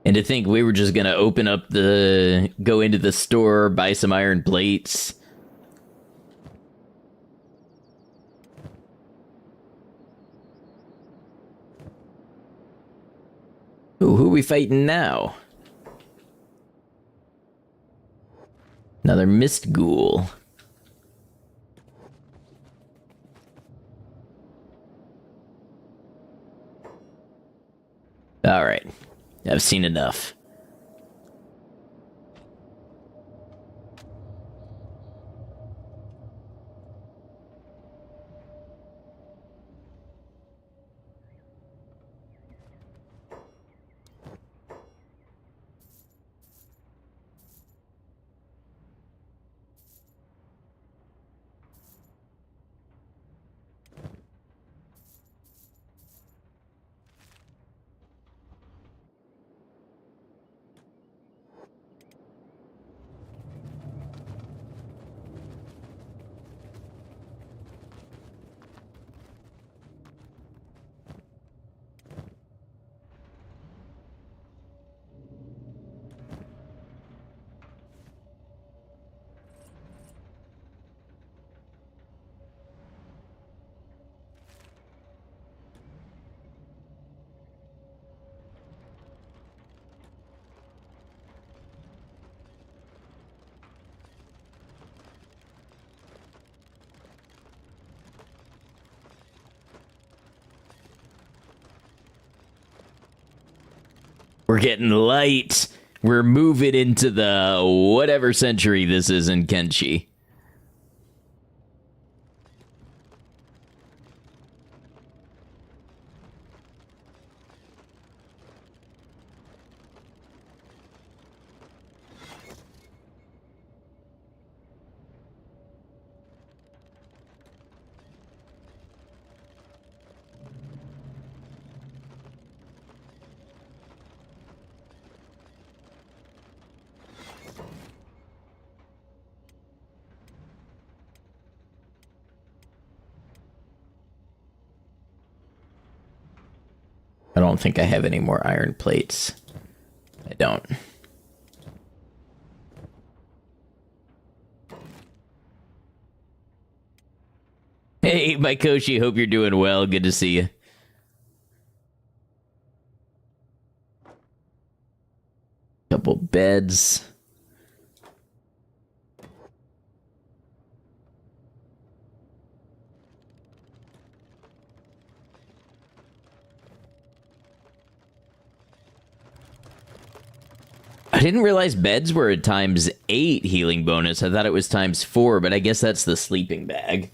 And to think we were just going to go into the store, buy some iron plates. Ooh, who are we fighting now? Another mist ghoul. Alright. I've seen enough. We're getting light. We're moving into the whatever century this is in Kenshi. I don't think I have any more iron plates. I don't. Hey, my Koshi, hope you're doing well. Good to see you. Couple beds. I didn't realize beds were a ×8 healing bonus. I thought it was ×4, but I guess that's the sleeping bag.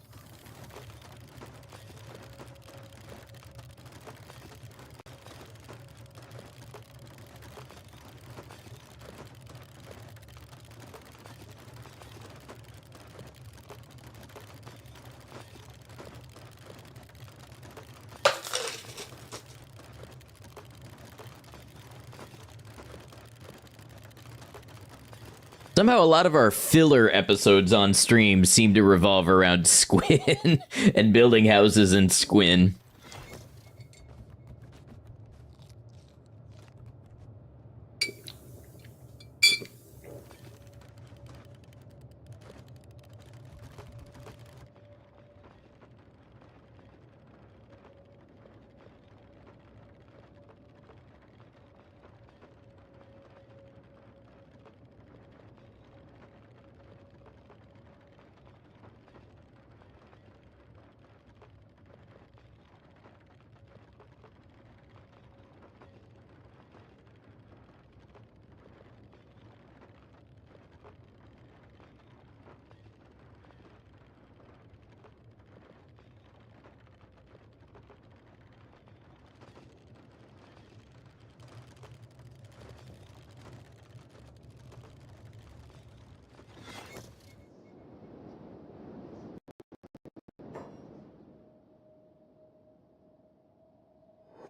Somehow a lot of our filler episodes on stream seem to revolve around Squinn and building houses in Squinn.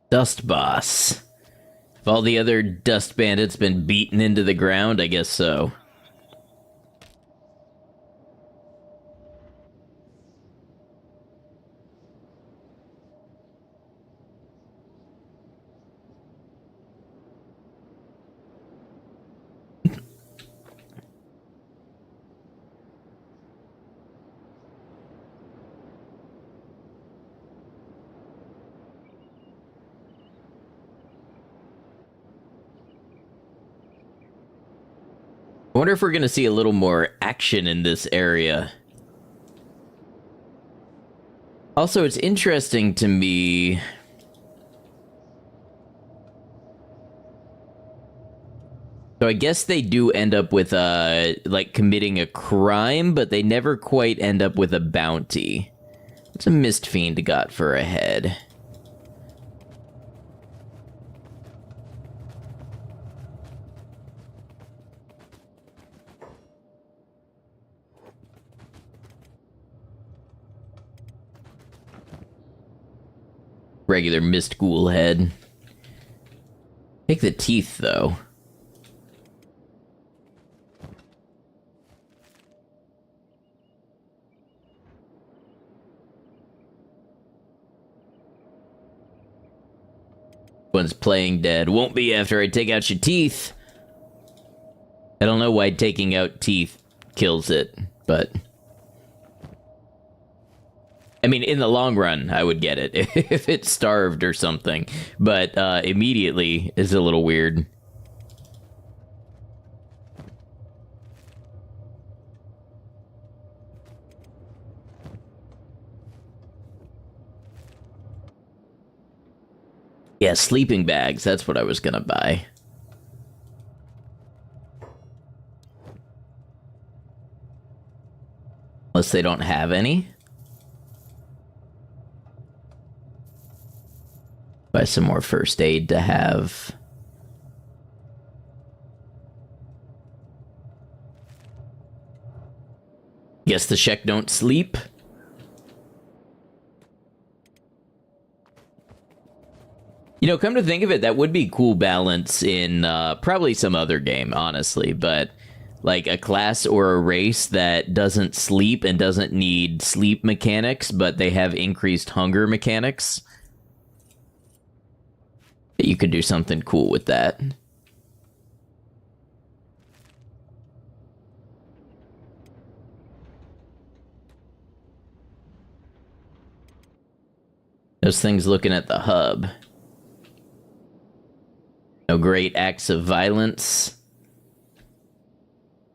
Dust Boss. Have all the other dust bandits been beaten into the ground? I guess so. I wonder if we're going to see a little more action in this area. Also, it's interesting to me. So I guess they do end up with like committing a crime, but they never quite end up with a bounty. What's a Mist Fiend got for a head? Regular Mist Ghoul head. Take the teeth, though. One's playing dead. Won't be after I take out your teeth. I don't know why taking out teeth kills it, but... I mean, in the long run, I would get it if it's starved or something, but immediately is a little weird. Yeah, sleeping bags, that's what I was gonna buy. Unless they don't have any. Buy some more first aid to have. Guess the Shek don't sleep. You know, come to think of it, that would be cool balance in probably some other game, honestly, but like a class or a race that doesn't sleep and doesn't need sleep mechanics, but they have increased hunger mechanics. You could do something cool with that. Those things looking at the hub. No great acts of violence.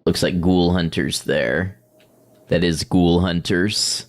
Looks like ghoul hunters there. That is ghoul hunters.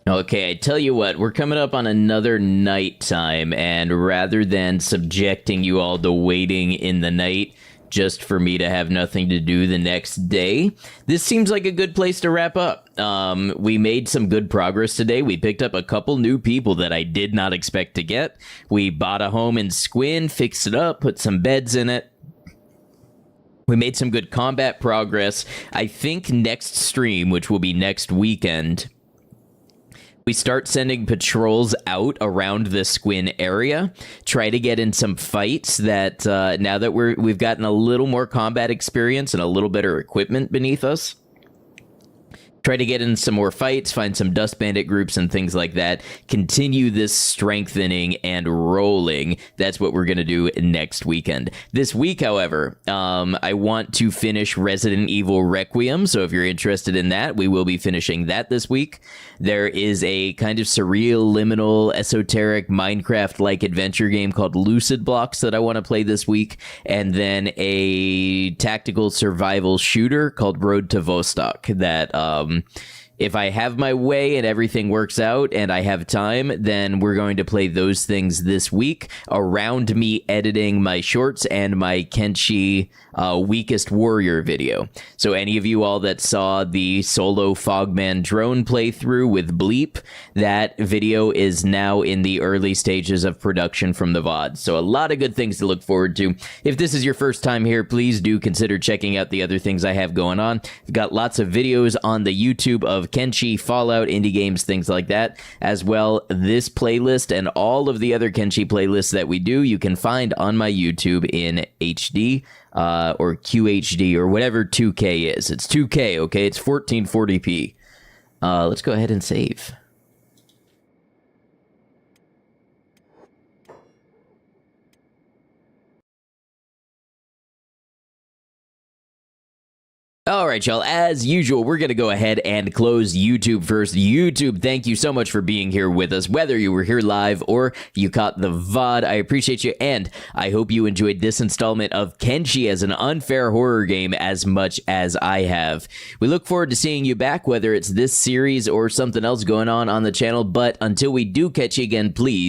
Okay, I tell you what, we're coming up on another nighttime, and rather than subjecting you all to waiting in the night just for me to have nothing to do the next day, this seems like a good place to wrap up. We made some good progress today. We picked up a couple new people that I did not expect to get. We bought a home in Squinn, fixed it up, put some beds in it. We made some good combat progress. I think next stream, which will be next weekend, we start sending patrols out around the Squinn area, try to get in some fights that now that we've gotten a little more combat experience and a little better equipment beneath us. Try to get in some more fights, find some dust bandit groups and things like that. Continue this strengthening and rolling. That's what we're going to do next weekend. This week, however, I want to finish Resident Evil Requiem. So if you're interested in that, we will be finishing that this week. There is a kind of surreal, liminal, esoteric, Minecraft-like adventure game called Lucid Blocks that I want to play this week. And then a tactical survival shooter called Road to Vostok that, if I have my way and everything works out and I have time, then we're going to play those things this week around me editing my shorts and my Kenshi Weakest Warrior video. So any of you all that saw the solo Fogman drone playthrough with Bleep, that video is now in the early stages of production from the VOD. So a lot of good things to look forward to. If this is your first time here, please do consider checking out the other things I have going on. I've got lots of videos on the YouTube of Kenshi, Fallout, indie games, things like that. As well, this playlist and all of the other Kenshi playlists that we do, you can find on my YouTube in HD or QHD or whatever 2K is. It's 2K, okay? It's 1440p. Let's go ahead and save. All right, y'all, as usual, we're going to go ahead and close YouTube first. YouTube, thank you so much for being here with us, whether you were here live or you caught the VOD. I appreciate you, and I hope you enjoyed this installment of Kenshi as an unfair horror game as much as I have. We look forward to seeing you back, whether it's this series or something else going on the channel, but until we do catch you again, please